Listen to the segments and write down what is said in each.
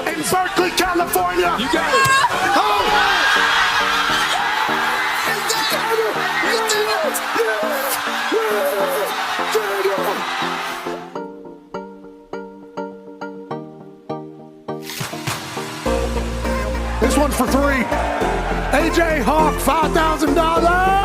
In Berkeley, California. You got it. This one's for three. AJ Hawk, $5,000.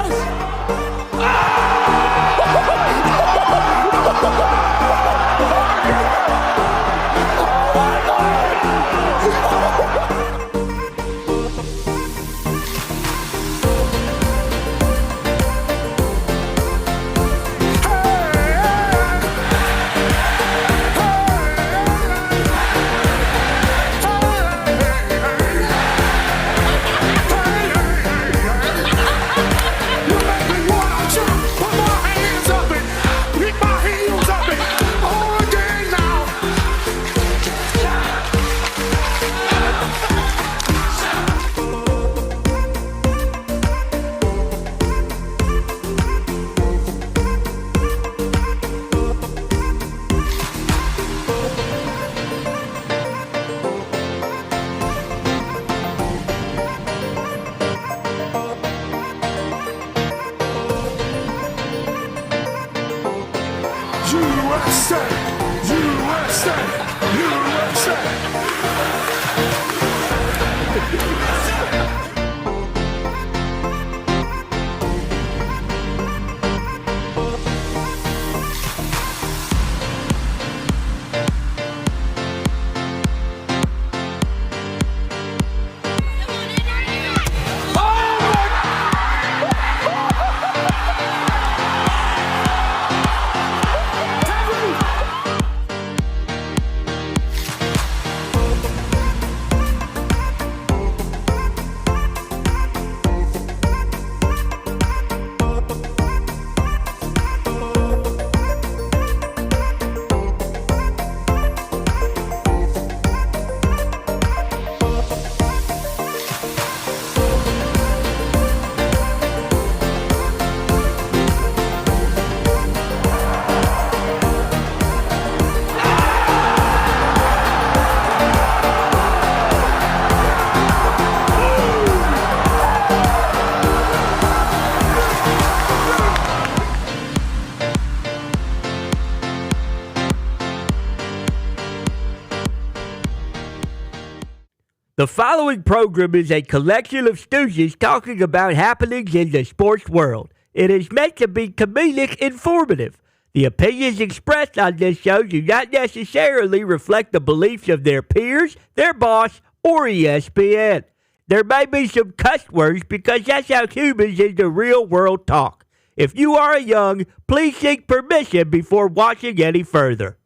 The following program is a collection of stooges talking about happenings in the sports world. It is meant to be comedic informative. The opinions expressed on this show do not necessarily reflect the beliefs of their peers, their boss, or ESPN. There may be some cuss words because that's how humans in the real world talk. If you are young, please seek permission before watching any further.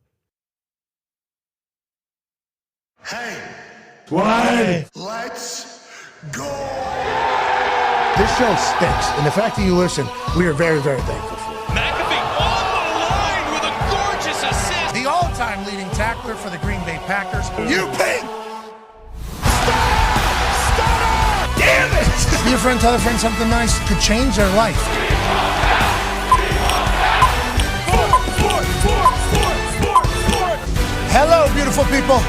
Hey. Why? Let's go! This show stinks, and the fact that you listen, we are very, very thankful for it. McAfee on the line with a gorgeous assist. The all-time leading tackler for the Green Bay Packers. You pink! Stop! Damn it! Be a friend, tell a friend something nice could change their life. Hello, beautiful people.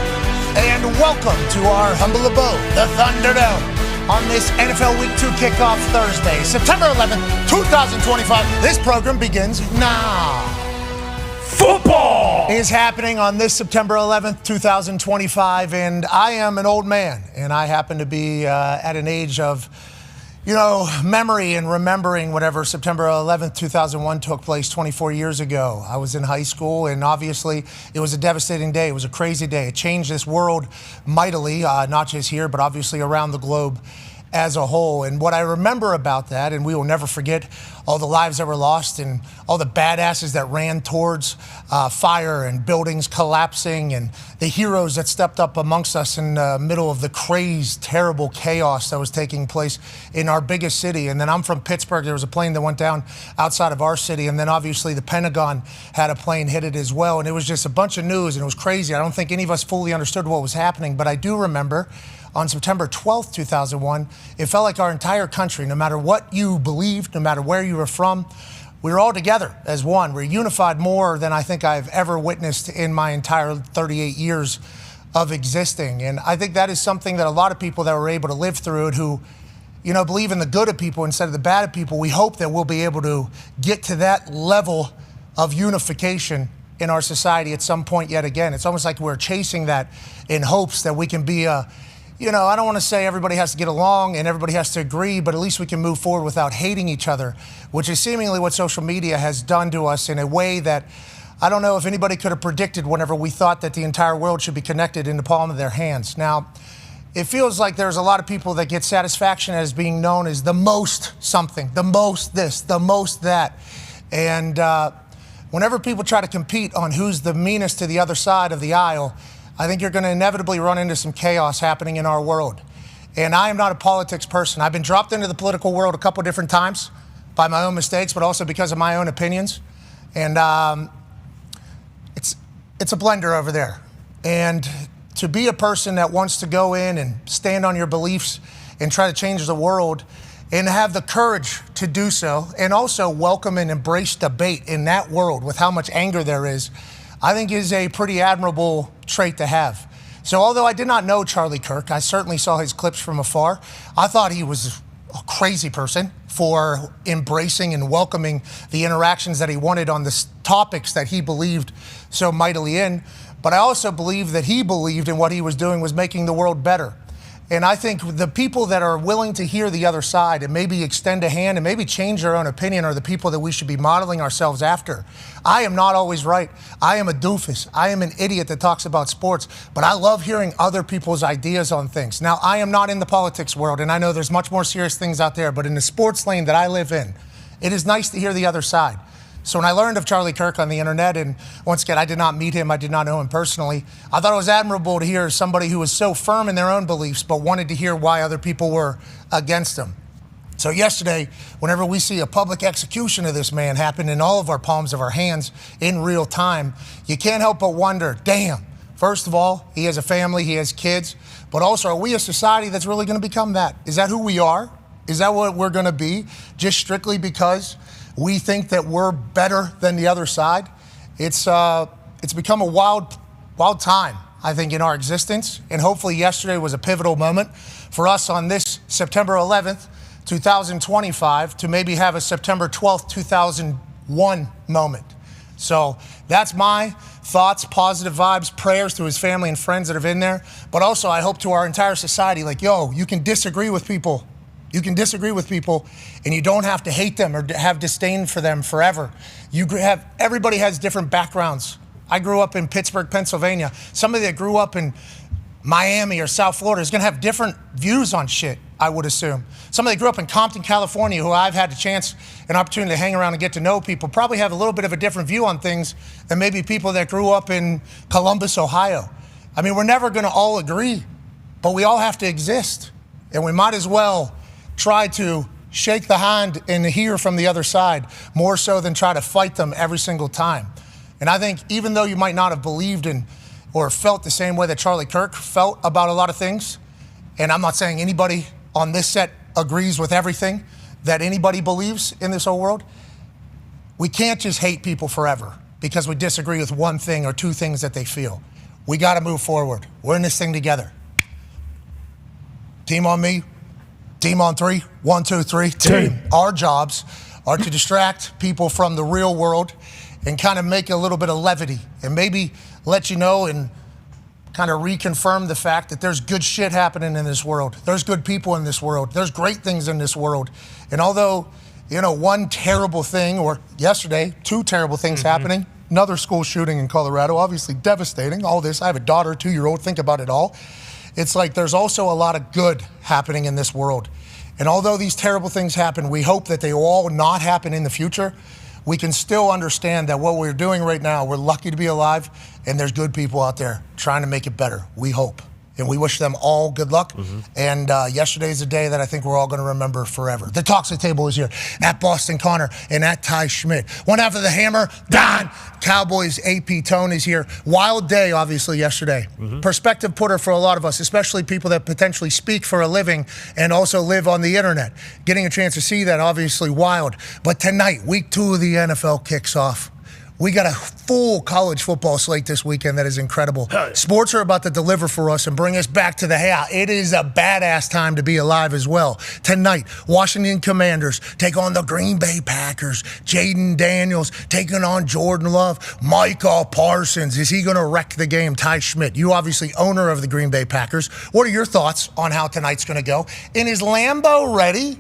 And welcome to our humble abode, the Thunderdome, on this NFL Week 2 kickoff Thursday, September 11th, 2025. This program begins now. Football is happening on this September 11th, 2025, and I am an old man, and I happen to be at an age of, memory and remembering whatever September 11th, 2001 took place 24 years ago. I was in high school, and obviously it was a devastating day. It was a crazy day. It changed this world mightily, not just here, but obviously around the globe as a whole. And what I remember about that, and we will never forget all the lives that were lost and all the badasses that ran towards fire and buildings collapsing and the heroes that stepped up amongst us in the middle of the crazed, terrible chaos that was taking place in our biggest city. And then I'm from Pittsburgh. There was a plane that went down outside of our city. And then obviously the Pentagon had a plane hit it as well. And it was just a bunch of news and it was crazy. I don't think any of us fully understood what was happening, but I do remember on September 12th, 2001, it felt like our entire country, no matter what you believed, no matter where you were from, we were all together as one. We're unified more than I think I've ever witnessed in my entire 38 years of existing. And I think that is something that a lot of people that were able to live through it who, you know, believe in the good of people instead of the bad of people, we hope that we'll be able to get to that level of unification in our society at some point yet again. It's almost like we're chasing that in hopes that we can be a, you know, I don't want to say everybody has to get along and everybody has to agree, but at least we can move forward without hating each other, which is seemingly what social media has done to us in a way that I don't know if anybody could have predicted whenever we thought that the entire world should be connected in the palm of their hands. Now, it feels like there's a lot of people that get satisfaction as being known as the most something, the most this, the most that. And whenever people try to compete on who's the meanest to the other side of the aisle, I think you're going to inevitably run into some chaos happening in our world. And I am not a politics person. I've been dropped into the political world a couple different times by my own mistakes, but also because of my own opinions. And it's a blender over there. And to be a person that wants to go in and stand on your beliefs and try to change the world and have the courage to do so, and also welcome and embrace debate in that world with how much anger there is, I think is a pretty admirable trait to have. So although I did not know Charlie Kirk, I certainly saw his clips from afar. I thought he was a crazy person for embracing and welcoming the interactions that he wanted on the topics that he believed so mightily in. But I also believe that he believed in what he was doing was making the world better. And I think the people that are willing to hear the other side and maybe extend a hand and maybe change their own opinion are the people that we should be modeling ourselves after. I am not always right. I am a doofus. I am an idiot that talks about sports, but I love hearing other people's ideas on things. Now, I am not in the politics world, and I know there's much more serious things out there, but in the sports lane that I live in, it is nice to hear the other side. So when I learned of Charlie Kirk on the internet, and once again, I did not meet him, I did not know him personally, I thought it was admirable to hear somebody who was so firm in their own beliefs, but wanted to hear why other people were against him. So yesterday, whenever we see a public execution of this man happen in all of our palms of our hands in real time, you can't help but wonder, damn, first of all, he has a family, he has kids, but also, are we a society that's really going to become that? Is that who we are? Is that what we're going to be, just strictly because we think that we're better than the other side? It's become a wild time, I think, in our existence. And hopefully yesterday was a pivotal moment for us on this September 11th, 2025, to maybe have a September 12th, 2001 moment. So that's my thoughts, positive vibes, prayers to his family and friends that have been there. But also I hope to our entire society, like, yo, you can disagree with people. You can disagree with people, and you don't have to hate them or have disdain for them forever. Everybody has different backgrounds. I grew up in Pittsburgh, Pennsylvania. Somebody that grew up in Miami or South Florida is going to have different views on shit, I would assume. Somebody that grew up in Compton, California, who I've had a chance, an opportunity to hang around and get to know people, probably have a little bit of a different view on things than maybe people that grew up in Columbus, Ohio. I mean, we're never going to all agree, but we all have to exist, and we might as well try to shake the hand and hear from the other side more so than try to fight them every single time. And I think even though you might not have believed in or felt the same way that Charlie Kirk felt about a lot of things, and I'm not saying anybody on this set agrees with everything that anybody believes in this whole world, we can't just hate people forever because we disagree with one thing or two things that they feel. We got to move forward. We're in this thing together. Team on me. Team on three. 1, 2, 3. Team. Our jobs are to distract people from the real world and kind of make a little bit of levity and maybe let you know and kind of reconfirm the fact that there's good shit happening in this world. There's good people in this world. There's great things in this world. And although, you know, one terrible thing, or yesterday, 2 terrible things happening, another school shooting in Colorado, obviously devastating, all this. I have a daughter, 2-year-old, think about it all. It's like there's also a lot of good happening in this world. And although these terrible things happen, we hope that they will all not happen in the future. We can still understand that what we're doing right now, we're lucky to be alive, and there's good people out there trying to make it better. We hope. And we wish them all good luck. And yesterday's a day that I think we're all going to remember forever. The Toxic Table is here at Boston Connor and at Ty Schmidt. One after the hammer, Dahn. Cowboys AP Tone is here. Wild day, obviously, yesterday. Perspective putter for a lot of us, especially people that potentially speak for a living and also live on the internet. Getting a chance to see that, obviously, wild. But tonight, week 2 of the NFL kicks off. We got a full college football slate this weekend that is incredible. Sports are about to deliver for us and bring us back to the hay. It is a badass time to be alive as well. Tonight, Washington Commanders take on the Green Bay Packers. Jaden Daniels taking on Jordan Love. Micah Parsons, is he going to wreck the game? Ty Schmidt, you obviously owner of the Green Bay Packers. What are your thoughts on how tonight's going to go? And is Lambo ready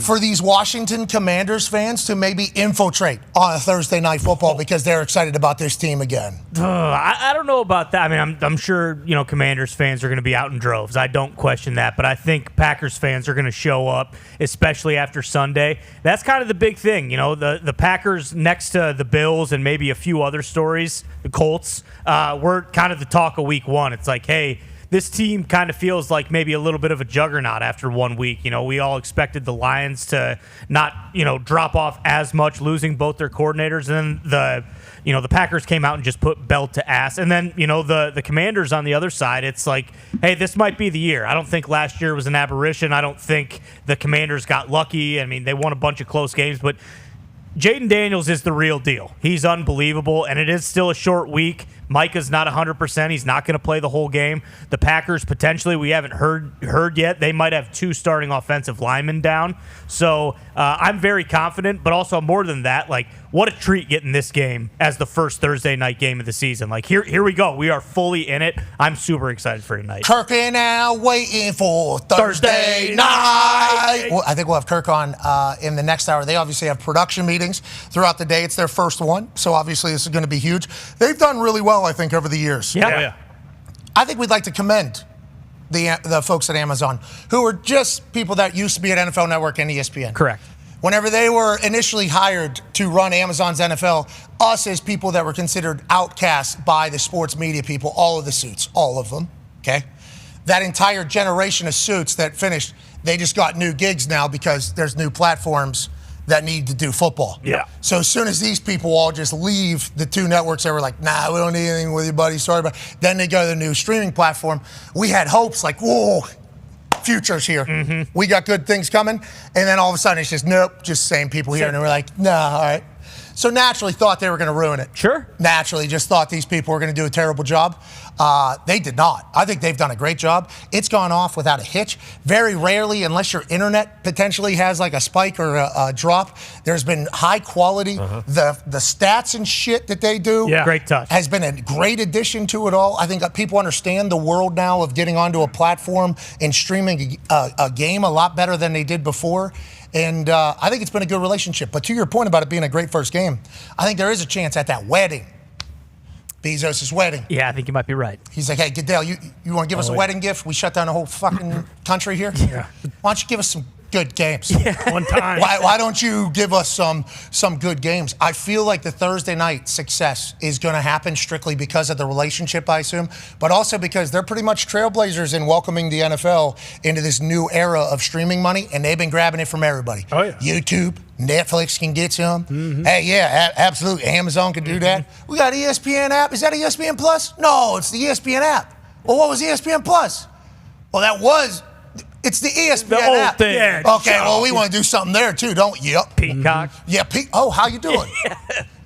for these Washington Commanders fans to maybe infiltrate on a Thursday night football because they're excited about this team again? I don't know about that. I mean, I'm sure, Commanders fans are going to be out in droves. I don't question that. But I think Packers fans are going to show up, especially after Sunday. That's kind of the big thing. The Packers next to the Bills and maybe a few other stories, the Colts, were kind of the talk of week 1. It's like, hey, this team kind of feels like maybe a little bit of a juggernaut after 1 week. We all expected the Lions to not, drop off as much, losing both their coordinators. And then the Packers came out and just put belt to ass. And then, the Commanders on the other side, it's like, hey, this might be the year. I don't think last year was an aberration. I don't think the Commanders got lucky. I mean, they won a bunch of close games, but Jaden Daniels is the real deal. He's unbelievable, and it is still a short week. Micah's not 100%. He's not going to play the whole game. The Packers, potentially, we haven't heard yet. They might have 2 starting offensive linemen down. So I'm very confident, but also more than that, what a treat getting this game as the first Thursday night game of the season. Here we go. We are fully in it. I'm super excited for tonight. Kirk and now waiting for Thursday night. Well, I think we'll have Kirk on in the next hour. They obviously have production meetings throughout the day. It's their first one, so obviously this is going to be huge. They've done really well, I think, over the years. Yeah. I think we'd like to commend the folks at Amazon, who are just people that used to be at NFL Network and ESPN. Correct. Whenever they were initially hired to run Amazon's NFL, us as people that were considered outcasts by the sports media people, all of the suits, all of them, okay? That entire generation of suits that finished, they just got new gigs now because there's new platforms that need to do football. Yeah. So as soon as these people all just leave the 2 networks, they were like, nah, we don't need anything with you, buddy. Sorry about it. Then they go to the new streaming platform. We had hopes like, whoa, future's here. We got good things coming. And then all of a sudden it's just, nope, just same people here. And we're like, nah, all right. So naturally thought they were going to ruin it. Sure. Naturally just thought these people were going to do a terrible job. They did not. I think they've done a great job. It's gone off without a hitch. Very rarely, unless your internet potentially has like a spike or a drop, there's been high quality. The stats and shit that they do Great touch. has been a great addition to it all. I think people understand the world now of getting onto a platform and streaming a game a lot better than they did before. And I think it's been a good relationship. But to your point about it being a great first game, I think there is a chance at that wedding, Bezos' wedding. Yeah, I think you might be right. He's like, hey, Goodell, you want to give us a wedding gift? We shut down the whole fucking country here? Yeah. Why don't you give us some good games? One time. Why don't you give us some good games? I feel like the Thursday night success is going to happen strictly because of the relationship, I assume, but also because they're pretty much trailblazers in welcoming the NFL into this new era of streaming money, and they've been grabbing it from everybody. Oh, yeah. YouTube, Netflix can get some. Hey, yeah, absolutely. Amazon can do that. We got ESPN app. Is that ESPN Plus? No, it's the ESPN app. Well, what was ESPN Plus? Well, it's the ESPN The old app. thing. Yeah, okay, well, we want to do something there, too, don't you? Yep. Peacock. Yeah, oh, how you doing?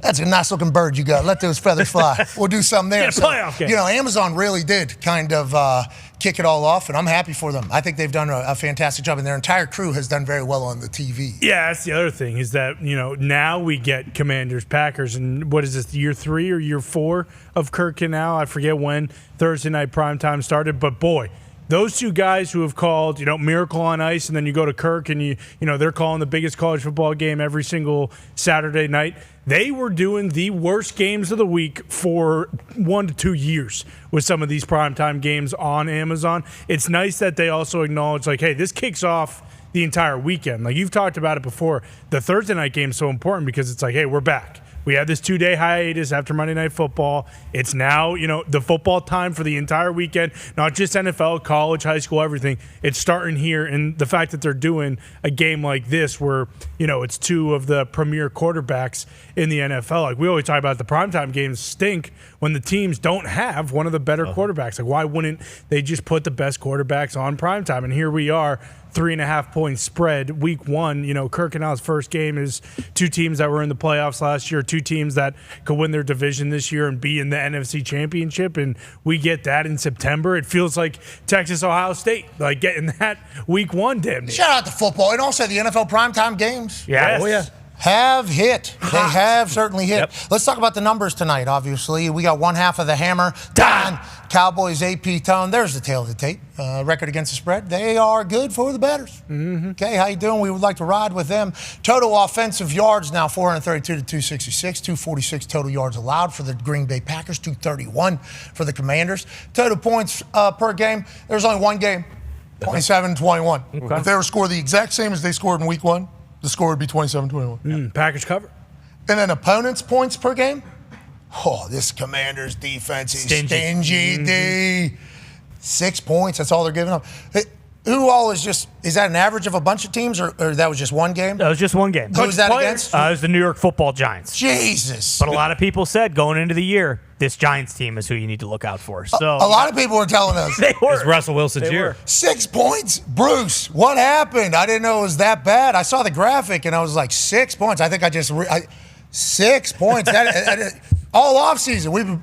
That's a nice-looking bird you got. Let those feathers fly. We'll do something there. Yeah, playoff game. Amazon really did kind of kick it all off, and I'm happy for them. I think they've done a fantastic job, and their entire crew has done very well on the TV. Yeah, that's the other thing is that, now we get Commanders, Packers, and what is this, year 3 or year 4 of Kirk and now? I forget when Thursday night primetime started, but boy, those two guys who have called, Miracle on Ice, and then you go to Kirk and they're calling the biggest college football game every single Saturday night. They were doing the worst games of the week for 1 to 2 years with some of these primetime games on Amazon. It's nice that they also acknowledge, hey, this kicks off the entire weekend. You've talked about it before. The Thursday night game is so important because it's hey, we're back. We had this 2-day hiatus after Monday Night Football. It's now, the football time for the entire weekend, not just NFL, college, high school, everything. It's starting here, and the fact that they're doing a game like this where, it's two of the premier quarterbacks in the NFL. We always talk about the primetime games stink when the teams don't have one of the better quarterbacks. Why wouldn't they just put the best quarterbacks on primetime? And here we are, 3.5-point spread, week one. Kirk and Al's first game is two teams that were in the playoffs last year, two teams that could win their division this year and be in the NFC Championship, and we get that in September. It feels like Texas, Ohio State, getting that week one, damn near. Shout out to football. And also the NFL primetime games. Yes. Oh, yeah. Have hit. They have certainly hit. Yep. Let's talk about the numbers tonight, obviously. We got one half of the hammer. Dahn. Cowboys, AP tone. There's the tail of the tape. Record against the spread. They are good for the bettors. Mm-hmm. Okay, how you doing? We would like to ride with them. Total offensive yards now 432 to 266. 246 total yards allowed for the Green Bay Packers. 231 for the Commanders. Total points per game. There's only one game. 27-21. Okay. If they were scored the exact same as they scored in week one, the score would be 27-21. Packers cover. And then opponents' points per game. Oh, this Commanders defense is stingy. D. 6 points. That's all they're giving up. Who all is that an average of a bunch of teams, or that was just one game? That was just one game. Who was that against? It was the New York Football Giants. Jesus. But a lot of people said going into the year, this Giants team is who you need to look out for. So a lot of people were telling us. They were. It's Russell Wilson's year. 6 points? Bruce, what happened? I didn't know it was that bad. I saw the graphic, and I was like, 6 points. I think 6 points. All offseason.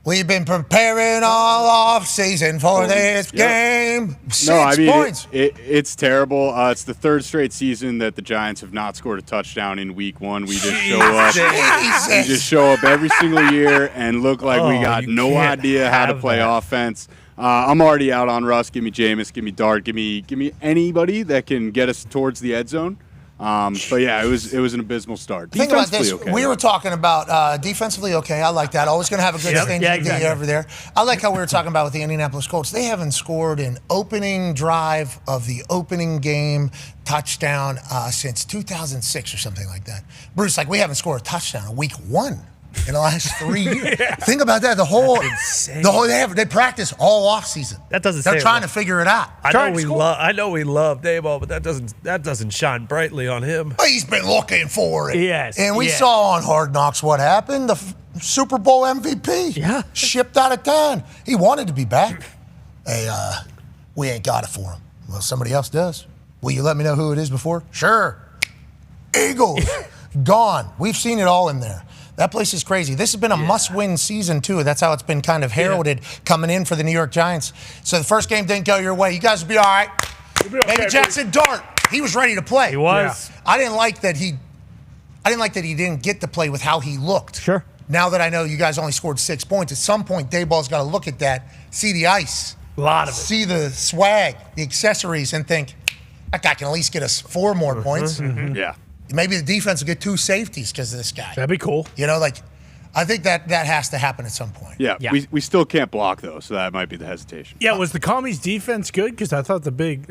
We've been preparing all offseason for this game. 6 points. It's terrible. It's the third straight season that the Giants have not scored a touchdown in week one. We just show up. We just show up every single year and look like we got no idea how to play offense. I'm already out on Russ. Give me Jameis. Give me Dart. Give me anybody that can get us towards the end zone. But yeah, it was an abysmal start. Think about this. Okay. We were talking about defensively okay. I like that. Always going to have a good thing over there. I like how we were talking about with the Indianapolis Colts. They haven't scored an opening drive of the opening game touchdown since 2006 or something like that. Bruce, we haven't scored a touchdown in week one in the last 3 years. Think about that. They practice all off season. That doesn't. They're trying to figure it out. I know we love Daboll, but that doesn't shine brightly on him. But he's been looking for it. Yes. And we saw on Hard Knocks what happened. The Super Bowl MVP. Yeah. Shipped out of town. He wanted to be back. Hey, we ain't got it for him. Well, somebody else does. Will you let me know who it is before? Sure. Eagles. Gone. We've seen it all in there. That place is crazy. This has been a must-win season, too. That's how it's been kind of heralded coming in for the New York Giants. So the first game didn't go your way. You guys will be all right. Maybe Jackson Dart. He was ready to play. He was. Yeah. I didn't like that he didn't get to play with how he looked. Sure. Now that I know you guys only scored 6 points, at some point Daboll's got to look at that, see the ice. A lot of it. See the swag, the accessories, and think, that guy can at least get us 4 more points. Mm-hmm. Yeah. Maybe the defense will get 2 safeties because of this guy. That'd be cool. I think that has to happen at some point. Yeah. We still can't block, though, so that might be the hesitation. Yeah, was the Commies' defense good? Because I thought the big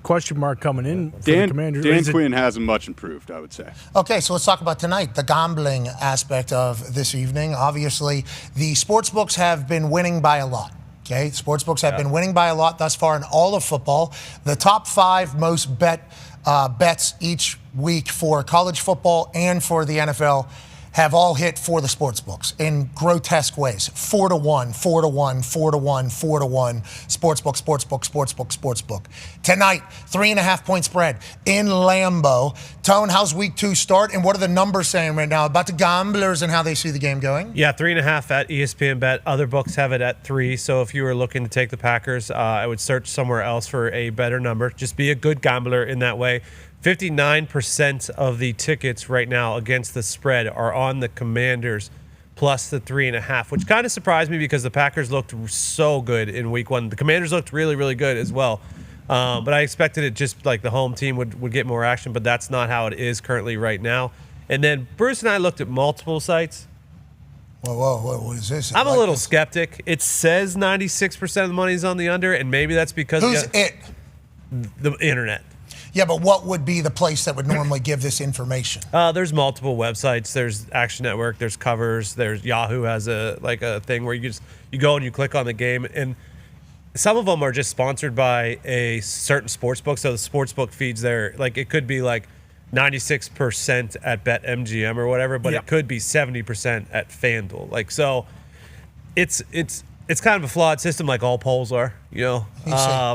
question mark coming in for the Commanders. Dan Quinn hasn't much improved, I would say. Okay, so let's talk about tonight, the gambling aspect of this evening. Obviously, the sportsbooks have been winning by a lot. Okay, sportsbooks have been winning by a lot thus far in all of football. The top 5 most bets each week for college football and for the NFL have all hit for the sports books in grotesque ways. 4-1, 4-1, 4-1, 4-1. Sportsbook. Tonight, 3.5-point spread in Lambo. Tone, how's week 2 start, and what are the numbers saying right now about the gamblers and how they see the game going? Yeah, 3.5 at ESPN Bet. Other books have it at 3. So if you were looking to take the Packers, I would search somewhere else for a better number. Just be a good gambler in that way. 59% of the tickets right now against the spread are on the Commanders plus the 3.5, which kind of surprised me because the Packers looked so good in week 1. The Commanders looked really, really good as well. But I expected it just like the home team would get more action, but that's not how it is currently right now. And then Bruce and I looked at multiple sites. Whoa, what is this? I'm a little skeptic. It says 96% of the money is on the under, and maybe that's because Who's it? The internet. Yeah, but what would be the place that would normally give this information? There's multiple websites. There's Action Network. There's Covers. There's Yahoo has a thing where you go and you click on the game, and some of them are just sponsored by a certain sports book. So the sports book feeds there, like it could be like 96% at BetMGM or whatever, but it could be 70% at FanDuel. Like, so it's kind of a flawed system, like all polls are, you know.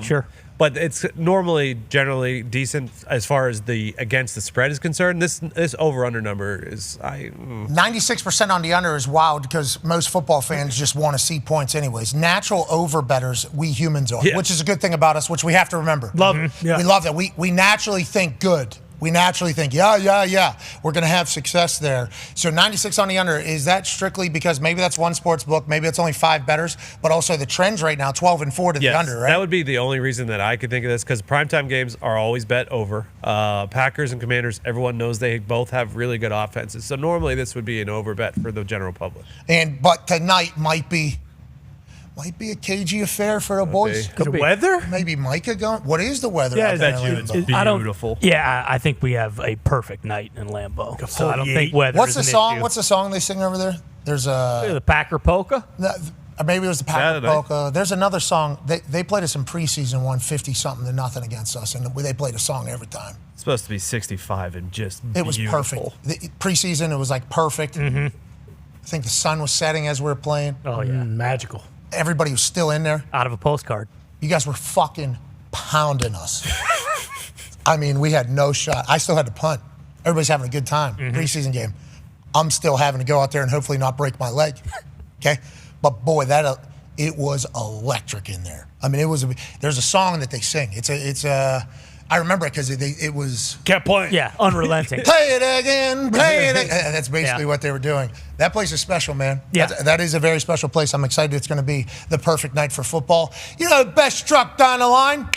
Sure. But it's normally generally decent as far as the against the spread is concerned. This over-under number is 96% on the under is wild because most football fans just want to see points anyways. Natural over bettors, we humans are, which is a good thing about us, which we have to remember. Love it. Yeah. We love that. We naturally think good. We naturally think, yeah, we're going to have success there. So 96 on the under, is that strictly because maybe that's one sports book, maybe it's only 5 bettors, but also the trends right now, 12-4 to the under, right? That would be the only reason that I could think of this, because primetime games are always bet over. Packers and Commanders, everyone knows they both have really good offenses. So normally this would be an over bet for the general public. But tonight might be a cagey affair for the boys. The weather? Maybe Micah going. What is the weather? Yeah, out there I bet in you it's Lambeau? beautiful. I think we have a perfect night in Lambeau. So I don't think weather What's is the an song? issue. What's the song they sing over there? There's the Packer Polka? Maybe it was the Packer Saturday. Polka. There's another song. They played us in preseason, won 50-something to nothing against us, and they played a song every time. It's supposed to be 65 and just It was beautiful. perfect. The preseason, it was like perfect. Mm-hmm. I think the sun was setting as we were playing. Oh, yeah. Magical. Everybody was still in there. Out of a postcard. You guys were fucking pounding us. I mean, we had no shot. I still had to punt. Everybody's having a good time. Preseason game. I'm still having to go out there and hopefully not break my leg. Okay? But boy, it was electric in there. I mean, there's a song that they sing. I remember it because it was... Kept playing. Yeah, unrelenting. Play it again, play it again. That's basically what they were doing. That place is special, man. Yeah. That is a very special place. I'm excited it's going to be the perfect night for football. You know, best truck down the line?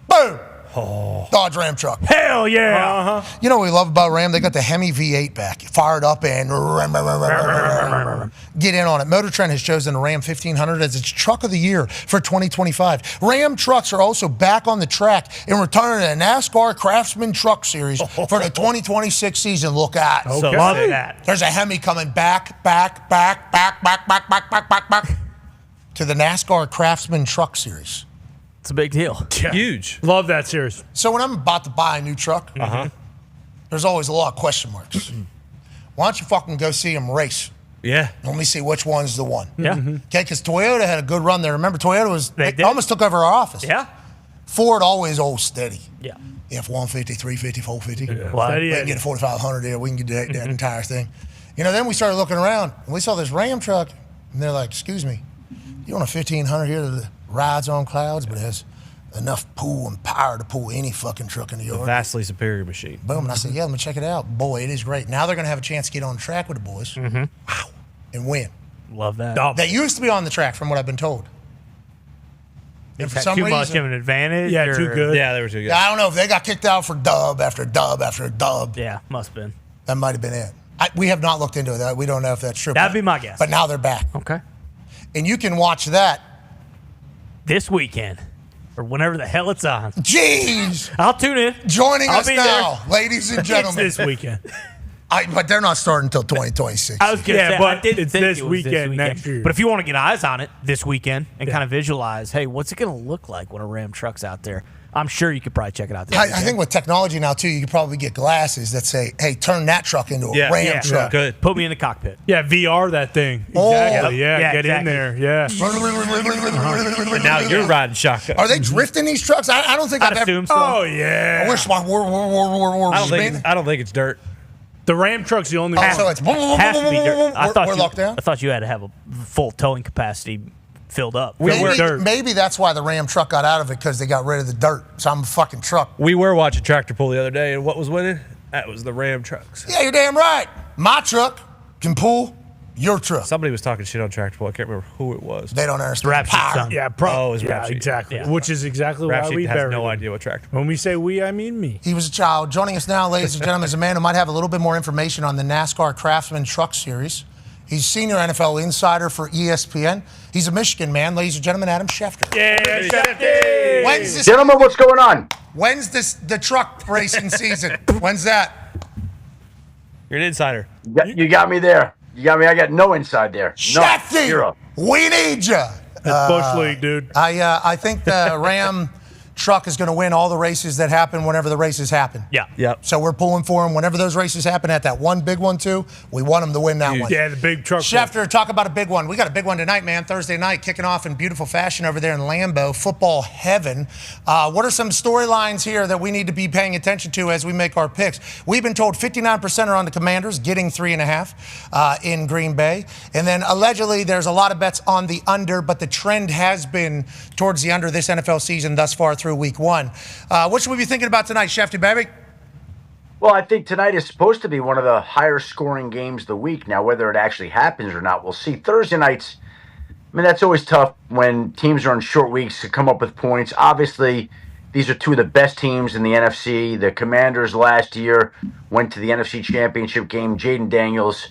Boom. Dodge Ram truck. Hell yeah. You know what we love about Ram? They got the Hemi V8 back, fired up and get in on it. Motor Trend has chosen the Ram 1500 as its truck of the year for 2025. Ram trucks are also back on the track in return to the NASCAR Craftsman Truck Series for the 2026 season. Look at. So love that. There's a Hemi coming back to the NASCAR Craftsman Truck Series. It's a big deal. Yeah. Huge. Love that series. So when I'm about to buy a new truck, there's always a lot of question marks. Why don't you fucking go see them race? Yeah. Let me see which one's the one. Yeah. Okay, because Toyota had a good run there. Remember, Toyota They did. almost took over our office. Yeah. Ford always old steady. Yeah. F-150, 350, 450. Well, Steady We can get a 4500 there. We can get that entire thing. You know, then we started looking around, and we saw this Ram truck, and they're like, excuse me, you want a 1500 here that rides on clouds, but has enough pull and power to pull any fucking truck in the yard? Vastly superior machine. Boom. And I said, yeah, let me check it out. Boy, it is great. Now they're going to have a chance to get on the track with the boys. Wow. And win. love that. They used to be on the track, from what I've been told. And Is for that some too reason, much of an advantage? Yeah, or- too good. Yeah, they were too good. I don't know if they got kicked out for dub after dub after dub. Yeah, must have been. That might have been it. We have not looked into that. We don't know if that's true. That'd be my guess. But now they're back. Okay. And you can watch that. This weekend, or whenever the hell it's on. Jeez! I'll tune in. Joining I'll us be now, ladies and It's gentlemen. this weekend. But they're not starting until 2026. I was gonna Yeah, say, but I didn't it's think this it was weekend next year. But if you want to get eyes on it this weekend and kind of visualize, hey, what's it going to look like when a Ram truck's out there? I'm sure you could probably check it out. This I weekend. think with technology now, too, you could probably get glasses that say, hey, turn that truck into a Ram truck. Good. Put me in the cockpit. Yeah, VR that thing. Oh. Exactly. Yeah, Yeah, get in exactly. there. Yeah. And now you're riding shotgun. Are they drifting these trucks? I don't think I'd I've assume ever. so. Oh, yeah. I wish my I don't think it's dirt. The Ram truck's the only one. So it's Has to be dirt. we're locked down. I thought you had to have a full towing capacity filled up. Maybe that's why the Ram truck got out of it, because they got rid of the dirt. So I'm a fucking truck. We were watching tractor pull the other day, and what was winning? That was the Ram trucks. Yeah, you're damn right. My truck can pull Your truck. Somebody was talking shit on Track Football. I can't remember who it was. They don't understand. Rap Sheet's power. son. Yeah, Oh, it was Rap Sheet. exactly. Yeah. Which is exactly Rap why Sheet we has buried no him. idea what Track Football. When we say we, I mean me. He was a child. Joining us now, ladies and gentlemen, is a man who might have a little bit more information on the NASCAR Craftsman Truck Series. He's senior NFL insider for ESPN. He's a Michigan man. Ladies and gentlemen, Adam Schefter. Yeah, Shefty! When's this? Gentlemen, what's going on? When's the truck racing season? When's that? You're an insider. You got me there. You got me. I got no inside there. No, Shefty, zero. we need you. That's Bush League, dude. I think the Ram truck is going to win all the races that happen whenever the races happen. Yeah. Yep. So we're pulling for him whenever those races happen. At that one big one too, we want him to win that one. Yeah, the big truck. Schefter, talk about a big one. We got a big one tonight, man. Thursday night, kicking off in beautiful fashion over there in Lambo, football heaven. What are some storylines here that we need to be paying attention to as we make our picks? We've been told 59% are on the Commanders, getting 3.5 in Green Bay. And then allegedly there's a lot of bets on the under, but the trend has been towards the under this NFL season thus far through week one. What should we be thinking about tonight, Schefty, baby? Well, I think tonight is supposed to be one of the higher scoring games of the week. Now, whether it actually happens or not, we'll see. Thursday nights, I mean, that's always tough when teams are on short weeks to come up with points. Obviously, these are two of the best teams in the NFC. The Commanders last year went to the NFC Championship game. Jaden Daniels,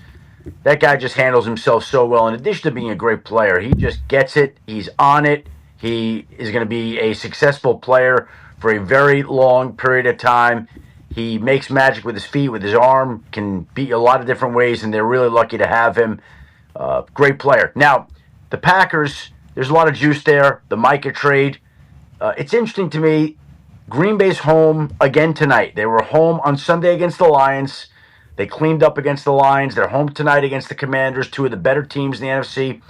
that guy just handles himself so well. In addition to being a great player, he just gets it. He's on it. He is going to be a successful player for a very long period of time. He makes magic with his feet, with his arm, can beat you a lot of different ways, and they're really lucky to have him. Great player. Now, the Packers, there's a lot of juice there. The Micah trade. It's interesting to me, Green Bay's home again tonight. They were home on Sunday against the Lions. They cleaned up against the Lions. They're home tonight against the Commanders, two of the better teams in the NFC.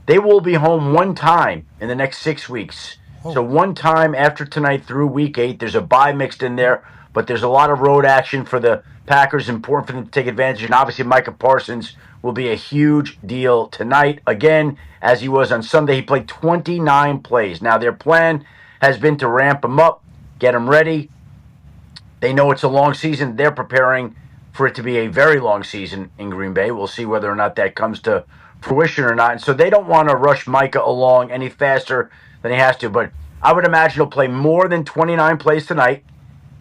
They will be home one time in the next 6 weeks. So one time after tonight through week 8, there's a bye mixed in there, but there's a lot of road action for the Packers, important for them to take advantage. And obviously Micah Parsons will be a huge deal tonight. Again, as he was on Sunday, he played 29 plays. Now their plan has been to ramp him up, get him ready. They know it's a long season. They're preparing for it to be a very long season in Green Bay. We'll see whether or not that comes to fruition or not. And so they don't want to rush Micah along any faster than he has to. But I would imagine he'll play more than 29 plays tonight.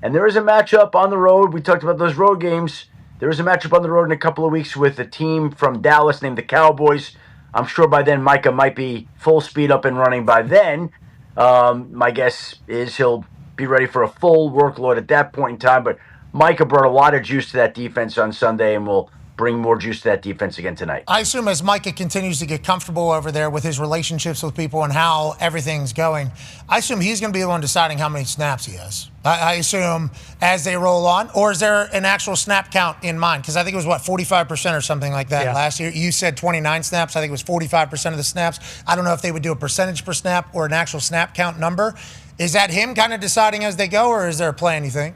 And there is a matchup on the road. We talked about those road games. There is a matchup on the road in a couple of weeks with a team from Dallas named the Cowboys. I'm sure by then Micah might be full speed up and running by then. My guess is he'll be ready for a full workload at that point in time. But Micah brought a lot of juice to that defense on Sunday and will bring more juice to that defense again tonight. I assume as Micah continues to get comfortable over there with his relationships with people and how everything's going, I assume he's going to be the one deciding how many snaps he has. I assume as they roll on, or is there an actual snap count in mind? Because I think it was, 45% or something like that last year. You said 29 snaps. I think it was 45% of the snaps. I don't know if they would do a percentage per snap or an actual snap count number. Is that him kind of deciding as they go, or is there a play, anything?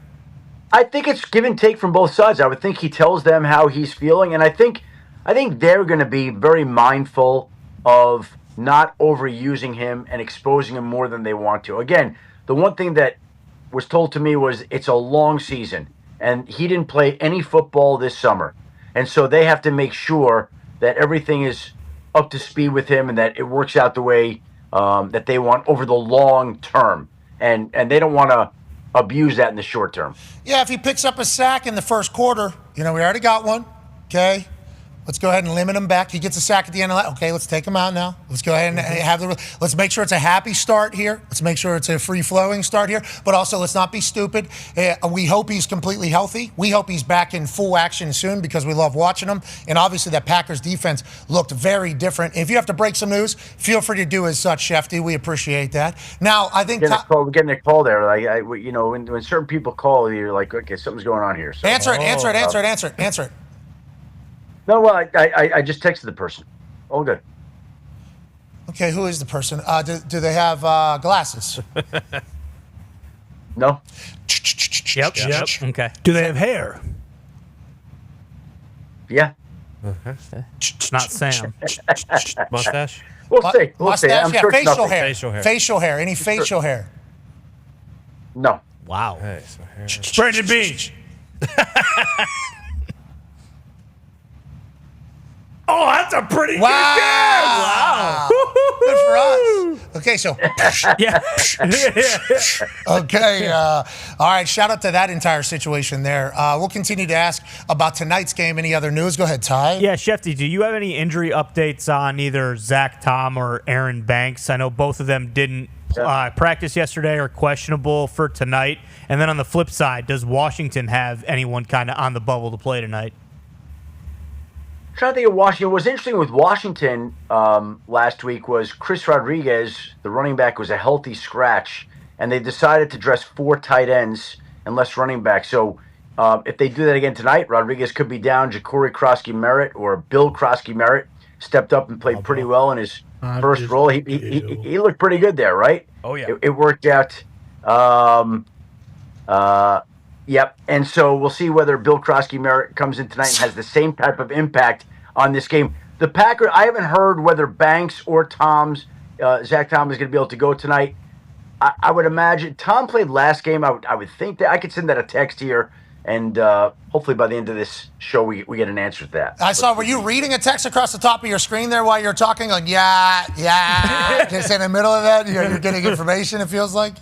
I think it's give and take from both sides. I would think he tells them how he's feeling, and I think they're going to be very mindful of not overusing him and exposing him more than they want to. Again, the one thing that was told to me was it's a long season, and he didn't play any football this summer, and so they have to make sure that everything is up to speed with him and that it works out the way that they want over the long term, and they don't want to abuse that in the short term. Yeah, if he picks up a sack in the first quarter, we already got one, okay? Let's go ahead and limit him back. He gets a sack at the end of that. Okay, let's take him out now. Let's go ahead and let's make sure it's a happy start here. Let's make sure it's a free-flowing start here. But also, let's not be stupid. We hope he's completely healthy. We hope he's back in full action soon because we love watching him. And obviously, that Packers defense looked very different. If you have to break some news, feel free to do as such, Schefty. We appreciate that. Now, I think we're getting a call there. Like when certain people call, you're like, okay, something's going on here. So, answer it. No, well, I just texted the person. All good. Okay, who is the person? Do they have glasses? No. Yep. Okay. Do they have hair? Yeah. Not Sam. Mustache? We'll see. Mustache? I'm Yeah, sure it's facial nothing. hair. Facial hair. Any facial hair? No. Wow. Hey, so hair. Brandon Beach. Oh, that's a pretty good Wow. Good for us. Okay, so. Yeah. Okay. All right. Shout out to that entire situation there. We'll continue to ask about tonight's game. Any other news? Go ahead, Ty. Yeah, Shefty, do you have any injury updates on either Zach Tom or Aaron Banks? I know both of them didn't practice yesterday or questionable for tonight. And then on the flip side, does Washington have anyone kind of on the bubble to play tonight? I'm trying to think of Washington. What was interesting with Washington last week was Chris Rodriguez, the running back, was a healthy scratch, and they decided to dress 4 tight ends and less running backs. So if they do that again tonight, Rodriguez could be down. Ja'Cory Krosky-Merritt or Bill Krosky-Merritt stepped up and played pretty well in his first role. He looked pretty good there, right? Oh, yeah. It worked out. Yep. And so we'll see whether Bill Krosky-Merritt comes in tonight and has the same type of impact on this game. The Packers, I haven't heard whether Banks or Zach Tom is going to be able to go tonight. I would imagine Tom played last game. I would think that I could send that a text here, and hopefully by the end of this show we get an answer to that. I saw, were you reading a text across the top of your screen there while you're talking? Like, yeah. Just in the middle of that, you're getting information, it feels like?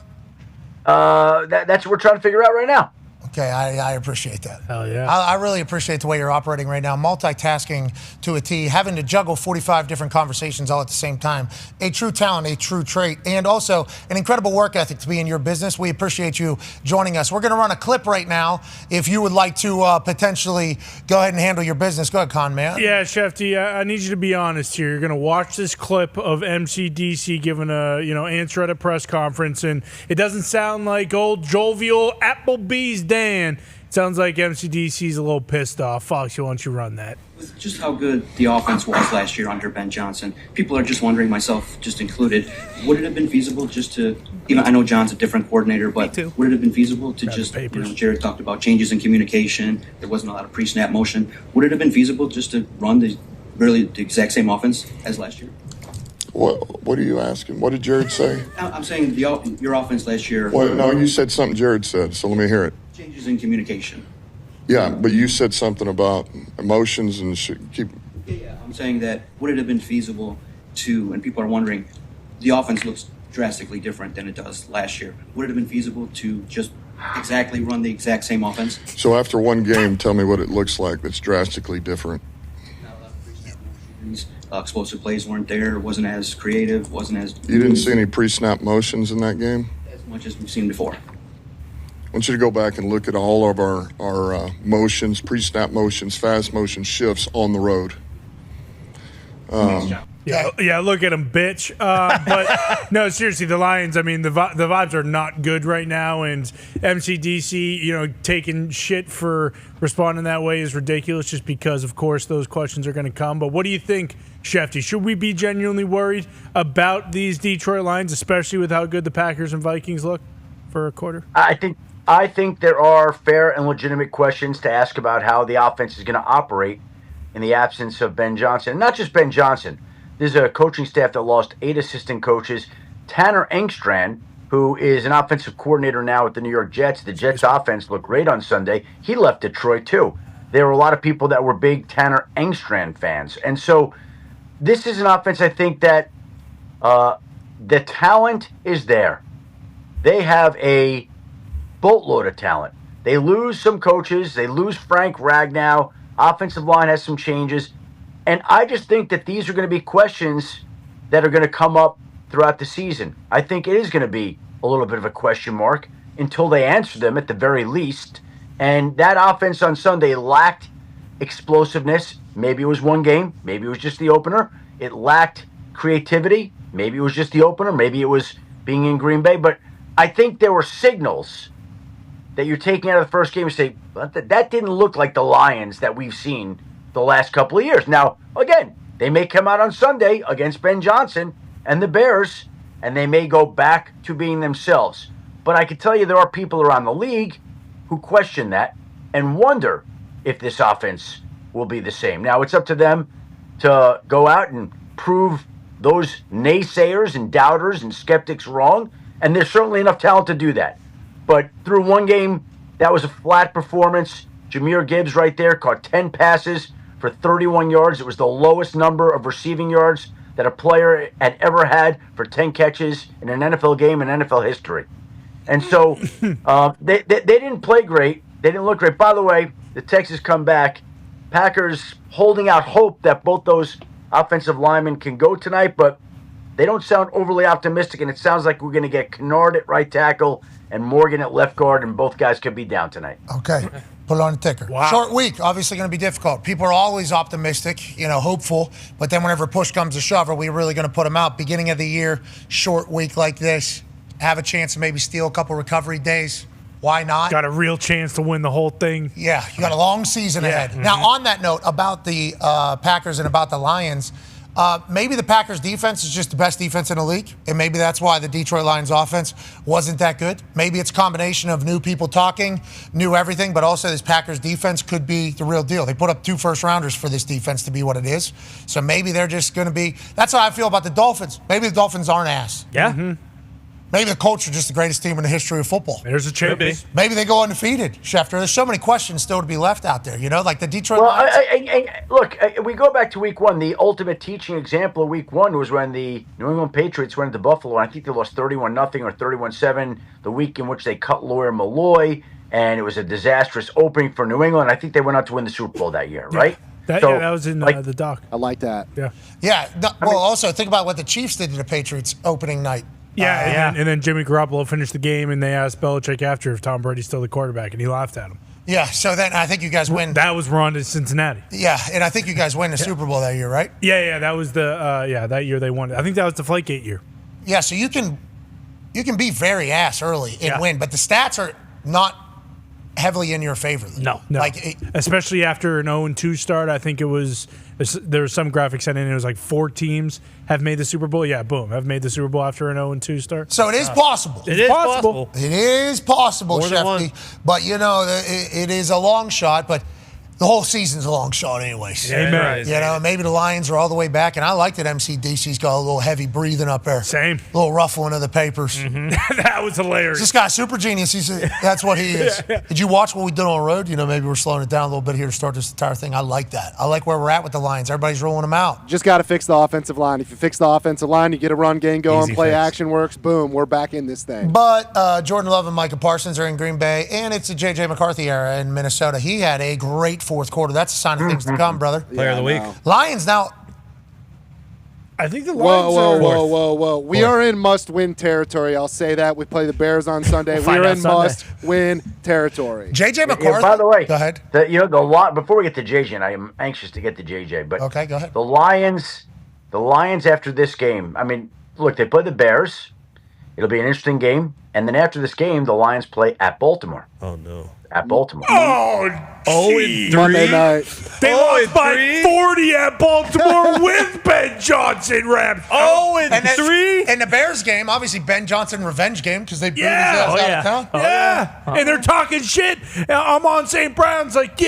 That's what we're trying to figure out right now. Okay, I appreciate that. Hell yeah. I really appreciate the way you're operating right now, multitasking to a T, having to juggle 45 different conversations all at the same time. A true talent, a true trait, and also an incredible work ethic to be in your business. We appreciate you joining us. We're going to run a clip right now. If you would like to potentially go ahead and handle your business, go ahead, Con Man. Yeah, Shefty, I need you to be honest here. You're going to watch this clip of MCDC giving a answer at a press conference, and it doesn't sound like old jovial Applebee's Dan. It sounds like MCDC's a little pissed off. Fox, why don't you run that? With just how good the offense was last year under Ben Johnson, people are just wondering, myself just included, would it have been feasible just to, I know John's a different coordinator, but would it have been feasible to Jared talked about changes in communication, there wasn't a lot of pre-snap motion, would it have been feasible just to run the exact same offense as last year? What are you asking? What did Jared say? I'm saying your offense last year. Well, no, you said something Jared said, so let me hear it. Changes in communication. Yeah, but you said something about emotions and keep. Yeah, I'm saying that would it have been feasible to, and people are wondering, the offense looks drastically different than it does last year. Would it have been feasible to just exactly run the exact same offense? So after one game, tell me what it looks like that's drastically different. Not a lot of pre-snap motions. Explosive plays weren't there. Wasn't as creative. Wasn't as. You didn't see any pre-snap motions in that game? As much as we've seen before. I want you to go back and look at all of our motions, pre-snap motions, fast motion shifts on the road. Yeah, look at him, bitch. But no, seriously, the Lions. I mean, the vibes are not good right now, and MCDC, taking shit for responding that way is ridiculous. Just because, of course, those questions are going to come. But what do you think, Shefty? Should we be genuinely worried about these Detroit Lions, especially with how good the Packers and Vikings look for a quarter? I think there are fair and legitimate questions to ask about how the offense is going to operate in the absence of Ben Johnson. And not just Ben Johnson. There's a coaching staff that lost 8 assistant coaches. Tanner Engstrand, who is an offensive coordinator now with the New York Jets. The Jets offense looked great on Sunday. He left Detroit too. There were a lot of people that were big Tanner Engstrand fans. And so this is an offense, I think, that the talent is there. They have a boatload of talent. They lose some coaches. They lose Frank Ragnow. Offensive line has some changes. And I just think that these are going to be questions that are going to come up throughout the season. I think it is going to be a little bit of a question mark until they answer them at the very least. And that offense on Sunday lacked explosiveness. Maybe it was one game. Maybe it was just the opener. It lacked creativity. Maybe it was just the opener. Maybe it was being in Green Bay. But I think there were signals that you're taking out of the first game and say, that didn't look like the Lions that we've seen the last couple of years. Now, again, they may come out on Sunday against Ben Johnson and the Bears, and they may go back to being themselves. But I can tell you there are people around the league who question that and wonder if this offense will be the same. Now, it's up to them to go out and prove those naysayers and doubters and skeptics wrong, and there's certainly enough talent to do that. But through one game, that was a flat performance. Jahmyr Gibbs right there caught 10 passes for 31 yards. It was the lowest number of receiving yards that a player had ever had for 10 catches in an NFL game in NFL history. And so they didn't play great. They didn't look great. By the way, the Texas comeback, Packers holding out hope that both those offensive linemen can go tonight, but they don't sound overly optimistic, and it sounds like we're going to get Kennard at right tackle and Morgan at left guard, and both guys could be down tonight. Okay. Put it on the ticker. Wow. Short week, obviously going to be difficult. People are always optimistic, hopeful, but then whenever push comes to shove, are we really going to put them out? Beginning of the year, short week like this, have a chance to maybe steal a couple recovery days. Why not? Got a real chance to win the whole thing. Yeah, you got a long season ahead. Mm-hmm. Now, on that note, about the Packers and about the Lions, maybe the Packers defense is just the best defense in the league, and maybe that's why the Detroit Lions offense wasn't that good. Maybe it's a combination of new people talking, new everything, but also this Packers defense could be the real deal. They put up 2 first-rounders for this defense to be what it is, so maybe they're just going to be – that's how I feel about the Dolphins. Maybe the Dolphins aren't ass. Yeah. Mm-hmm. Maybe the Colts are just the greatest team in the history of football. There's a chance. Maybe they go undefeated, Schefter. There's so many questions still to be left out there, like the Detroit Lions. Look, we go back to week 1. The ultimate teaching example of week 1 was when the New England Patriots went into Buffalo, and I think they lost 31-0 or 31-7 the week in which they cut Lawyer Malloy, and it was a disastrous opening for New England. I think they went out to win the Super Bowl that year, right? That was in the doc. I like that. Yeah. Yeah. Also, think about what the Chiefs did to the Patriots opening night. Yeah, and then Jimmy Garoppolo finished the game, and they asked Belichick after if Tom Brady's still the quarterback, and he laughed at him. Yeah, so then I think you guys win. That was Ron to Cincinnati. Yeah, and I think you guys win the Super Bowl that year, right? Yeah, that was that year they won it. I think that was the Deflategate year. Yeah, so you can be very ass early and win, but the stats are not heavily in your favor. No. Especially after an 0-2 start, I think it was there was some graphics sent in. It was like 4 teams have made the Super Bowl. Yeah, boom, have made the Super Bowl after an 0-2 start. So it is possible. It is possible. It is possible, Shefty. But it is a long shot. But the whole season's a long shot, anyways. Amen. Maybe the Lions are all the way back, and I like that MCDC's got a little heavy breathing up there. Same. A little ruffling of the papers. Mm-hmm. That was hilarious. This guy's super genius. That's what he is. Did you watch what we did on the road? Maybe we're slowing it down a little bit here to start this entire thing. I like that. I like where we're at with the Lions. Everybody's rolling them out. Just got to fix the offensive line. If you fix the offensive line, you get a run game going, Easy play fix. action works, boom, we're back in this thing. But Jordan Love and Micah Parsons are in Green Bay, and it's a J.J. McCarthy era in Minnesota. He had a great fourth quarter. That's a sign of things to come, brother. Player of the week. Lions now. I think the Lions are... Whoa. We are in must-win territory. I'll say that. We play the Bears on Sunday. We'll We're in must-win territory. J.J. McCarthy. Yeah, by the way, go ahead. Before we get to JJ, and I am anxious to get to JJ, but okay, go ahead. The Lions after this game, look, they play the Bears. It'll be an interesting game. And then after this game, the Lions play at Baltimore. Oh, no. At Baltimore. Oh, 0-3. Monday night. They lost by 40 at Baltimore with Ben Johnson, Rams. 0-3. And the Bears game, obviously Ben Johnson revenge game because they beat his ass out of town. Yeah. And they're talking shit. I'm on St. Brown's like,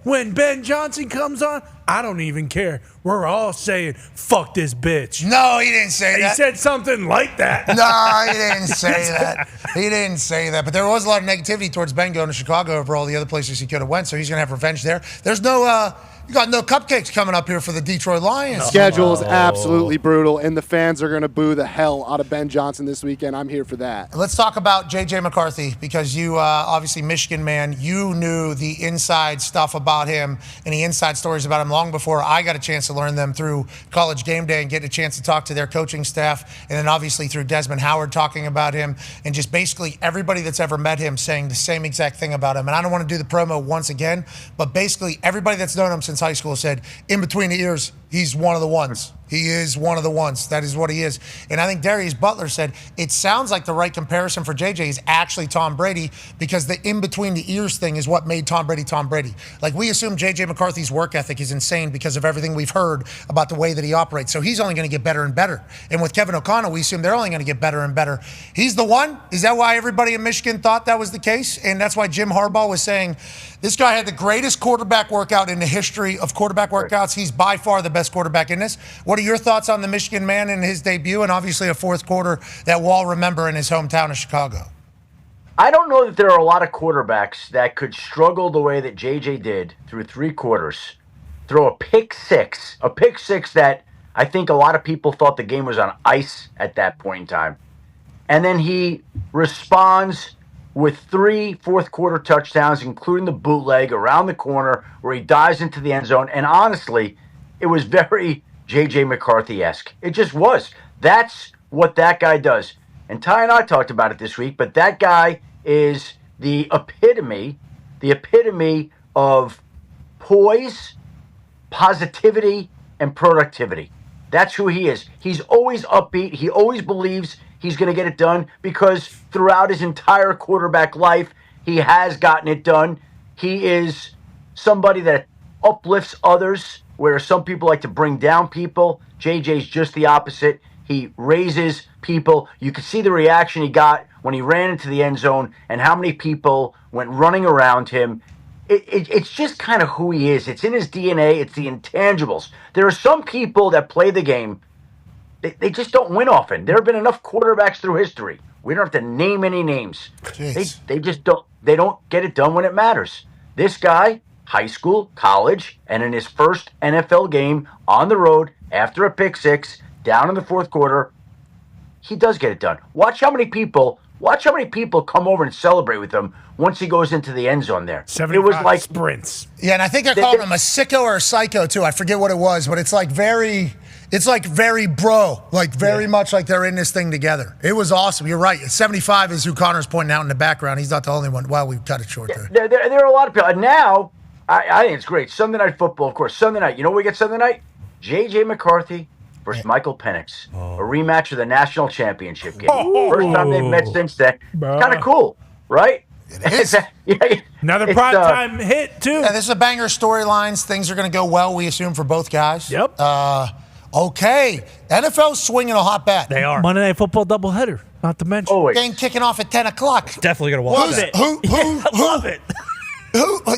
when Ben Johnson comes on, I don't even care. We're all saying, fuck this bitch. No, he didn't say that. He said something like that. No, he didn't say that. He didn't say that. But there was a lot of negativity towards Ben going to Chicago over all the other places he could have went, so he's going to have revenge there. There's no... You got no cupcakes coming up here for the Detroit Lions. Schedule is absolutely brutal, and the fans are going to boo the hell out of Ben Johnson this weekend. I'm here for that. Let's talk about J.J. McCarthy, because you, obviously Michigan man, you knew the inside stuff about him and the inside stories about him long before I got a chance to learn them through College Game Day and get a chance to talk to their coaching staff, and then obviously through Desmond Howard talking about him, and just basically everybody that's ever met him saying the same exact thing about him. And I don't want to do the promo once again, but basically everybody that's known him since high school said, in between the ears, he's one of the ones. He is one of the ones. That is what he is. And I think Darius Butler said, it sounds like the right comparison for JJ is actually Tom Brady, because the in-between the ears thing is what made Tom Brady Tom Brady. Like, we assume JJ McCarthy's work ethic is insane because of everything we've heard about the way that he operates. So he's only going to get better and better. And with Kevin O'Connell, we assume they're only going to get better and better. He's the one? Is that why everybody in Michigan thought that was the case? And that's why Jim Harbaugh was saying, this guy had the greatest quarterback workout in the history of quarterback workouts. He's by far the best quarterback in this. What are your thoughts on the Michigan man and his debut, and obviously a fourth quarter that we'll all remember in his hometown of Chicago? I don't know that there are a lot of quarterbacks that could struggle the way that JJ did through 3 quarters throw a pick six that I think a lot of people thought the game was on ice at that point in time. And then he responds with 3 fourth-quarter touchdowns, including the bootleg around the corner where he dives into the end zone. And honestly, it was very J.J. McCarthy-esque. It just was. That's what that guy does. And Ty and I talked about it this week, but that guy is the epitome of poise, positivity, and productivity. That's who he is. He's always upbeat. He always believes he's going to get it done because throughout his entire quarterback life, he has gotten it done. He is somebody that uplifts others, where some people like to bring down people. JJ's just the opposite. He raises people. You could see the reaction he got when he ran into the end zone and how many people went running around him. It's just kind of who he is. It's in his DNA. It's the intangibles. There are some people that play the game. They just don't win often. There have been enough quarterbacks through history. We don't have to name any names. They just don't. They don't get it done when it matters. This guy, high school, college, and in his first NFL game on the road after a pick six down in the fourth quarter, he does get it done. Watch how many people come over and celebrate with him once he goes into the end zone there. It was like sprints. Yeah, and I think they're calling him a sicko or a psycho too. I forget what it was, but it's like very bro, like very much like they're in this thing together. It was awesome. You're right. 75 is who Connor's pointing out in the background. He's not the only one. Well, we cut it short there. There are a lot of people. And now, I think it's great. Sunday Night Football, of course. Sunday night. You know what we get Sunday night? J.J. McCarthy versus Michael Penix. A rematch of the national championship game. First time they've met since then. Kind of cool, right? It is. Another primetime hit, too. Yeah, this is a banger storylines. Things are going to go well, we assume, for both guys. Yep. Okay. NFL's swinging a hot bat. They are. Monday Night Football doubleheader, not to mention. Game kicking off at 10 o'clock. Definitely going to watch that. Who? Love it.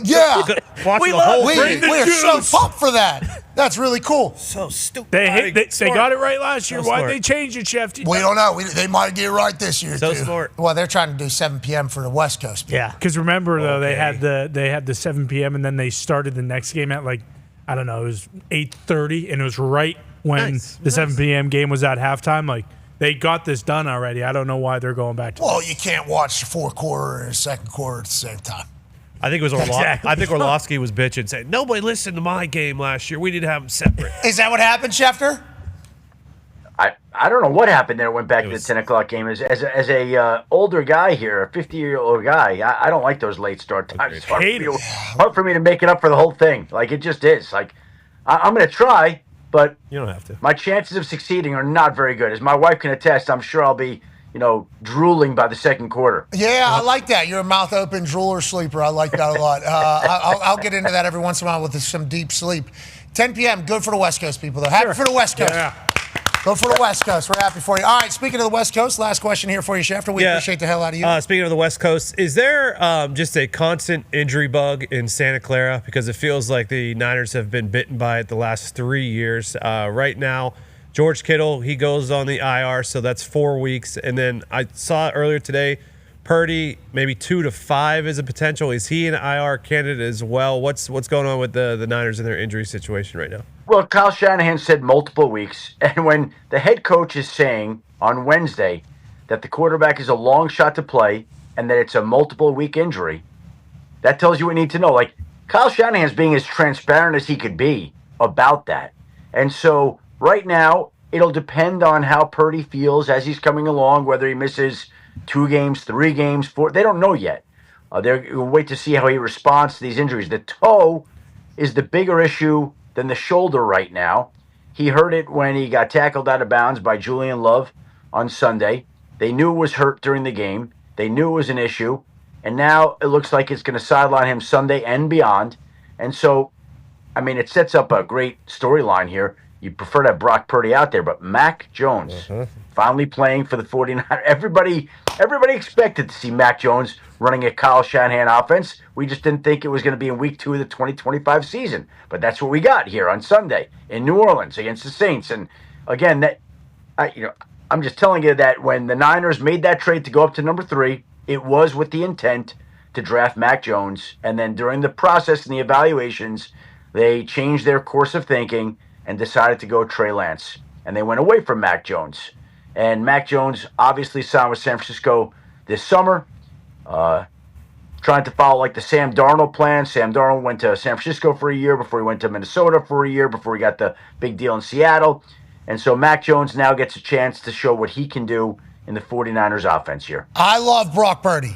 Yeah. We are so pumped for that. That's really cool. So stupid. They got it right last year. Why'd they change it, Chef? We don't know. They might get it right this year, So too. smart. Well, they're trying to do 7 p.m. for the West Coast people. Yeah. Because remember, though, they had the 7 p.m. and then they started the next game at it was 8:30, and it was right when the 7 p.m. game was at halftime. Like, they got this done already. I don't know why they're going back to Well, you can't watch the fourth quarter and the second quarter at the same time. I think it was I think Orlovsky was bitching, saying, nobody listened to my game last year. We need to have them separate. Is that what happened, Schefter? I don't know what happened there. Went back to the 10 o'clock game. As a older guy here, a 50-year-old guy, I don't like those late start times. It's hard for me to make it up for the whole thing. Like, it just is. Like, I'm going to try, but you don't have to. My chances of succeeding are not very good. As my wife can attest, I'm sure I'll be, drooling by the second quarter. Yeah, I like that. You're a mouth open drooler sleeper. I like that a lot. I'll get into that every once in a while with some deep sleep. 10 p.m., good for the West Coast people, though. Happy for the West Coast. Yeah. Go for the West Coast. We're happy for you. All right, speaking of the West Coast, last question here for you, Schefter. We appreciate the hell out of you. Speaking of the West Coast, is there just a constant injury bug in Santa Clara? Because it feels like the Niners have been bitten by it the last 3 years. Right now, George Kittle, he goes on the IR, so that's 4 weeks. And then I saw earlier today, Purdy, maybe 2 to 5 is a potential. Is he an IR candidate as well? What's going on with the Niners and their injury situation right now? Well, Kyle Shanahan said multiple weeks, and when the head coach is saying on Wednesday that the quarterback is a long shot to play and that it's a multiple week injury, that tells you what you need to know. Like, Kyle Shanahan's being as transparent as he could be about that. And so right now, it'll depend on how Purdy feels as he's coming along, whether he misses 2 games, 3 games, 4. They don't know yet. They'll wait to see how he responds to these injuries. The toe is the bigger issue than the shoulder right now. He hurt it when he got tackled out of bounds by Julian Love on Sunday. They knew it was hurt during the game. They knew it was an issue. And now it looks like it's going to sideline him Sunday and beyond. And so, it sets up a great storyline here. You prefer to have Brock Purdy out there, but Mac Jones finally playing for the 49ers. Everybody expected to see Mac Jones running a Kyle Shanahan offense. We just didn't think it was going to be in week 2 of the 2025 season. But that's what we got here on Sunday in New Orleans against the Saints. And again, I'm just telling you that when the Niners made that trade to go up to number 3, it was with the intent to draft Mac Jones. And then during the process and the evaluations, they changed their course of thinking and decided to go Trey Lance. And they went away from Mac Jones. And Mac Jones obviously signed with San Francisco this summer, trying to follow like the Sam Darnold plan. Sam Darnold went to San Francisco for a year before he went to Minnesota for a year before he got the big deal in Seattle. And so Mac Jones now gets a chance to show what he can do in the 49ers offense here. I love Brock Purdy,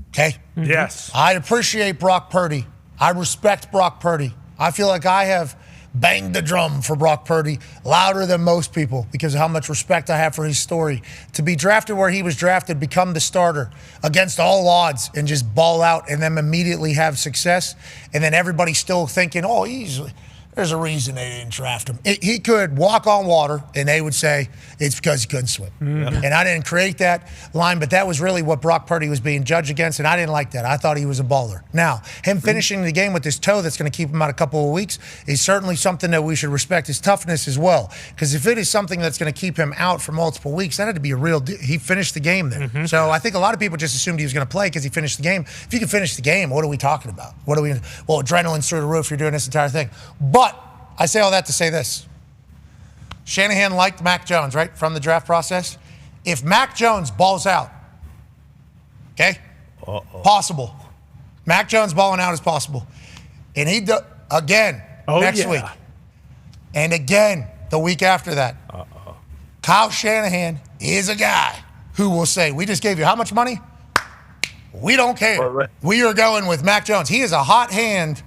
okay? Yes. I appreciate Brock Purdy. I respect Brock Purdy. I feel like I have banged the drum for Brock Purdy louder than most people because of how much respect I have for his story. To be drafted where he was drafted, become the starter against all odds and just ball out and then immediately have success, and then everybody's still thinking, oh, there's a reason they didn't draft him. He could walk on water, and they would say it's because he couldn't swim. Mm-hmm. And I didn't create that line, but that was really what Brock Purdy was being judged against, and I didn't like that. I thought he was a baller. Now, him finishing the game with his toe that's going to keep him out a couple of weeks is certainly something that we should respect his toughness as well. Because if it is something that's going to keep him out for multiple weeks, that had to be a real deal. He finished the game then. Mm-hmm. So I think a lot of people just assumed he was going to play because he finished the game. If you can finish the game, what are we talking about? Well, adrenaline's through the roof. You're doing this entire thing. But I say all that to say this. Shanahan liked Mac Jones, right, from the draft process. If Mac Jones balls out, okay, possible. Mac Jones balling out is possible. And again next week. And again the week after that. Kyle Shanahan is a guy who will say, we just gave you how much money? We don't care. We are going with Mac Jones. He is a hot hand,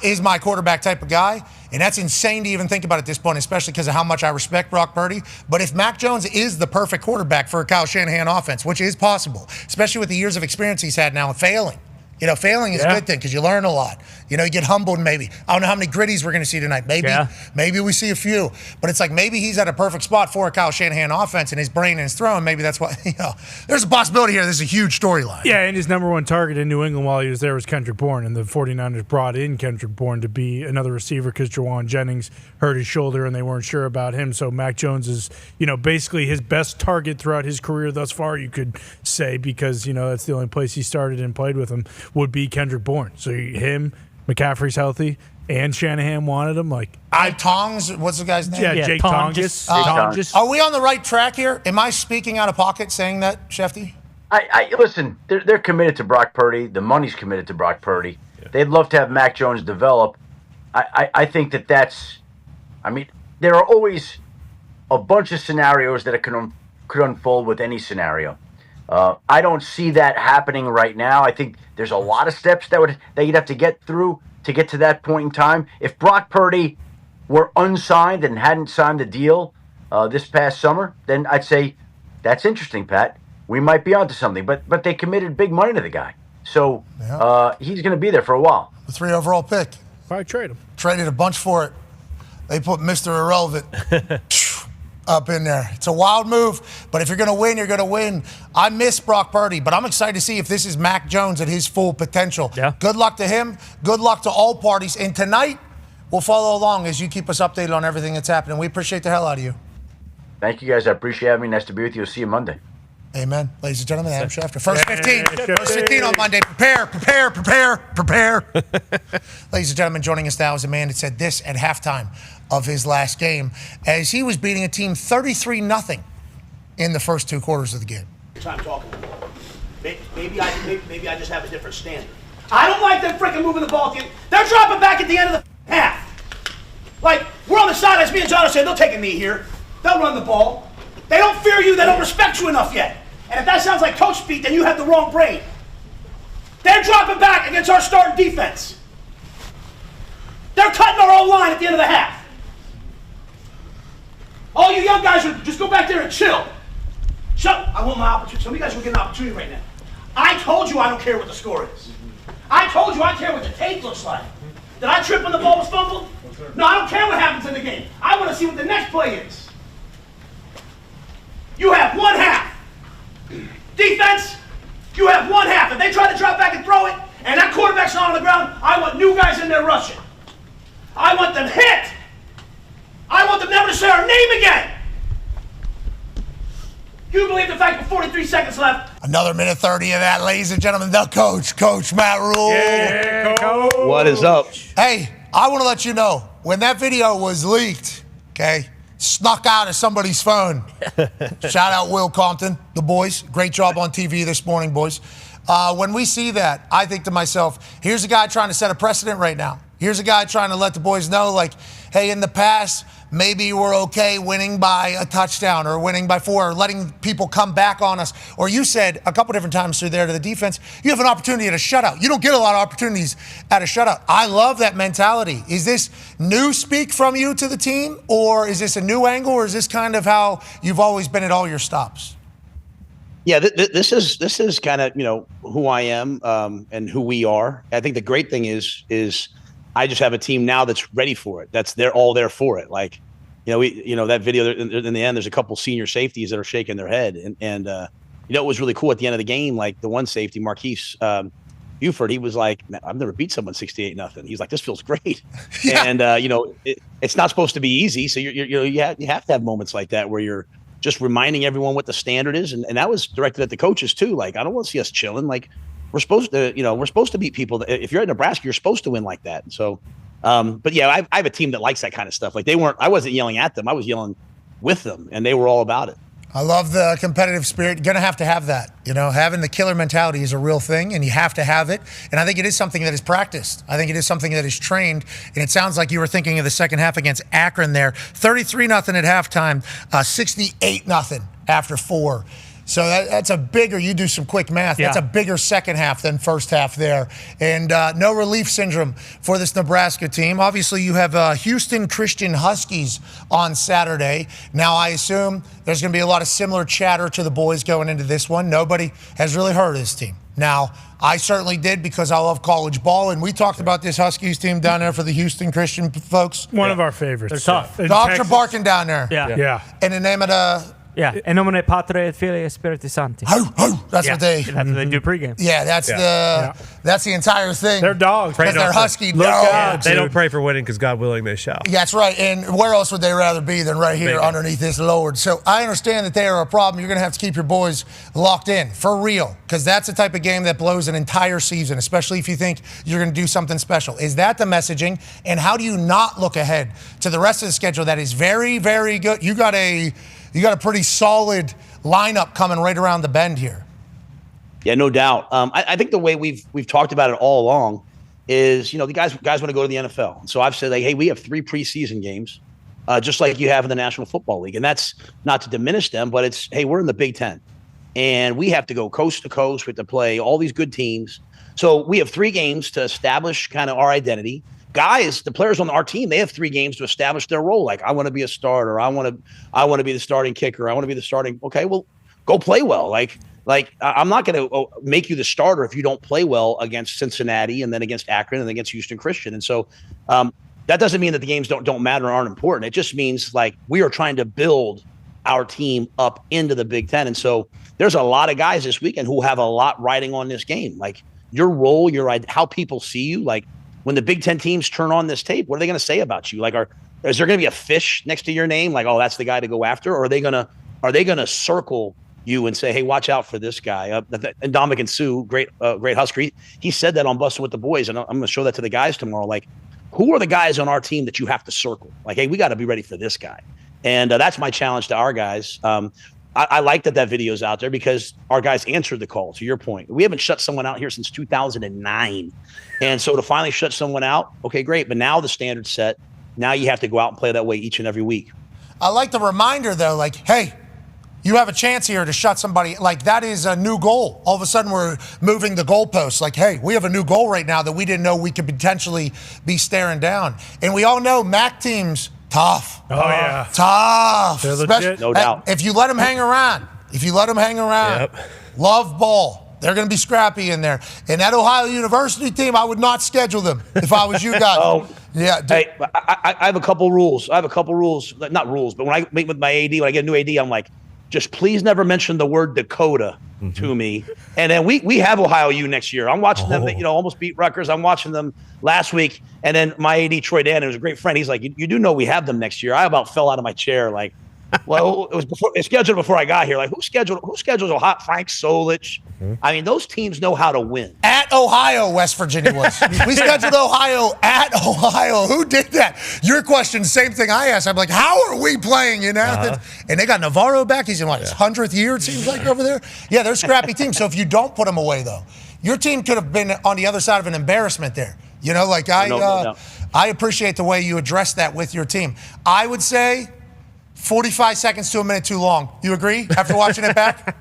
is my quarterback type of guy. And that's insane to even think about at this point, especially because of how much I respect Brock Purdy. But if Mac Jones is the perfect quarterback for a Kyle Shanahan offense, which is possible, especially with the years of experience he's had now failing. Failing is a good thing because you learn a lot. You get humbled maybe. I don't know how many gritties we're going to see tonight. Maybe we see a few. But it's like maybe he's at a perfect spot for a Kyle Shanahan offense and his brain and his throw. And maybe that's why, there's a possibility here. This is a huge storyline. Yeah, and his number one target in New England while he was there was Kendrick Bourne. And the 49ers brought in Kendrick Bourne to be another receiver because Jawan Jennings hurt his shoulder and they weren't sure about him. So Mac Jones is, basically his best target throughout his career thus far, you could say, because, that's the only place he started and played with him, would be Kendrick Bourne. So him, McCaffrey's healthy, and Shanahan wanted him. Tongs, what's the guy's name? Yeah, Jake Tonges. Are we on the right track here? Am I speaking out of pocket saying that, Shefty? Listen, they're committed to Brock Purdy. The money's committed to Brock Purdy. Yeah. They'd love to have Mac Jones develop. I think that's there are always a bunch of scenarios that could unfold with any scenario. I don't see that happening right now. I think there's a lot of steps that you'd have to get through to get to that point in time. If Brock Purdy were unsigned and hadn't signed the deal this past summer, then I'd say that's interesting, Pat. We might be onto something. But they committed big money to the guy, so he's going to be there for a while. The 3 overall pick. Probably trade him. Traded a bunch for it. They put Mr. Irrelevant up in there. It's a wild move, but if you're going to win, you're going to win. I miss Brock Purdy, but I'm excited to see if this is Mac Jones at his full potential. Yeah. Good luck to him. Good luck to all parties. And tonight, we'll follow along as you keep us updated on everything that's happening. We appreciate the hell out of you. Thank you, guys. I appreciate having me. Nice to be with you. I'll see you Monday. Amen. Ladies and gentlemen, Adam Schefter. First 15. First 15 on Monday. Prepare. Ladies and gentlemen, joining us now is a man that said this at halftime of his last game as he was beating a team 33-0 in the first 2 quarters of the game. Time talking. Maybe I just have a different standard. I don't like them freaking moving the ball. They're dropping back at the end of the half. We're on the sidelines. Me and John are saying they'll take a knee here. They'll run the ball. They don't fear you. They don't respect you enough yet. And if that sounds like coach speak, then you have the wrong brain. They're dropping back against our starting defense. They're cutting our own line at the end of the half. All you young guys just go back there and chill. I want my opportunity. Some of you guys will get an opportunity right now. I told you I don't care what the score is. I told you I care what the tape looks like. Did I trip when the ball was fumbled? No, I don't care what happens in the game. I want to see what the next play is. You have 1 half. Defense, you have 1 half. If they try to drop back and throw it, and that quarterback's not on the ground, I want new guys in there rushing. I want them hit. I want them never to say our name again. You believe the fact with 43 seconds left? Another minute 30 of that, ladies and gentlemen. The coach, Coach Matt Rhule. Yeah, Coach. What is up? Hey, I want to let you know, when that video was leaked, okay, snuck out of somebody's phone. Shout out Will Compton, the boys. Great job on TV this morning, boys. When we see that, I think to myself, here's a guy trying to set a precedent right now. Here's a guy trying to let the boys know, like, hey, in the past, maybe we're okay winning by a touchdown or winning by 4 or letting people come back on us. Or you said a couple different times through there to the defense, you have an opportunity at a shutout. You don't get a lot of opportunities at a shutout. I love that mentality. Is this new speak from you to the team, or is this a new angle, or is this kind of how you've always been at all your stops? Yeah, this is kind of, who I am and who we are. I think the great thing is I just have a team now that's ready for it. They're all there for it. Like, that video in the end, there's a couple senior safeties that are shaking their head. And it was really cool at the end of the game. Like the one safety, Marquise Buford, he was like, man, I've never beat someone 68-0. He's like, this feels great. Yeah. And, it's not supposed to be easy. So you have to have moments like that where you're just reminding everyone what the standard is. And that was directed at the coaches too. Like, I don't want to see us chilling. Like, we're supposed to beat people. If you're at Nebraska, you're supposed to win like that. And so, but yeah, I have a team that likes that kind of stuff. Like I wasn't yelling at them. I was yelling with them, and they were all about it. I love the competitive spirit. You're going to have that. Having the killer mentality is a real thing, and you have to have it. And I think it is something that is practiced. I think it is something that is trained. And it sounds like you were thinking of the second half against Akron there. 33-0 at halftime, 68-0 after 4. So that's a bigger, you do some quick math, that's a bigger second half than first half there. And no relief syndrome for this Nebraska team. Obviously, you have Houston Christian Huskies on Saturday. Now, I assume there's going to be a lot of similar chatter to the boys going into this one. Nobody has really heard of this team. Now, I certainly did because I love college ball, and we talked about this Huskies team down there for the Houston Christian folks. One of our favorites. They're tough. Dogs are barking down there. Yeah. In the name of the... Yeah, in nomine Patri et Filii et Spiritus Sancti. That's what they do pregame. Yeah, that's the entire thing. They're dogs. Because they're husky Look dogs. out, they don't pray for winning because God willing they shall. Yeah, that's right. And where else would they rather be than right here underneath this Lord? So I understand that they are a problem. You're going to have to keep your boys locked in for real, because that's the type of game that blows an entire season, especially if you think you're going to do something special. Is that the messaging? And how do you not look ahead to the rest of the schedule that is very, very good? You got a pretty solid lineup coming right around the bend here. Yeah, no doubt. I think the way we've talked about it all along is, the guys want to go to the NFL. So I've said, like, hey, we have 3 preseason games, just like you have in the National Football League. And that's not to diminish them, but it's, hey, we're in the Big Ten. And we have to go coast to coast. We have to play all these good teams. So we have 3 games to establish kind of our identity. Guys, the players on our team, they have 3 games to establish their role. Like, I want to be a starter. I want to be the starting kicker. I want to be the starting. Okay, well, go play well. Like I'm not going to make you the starter if you don't play well against Cincinnati and then against Akron and then against Houston Christian. And so that doesn't mean that the games don't matter or aren't important. It just means, like, we are trying to build our team up into the Big Ten. And so there's a lot of guys this weekend who have a lot riding on this game. Like, your role, how people see you, like, when the Big Ten teams turn on this tape, what are they going to say about you? Like, is there going to be a fish next to your name? Like, oh, that's the guy to go after? Or are they going to circle you and say, hey, watch out for this guy? And Dominican Sue, great Husker, he said that on Bustin' with the Boys, and I'm going to show that to the guys tomorrow. Like, who are the guys on our team that you have to circle? Like, hey, we got to be ready for this guy. And that's my challenge to our guys. I like that video's out there because our guys answered the call, to your point. We haven't shut someone out here since 2009. And so to finally shut someone out, okay, great. But now the standard's set. Now you have to go out and play that way each and every week. I like the reminder, though, like, hey, you have a chance here to shut somebody. Like, that is a new goal. All of a sudden, we're moving the goalposts. Like, hey, we have a new goal right now that we didn't know we could potentially be staring down. And we all know MAC teams, tough. Oh, yeah. Tough. They're legit. No doubt. If you let them hang around, love ball. They're going to be scrappy in there. And that Ohio University team, I would not schedule them if I was you guys. Yeah. Hey, I have a couple rules. Not rules, but when I meet with my AD, when I get a new AD, I'm like, just please never mention the word Dakota to me. And then we have Ohio U next year. I'm watching them, almost beat Rutgers. I'm watching them last week. And then my AD, Troy Dan, who's a great friend, he's like, you do know we have them next year. I about fell out of my chair. Like, Well, it was scheduled before I got here. Like, who scheduled a hot Frank Solich? I mean, those teams know how to win. At Ohio, West Virginia was. We scheduled Ohio at Ohio. Who did that? Your question, same thing I asked. I'm like, how are we playing in Athens? And they got Navarro back. He's in his 100th year, it seems like, over there. Yeah, they're a scrappy team. So if you don't put them away, though, your team could have been on the other side of an embarrassment there. You know, like I appreciate the way you address that with your team. I would say 45 seconds to a minute too long. You agree after watching it back?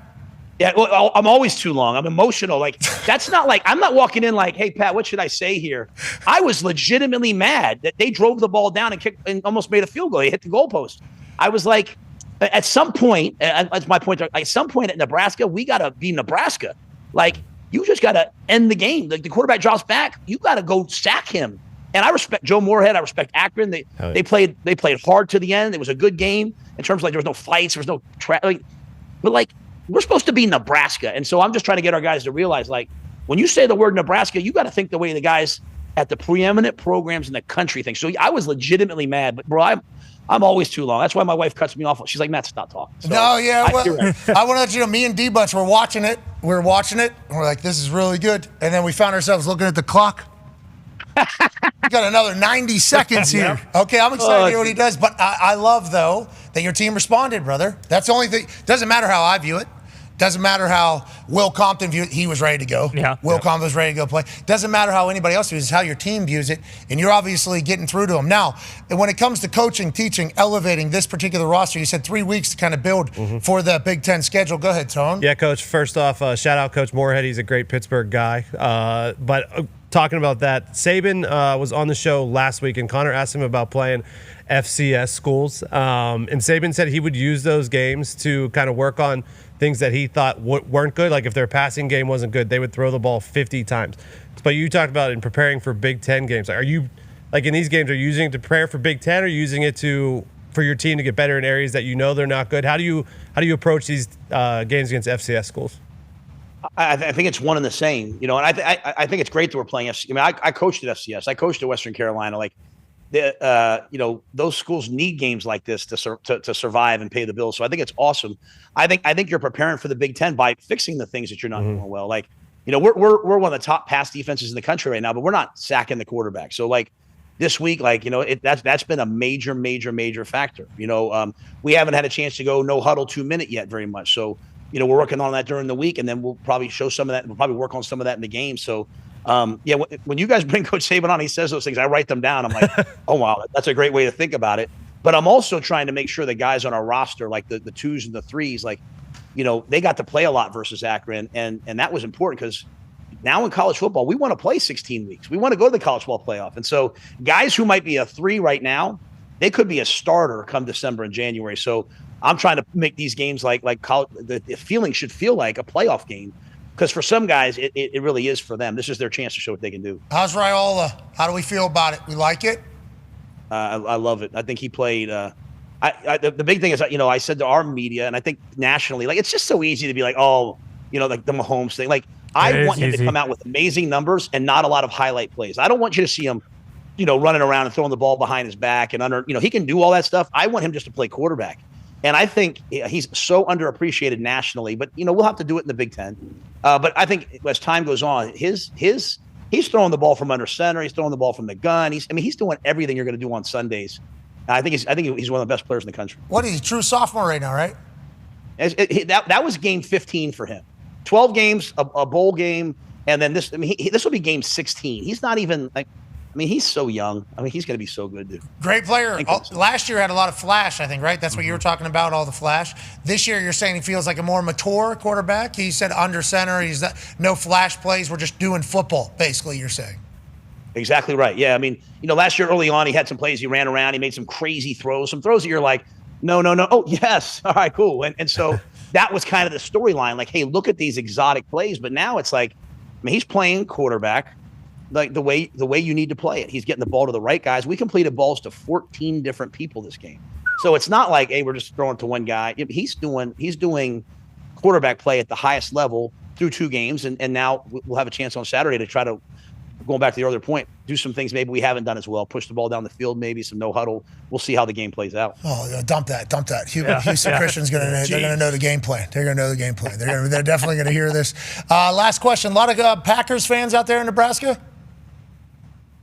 Yeah, well, I'm always too long. I'm emotional. Like, that's not like, I'm not walking in like, hey, Pat, what should I say here? I was legitimately mad that they drove the ball down and kicked and almost made a field goal. They hit the goalpost. I was like, at some point, that's my point. At some point at Nebraska, we got to be Nebraska. Like, you just got to end the game. Like, the quarterback drops back, you got to go sack him. And I respect Joe Moorhead. I respect Akron. They played hard to the end. It was a good game in terms of, like, there was no fights. There was no but, like, we're supposed to be Nebraska. And so I'm just trying to get our guys to realize, like, when you say the word Nebraska, you got to think the way the guys at the preeminent programs in the country think. So I was legitimately mad. But, bro, I'm always too long. That's why my wife cuts me off. She's like, Matt, stop talking. So, I want to let you know, me and D-Bunch were watching it. And we're like, this is really good. And then we found ourselves looking at the clock. We got another 90 seconds here. Okay, I'm excited to hear what he does. But I love, though, that your team responded, brother. That's the only thing. Doesn't matter how I view it. Doesn't matter how Will Compton viewed it. He was ready to go. Will Compton was ready to go play. Doesn't matter how anybody else views it. It's how your team views it. And you're obviously getting through to them. Now, when it comes to coaching, teaching, elevating this particular roster, you said 3 weeks to kind of build for the Big Ten schedule. Go ahead, Tone. Yeah, Coach. First off, shout out Coach Moorhead. He's a great Pittsburgh guy. But talking about that, Saban was on the show last week, and Connor asked him about playing FCS schools. And Saban said he would use those games to kind of work on things that he thought weren't good. Like if their passing game wasn't good, they would throw the ball 50 times. But you talked about in preparing for Big Ten games. Are you, like in these games, are you using it to prepare for Big Ten, or are you using it for your team to get better in areas that you know they're not good? How do you approach these games against FCS schools? I think it's one and the same, you know, and I think it's great that we're playing FCS. I mean, I coached at FCS. I coached at Western Carolina. Like, those schools need games like this to survive and pay the bills. So I think it's awesome. I think you're preparing for the Big Ten by fixing the things that you're not doing well. Like, you know, we're one of the top pass defenses in the country right now, but we're not sacking the quarterback. So like this week, like, you know, that's been a major factor. You know, we haven't had a chance to go no huddle 2 minute yet very much. So, you know, we're working on that during the week, and then we'll probably show some of that. We'll probably work on some of that in the game. So, when you guys bring Coach Saban on, he says those things, I write them down. I'm like, oh, wow, that's a great way to think about it. But I'm also trying to make sure the guys on our roster, like the twos and the threes, like, you know, they got to play a lot versus Akron. And that was important because now in college football, we want to play 16 weeks. We want to go to the college football playoff. And so guys who might be a 3 right now, they could be a starter come December and January. So I'm trying to make these games like college, the feeling should feel like a playoff game. Because for some guys, it really is for them. This is their chance to show what they can do. How's Raiola? How do we feel about it? We like it? I love it. I think he played. The big thing is, you know, I said to our media, and I think nationally, like, it's just so easy to be like, oh, you know, like the Mahomes thing. Like, I want him to come out with amazing numbers and not a lot of highlight plays. I don't want you to see him, you know, running around and throwing the ball behind his back and under. You know, he can do all that stuff. I want him just to play quarterback. And I think he's so underappreciated nationally, but, you know, we'll have to do it in the Big Ten. But I think as time goes on, he's throwing the ball from under center. He's throwing the ball from the gun. He's doing everything you're going to do on Sundays. I think he's one of the best players in the country. What is he? True sophomore right now, right? That was game 15 for him. 12 games, a bowl game, and then this. I mean, this will be game 16. He's not even like. I mean, he's so young. I mean, he's going to be so good, dude. Great player. Last year had a lot of flash, I think, right? That's what you were talking about, all the flash. This year, you're saying he feels like a more mature quarterback. He said under center. He's no flash plays. We're just doing football, basically, you're saying. Exactly right. Yeah, I mean, you know, last year early on, he had some plays. He ran around. He made some crazy throws. Some throws that you're like, no. Oh, yes. All right, cool. And so that was kind of the storyline. Like, hey, look at these exotic plays. But now it's like, I mean, he's playing quarterback. Like the way you need to play it. He's getting the ball to the right guys. We completed balls to 14 different people this game. So it's not like, hey, we're just throwing it to one guy. He's doing quarterback play at the highest level through 2 games. And now we'll have a chance on Saturday to try to going back to the earlier point, do some things maybe we haven't done as well. Push the ball down the field, maybe some no huddle. We'll see how the game plays out. Oh, dump that. Houston Christian's they're going to know the game plan. They're going to know the game plan. They're definitely going to hear this. Last question. A lot of Packers fans out there in Nebraska?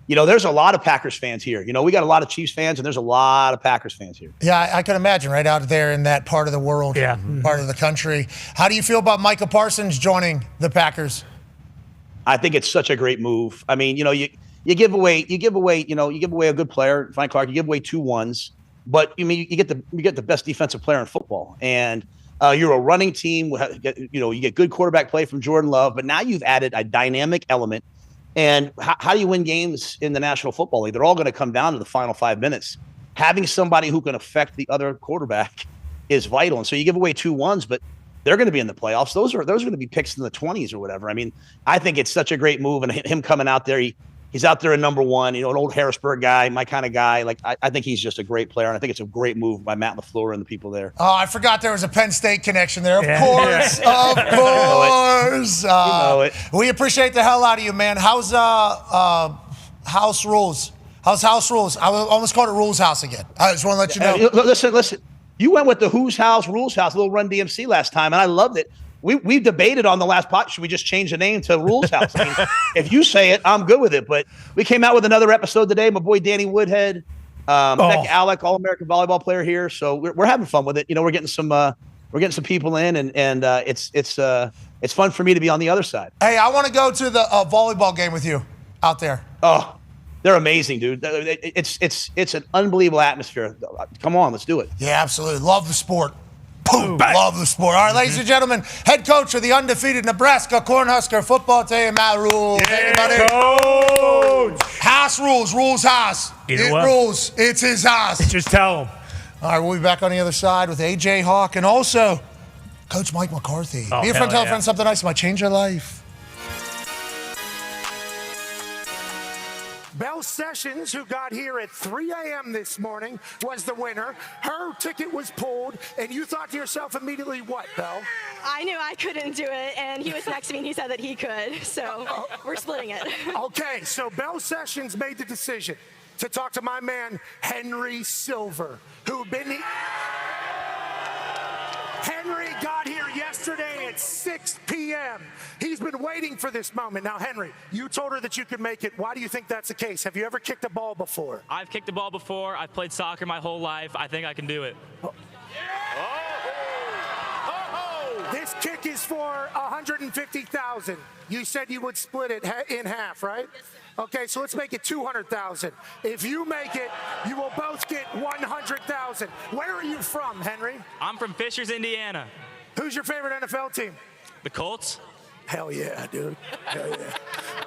There's a lot of Packers fans here. We got a lot of Chiefs fans, and there's a lot of Packers fans here. Yeah, I can imagine right out there in that part of the world, part of the country. How do you feel about Micah Parsons joining the Packers? I think it's such a great move. I mean, you give away a good player, Frank Clark. You give away 2 ones, but you get the best defensive player in football, and you're a running team. You get good quarterback play from Jordan Love, but now you've added a dynamic element. And how do you win games in the National Football League? They're all going to come down to the final 5 minutes. Having somebody who can affect the other quarterback is vital. And so you give away 2 ones, but they're going to be in the playoffs. Those are going to be picks in the 20s or whatever. I mean, I think it's such a great move, and him coming out there, he's out there in number 1, an old Harrisburg guy, my kind of guy. Like I think he's just a great player, and I think it's a great move by Matt LaFleur and the people there. Oh, I forgot there was a Penn State connection there. Of course. You know it. We appreciate the hell out of you, man. How's House Rules? How's House Rules? I almost called it Rules House again. I just want to let you know. Listen. You went with the Who's House, Rules House, little Run DMC last time, and I loved it. We debated on the last pod, should we just change the name to Rules House? I mean, if you say it, I'm good with it. But we came out with another episode today. My boy Danny Woodhead, Beck Alec, All-American volleyball player here. So we're having fun with it. We're getting some people in, and it's fun for me to be on the other side. Hey, I want to go to the volleyball game with you out there. Oh, they're amazing, dude. It's an unbelievable atmosphere. Come on, let's do it. Yeah, absolutely. Love the sport. Boom, love the sport. All right, ladies and gentlemen, head coach of the undefeated Nebraska Cornhusker football team, Matt Rhule. Coach. House rules, Rules House. Rules. It's his house. Just tell him. All right, we'll be back on the other side with AJ Hawk and also Coach Mike McCarthy. Be a friend, tell a friend something nice. It might change your life. Belle Sessions, who got here at 3 a.m. this morning, was the winner. Her ticket was pulled, and you thought to yourself immediately, what, Belle? I knew I couldn't do it, and he was next to me, and he said that he could, so we're splitting it. Okay, so Belle Sessions made the decision to talk to my man, Henry Silver, who Henry got here yesterday at 6 p.m. He's been waiting for this moment. Now, Henry, you told her that you could make it. Why do you think that's the case? Have you ever kicked a ball before? I've kicked a ball before. I've played soccer my whole life. I think I can do it. This kick is for $150,000. You said you would split it in half, right? Okay, so let's make it $200,000. If you make it, you will both get $100,000. Where are you from, Henry? I'm from Fishers, Indiana. Who's your favorite NFL team? The Colts. Hell yeah, dude. Hell yeah.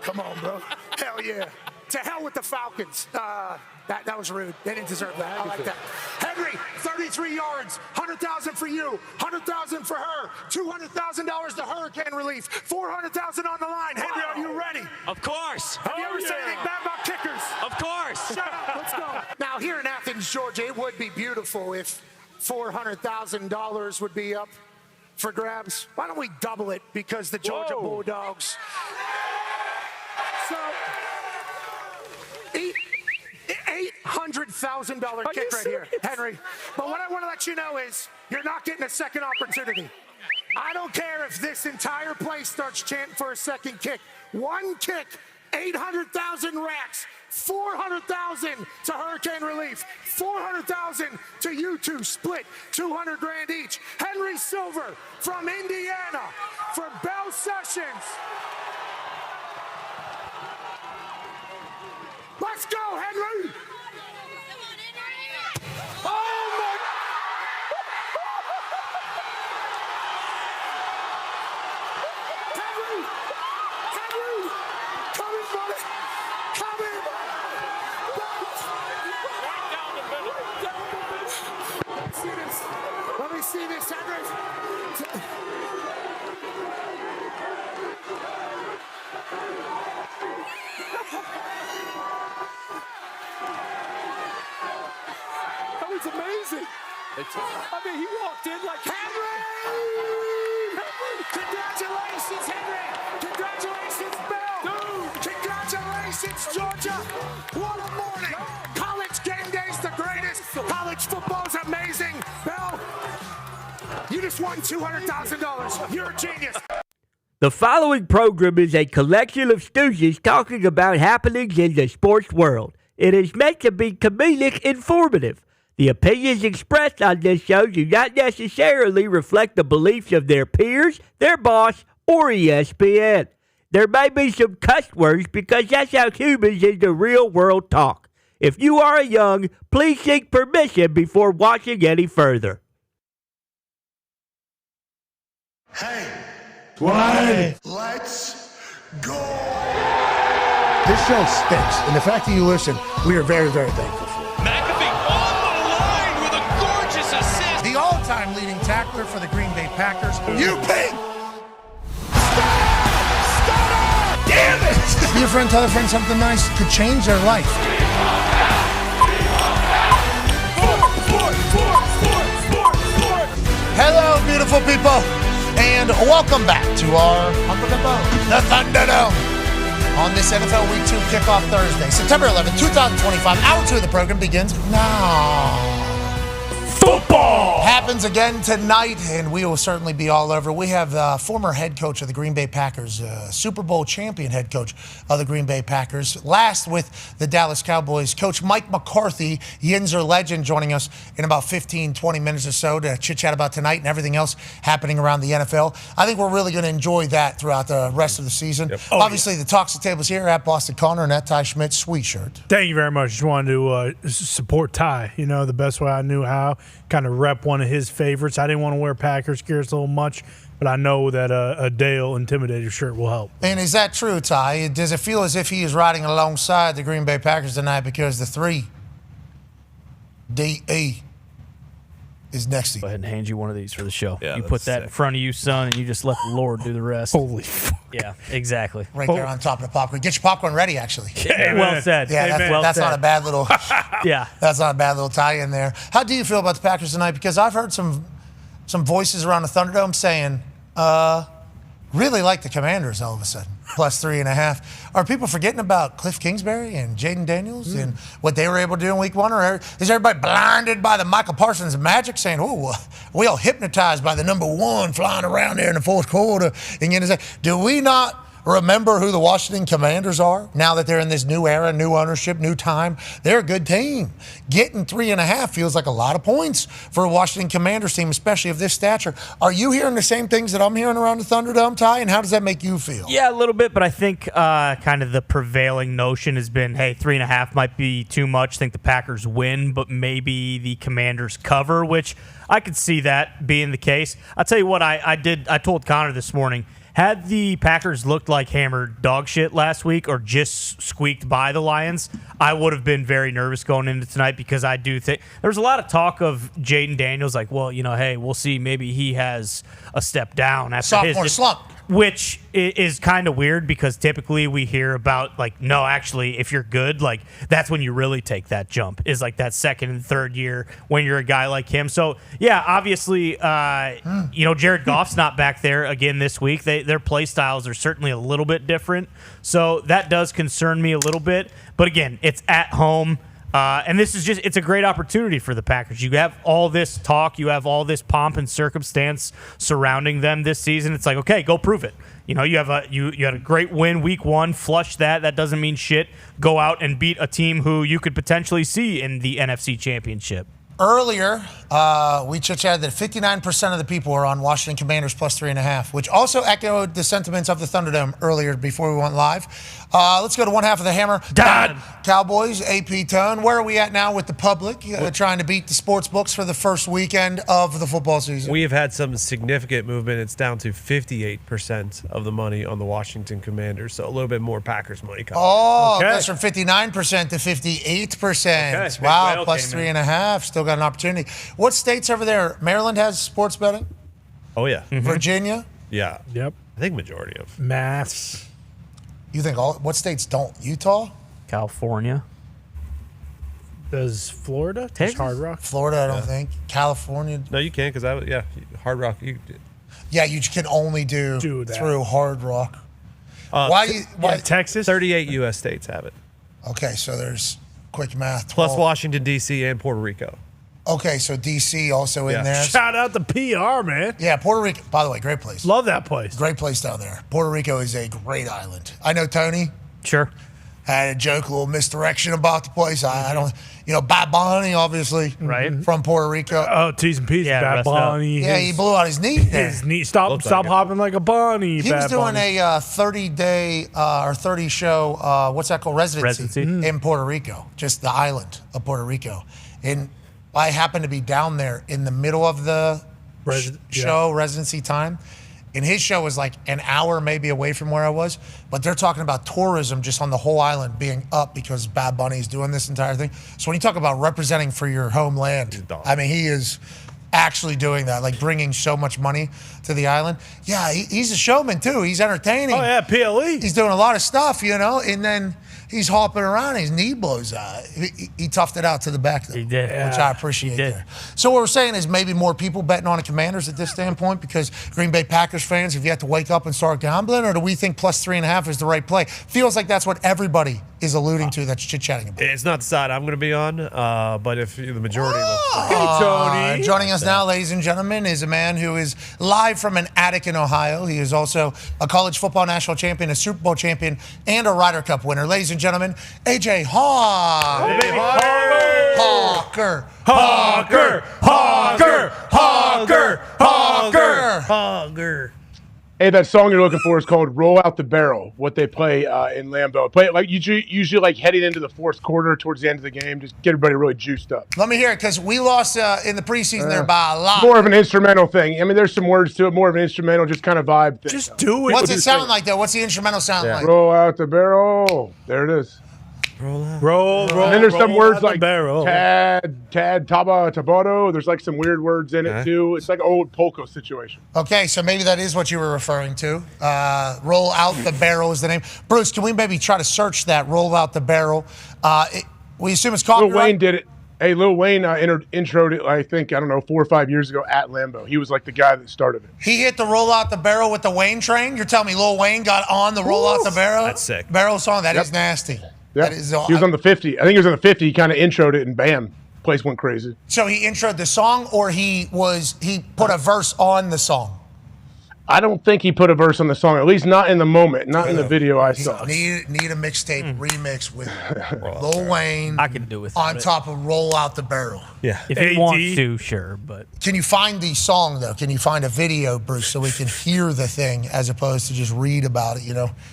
Come on, bro. Hell yeah. To hell with the Falcons. That was rude. They didn't deserve that. I like that. Henry, 33 yards, $100,000 for you, $100,000 for her, $200,000 to hurricane relief, $400,000 on the line. Henry, are you ready? Of course. Have you ever said anything bad about kickers? Of course. Shut up. Let's go. Now, here in Athens, Georgia, it would be beautiful if $400,000 would be up for grabs. Why don't we double it because the Georgia Bulldogs. So, $800,000 kick right here, Henry. But what I want to let you know is you're not getting a second opportunity. I don't care if this entire place starts chanting for a second kick. One kick, 800,000 racks, 400,000 to hurricane relief, 400,000 to you two split, 200 grand each. Henry Silver from Indiana for Belle Sessions. Let's go, Henry! Oh, my... Henry! Henry! Come in, buddy! Come in! Let me see this. Let me see this, Henry. That was amazing. I mean, he walked in like, Henry! Henry! Congratulations, Henry! Congratulations, Belle! Dude! Congratulations! It's Georgia. What a morning. College game day's the greatest. College football's amazing. Bill, you just won $200,000. You're a genius. The following program is a collection of stooges talking about happenings in the sports world. It is meant to be comedic informative. The opinions expressed on this show do not necessarily reflect the beliefs of their peers, their boss, or ESPN. There may be some cuss words because that's how humans in the real world talk. If you are young, please seek permission before watching any further. Hey, let's go. This show stinks, and the fact that you listen, we are very, very thankful for. McAfee on the line with a gorgeous assist. The all-time leading tackler for the Green Bay Packers, you pig! Damn it! Your friend tell a friend something nice could change their life. Hello, beautiful people, and welcome back to our the Thunderdome. On this NFL Week 2 kickoff Thursday, September 11th, 2025, hour 2 of the program begins now. Football happens again tonight, and we will certainly be all over. We have the former head coach of the Green Bay Packers, Super Bowl champion head coach of the Green Bay Packers, last with the Dallas Cowboys, Coach Mike McCarthy, Yinzer legend, joining us in about 15, 20 minutes or so to chit-chat about tonight and everything else happening around the NFL. I think we're really going to enjoy that throughout the rest of the season. Yep. Obviously, the Talks the Tables here at Boston Connor and at Ty Schmidt, sweet shirt. Thank you very much. Just wanted to support Ty, the best way I knew how. Kind of rep one of his favorites. I didn't want to wear Packers gear a little much, but I know that a Dale Intimidator shirt will help. And is that true, Ty? Does it feel as if he is riding alongside the Green Bay Packers tonight because the 3-D-E is next to you? Go ahead and hand you one of these for the show. Yeah, you put that in front of you, son, and you just let the Lord do the rest. Holy fuck. Yeah, exactly. Right there on top of the popcorn. Get your popcorn ready, actually. Yeah, well said. Yeah, that's not a bad little. Yeah, that's not a bad little tie in there. How do you feel about the Packers tonight? Because I've heard some voices around the Thunderdome saying, really like the Commanders all of a sudden, plus 3.5. Are people forgetting about Cliff Kingsbury and Jaden Daniels and what they were able to do in Week 1? Or is everybody blinded by the Micah Parsons magic, saying, "Oh, we all hypnotized by the number 1 flying around there in the fourth quarter"? And do we not remember who the Washington Commanders are now that they're in this new era, new ownership, new time? They're a good team. Getting 3.5 feels like a lot of points for a Washington Commanders team, especially of this stature. Are you hearing the same things that I'm hearing around the Thunderdome, Ty? And how does that make you feel? Yeah, a little bit, but I think kind of the prevailing notion has been, hey, 3.5 might be too much. I think the Packers win, but maybe the Commanders cover, which I could see that being the case. I'll tell you what I told Connor this morning. Had the Packers looked like hammered dog shit last week or just squeaked by the Lions, I would have been very nervous going into tonight because I do think there was a lot of talk of Jaden Daniels like, well, hey, we'll see. Maybe he has a step down after sophomore slump. Which is kind of weird because typically we hear about, like, no, actually, if you're good, like, that's when you really take that jump, is like that second and third year when you're a guy like him. So, yeah, obviously, Jared Goff's not back there again this week. Their play styles are certainly a little bit different. So that does concern me a little bit. But, again, it's at home. And this is it's a great opportunity for the Packers. You have all this talk, you have all this pomp and circumstance surrounding them this season. It's like, okay, go prove it. You had a great win Week 1, flush that. That doesn't mean shit. Go out and beat a team who you could potentially see in the NFC Championship. Earlier, we chit-chatted that 59% of the people are on Washington Commanders plus 3.5, which also echoed the sentiments of the Thunderdome earlier before we went live. Let's go to one half of the hammer. Dahn. Cowboys, AP Tone. Where are we at now with the public trying to beat the sports books for the first weekend of the football season? We have had some significant movement. It's down to 58% of the money on the Washington Commanders, so a little bit more Packers money coming. Oh, okay. That's from 59% to 58%. Okay. Wow, plus 3.5. Still got an opportunity. What states over there? Maryland has sports betting? Oh, yeah. Mm-hmm. Virginia? Yeah. Yep. I think majority of. Mass. You think what states don't? Utah? California. Does Florida? Texas? Hard Rock? Florida, I don't think. California? No, you can because Hard Rock. You can only do that through Hard Rock. Why Texas? 38 U.S. states have it. Okay, so there's quick math. Plus Washington, D.C. and Puerto Rico. Okay, so D.C. also in there. Shout out to PR, man. Yeah, Puerto Rico. By the way, great place. Love that place. Great place down there. Puerto Rico is a great island. I know Tony. Sure. Had a joke, a little misdirection about the place. I don't, Bad Bunny, obviously, right, from Puerto Rico. Oh, T's and P's, Bad Bunny. Yeah, he blew out his knee. His knee. Stop hopping like a bunny. He was doing a 30-day or 30-show, what's that called, residency in Puerto Rico, just the island of Puerto Rico. And I happened to be down there in the middle of the show, residency time. And his show was like an hour maybe away from where I was. But they're talking about tourism just on the whole island being up because Bad Bunny is doing this entire thing. So when you talk about representing for your homeland, I mean, he is actually doing that, like bringing so much money to the island. Yeah, he's a showman too. He's entertaining. Oh, yeah, PLE. He's doing a lot of stuff, and then he's hopping around. His knee blows out. He toughed it out to the back, though, he did, which I appreciate there. So what we're saying is maybe more people betting on the Commanders at this standpoint because Green Bay Packers fans, have you had to wake up and start gambling, or do we think plus 3.5 is the right play? Feels like that's what everybody is alluding to that's chit-chatting about. It's not the side I'm going to be on, but if the majority Hey, Tony. Joining us now, ladies and gentlemen, is a man who is live from an attic in Ohio. He is also a college football national champion, a Super Bowl champion, and a Ryder Cup winner. Ladies and gentlemen, AJ Hawk. Hey, Hawker. Hawker. Hawker. Hawker. Hawker. Hawker. Hey, that song you're looking for is called "Roll Out the Barrel." What they play in Lambo, play it like usually like heading into the fourth quarter, towards the end of the game, just get everybody really juiced up. Let me hear it because we lost in the preseason there by a lot. More of an instrumental thing. I mean, there's some words to it. More of an instrumental, just kind of vibe thing. Just do it. What's it sound like though? What's the instrumental sound like? Roll out the barrel. There it is. Roll. And then there's some words like barrel. tad, tabato. There's like some weird words in it too. It's like an old polka situation. Okay, so maybe that is what you were referring to. Roll out the barrel is the name. Bruce, can we maybe try to search that? Roll out the barrel. We assume it's copyright. Lil Wayne did it. Hey, Lil Wayne introed it, I think, 4 or 5 years ago at Lambo. He was like the guy that started it. He hit the roll out the barrel with the Wayne train? You're telling me Lil Wayne got on the roll out the barrel? That's sick. Barrel song? That is nasty. Yeah, he was on the 50. I think he was on the 50. He kind of introed it, and bam, place went crazy. So he introed the song, or he put a verse on the song? I don't think he put a verse on the song, at least not in the moment, not in the video I saw. Need a mixtape remix with Lil Wayne. I can do it on top of Roll Out the Barrel. Yeah, if he wants to, sure. But can you find the song though? Can you find a video, Bruce, so we can hear the thing as opposed to just read about it?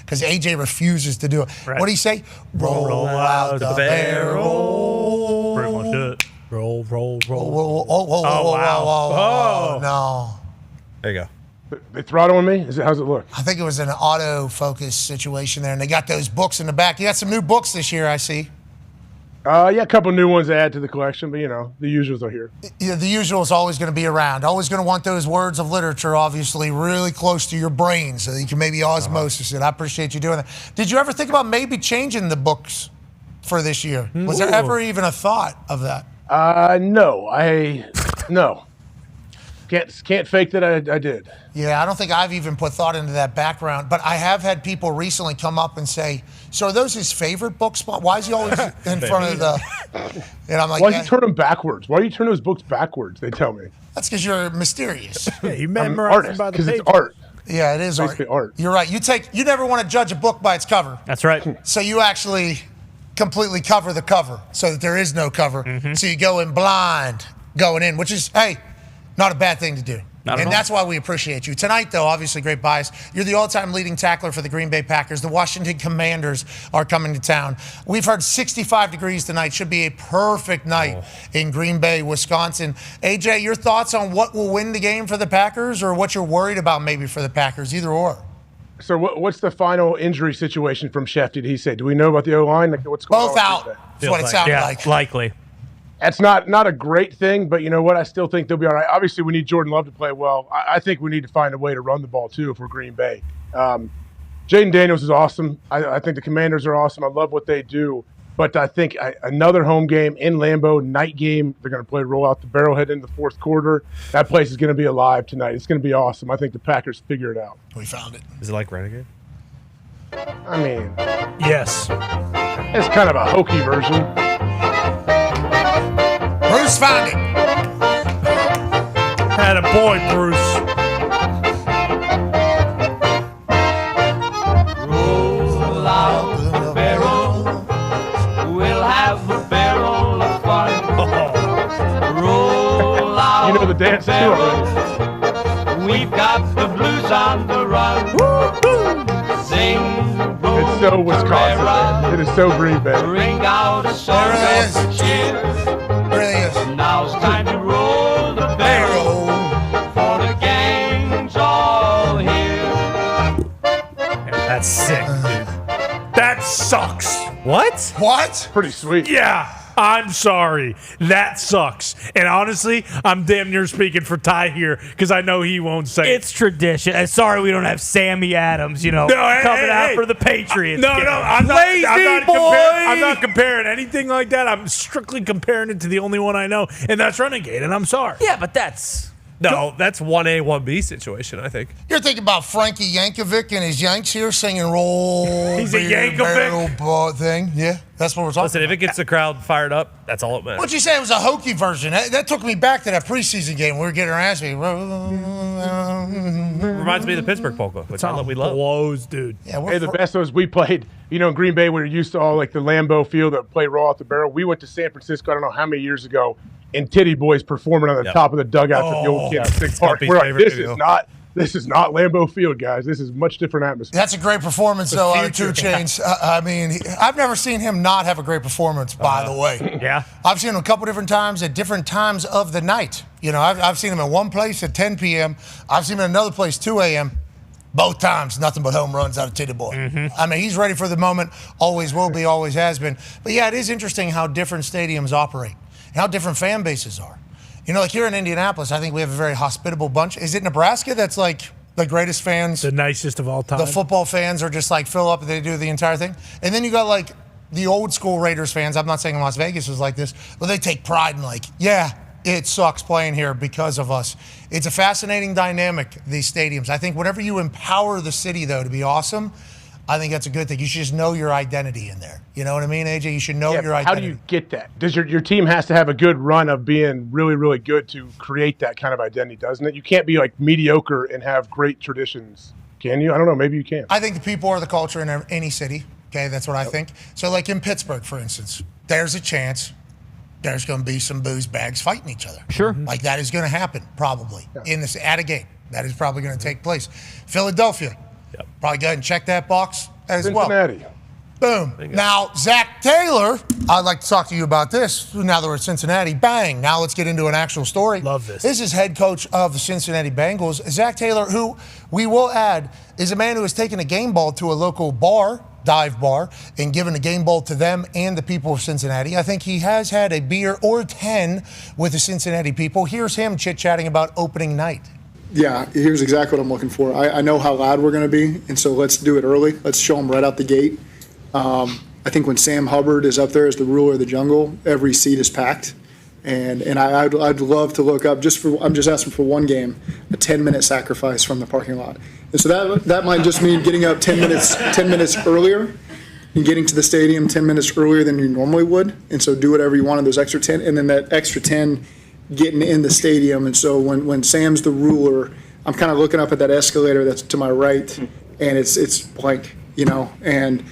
Because AJ refuses to do it. Right. What do you say? Roll out the barrel. Pretty much it. Roll. Oh, no. There you go. They throttling me? How's it look? I think it was an autofocus situation there, and they got those books in the back. You got some new books this year, I see. Yeah, a couple new ones to add to the collection, but the usuals are here. Yeah, the usual is always going to be around. Always going to want those words of literature, obviously, really close to your brain so that you can maybe osmosis it. I appreciate you doing that. Did you ever think about maybe changing the books for this year? Was there ever even a thought of that? No. Can't fake that I did. Yeah, I don't think I've even put thought into that background, but I have had people recently come up and say, so are those his favorite books? Why is he always in front of the... And I'm like, why do you turn them backwards? Why do you turn those books backwards, they tell me? That's because you're mysterious. Yeah, you memorize by the because it's art. Yeah, it is art. You're right. You never want to judge a book by its cover. That's right. So you actually completely cover the cover so that there is no cover. Mm-hmm. So you go in blind going in, which is, hey, not a bad thing to do. And that's why we appreciate you. Tonight, though, obviously great bias. You're the all-time leading tackler for the Green Bay Packers. The Washington Commanders are coming to town. We've heard 65 degrees tonight. Should be a perfect night in Green Bay, Wisconsin. AJ, your thoughts on what will win the game for the Packers or what you're worried about maybe for the Packers, either or? So what's the final injury situation from Schefter? Did he say? Do we know about the O-line? Like, what's going Both out. That's what it sounded like. Likely. That's not a great thing, but you know what? I still think they'll be all right. Obviously, we need Jordan Love to play well. I think we need to find a way to run the ball, too, if we're Green Bay. Jaden Daniels is awesome. I think the Commanders are awesome. I love what they do. But I think another home game in Lambeau, night game, they're going to play roll out the barrel head in the fourth quarter. That place is going to be alive tonight. It's going to be awesome. I think the Packers figure it out. We found it. Is it like Renegade? I mean, yes. It's kind of a hokey version. Bruce found it. Had a boy, Bruce. Roll out the barrel. We'll have a barrel of fun. Roll out You know the dance too already. We've got the blues on the run. Sing. It's so Wisconsin. It is so Green Bay. Ring out a song of cheer. Really is. Now it's time to roll the barrel. For the gang's all here. That's sick, dude. That sucks. What? What? Pretty sweet. Yeah. I'm sorry. That sucks. And honestly, I'm damn near speaking for Ty here because I know he won't say It's tradition. Sorry we don't have Sammy Adams, coming out for the Patriots. No, game. I'm Lazy boy! I'm not comparing anything like that. I'm strictly comparing it to the only one I know, and that's Renegade, and I'm sorry. Yeah, but that's... No, that's 1A, 1B situation, I think. You're thinking about Frankie Yankovic and his Yanks here singing "Roll." He's a Yankovic thing. Yeah, that's what we're talking Listen, about. if it gets the crowd fired up, that's all it matters. What'd you say? It was a hokey version. That took me back to that preseason game. We were getting our ass beat. Reminds me of the Pittsburgh polka, which we love. Blows, dude. Yeah, Hey, the best was we played, in Green Bay, we were used to all like the Lambo field that play raw off the barrel. We went to San Francisco, I don't know how many years ago, and Titty Boys performing on the top of the dugouts at the old Kansas City Park. We're like, this is not Lambeau Field, guys. This is a much different atmosphere. That's a great performance, though, out of 2 Chainz. I mean, I've never seen him not have a great performance, by the way. Yeah. I've seen him a couple different times at different times of the night. I've seen him in one place at 10 p.m. I've seen him in another place 2 a.m. Both times, nothing but home runs out of Titty Boy. I mean, he's ready for the moment. Always will be, always has been. But, yeah, it is interesting how different stadiums operate and how different fan bases are. Like here in Indianapolis, I think we have a very hospitable bunch. Is it Nebraska that's like the greatest fans? The nicest of all time. The football fans are just like fill up and they do the entire thing. And then you got like the old school Raiders fans. I'm not saying Las Vegas was like this, but they take pride in it sucks playing here because of us. It's a fascinating dynamic, these stadiums. I think whenever you empower the city, though, to be awesome, I think that's a good thing. You should just know your identity in there. You know what I mean, AJ? You should know your identity. How do you get that? Does your team has to have a good run of being really, really good to create that kind of identity, doesn't it? You can't be like mediocre and have great traditions. Can you? I don't know. Maybe you can. I think the people are the culture in any city. Okay, that's what I think. So like in Pittsburgh, for instance, there's a chance there's going to be some booze bags fighting each other. Sure. Like that is going to happen probably at a game. That is probably going to take place. Philadelphia. Probably go ahead and check that box as Cincinnati. well. Boom. Now, Zach Taylor, I'd like to talk to you about this. Now that we're at Cincinnati, bang. Now let's get into an actual story. Love this. This is head coach of the Cincinnati Bengals. Zach Taylor, who we will add, is a man who has taken a game ball to a local dive bar, and given a game ball to them and the people of Cincinnati. I think he has had a beer or 10 with the Cincinnati people. Here's him chit-chatting about opening night. Yeah, here's exactly what I'm looking for. I know how loud we're going to be, and so let's do it early. Let's show them right out the gate. I think when Sam Hubbard is up there as the ruler of the jungle, every seat is packed. And I'd love to look up, I'm just asking for one game, a 10-minute sacrifice from the parking lot. And so that might just mean getting up 10 minutes earlier and getting to the stadium 10 minutes earlier than you normally would. And so do whatever you want in those extra 10, and then that extra 10 getting in the stadium. And so when Sam's the ruler, I'm kind of looking up at that escalator that's to my right, and it's blank, and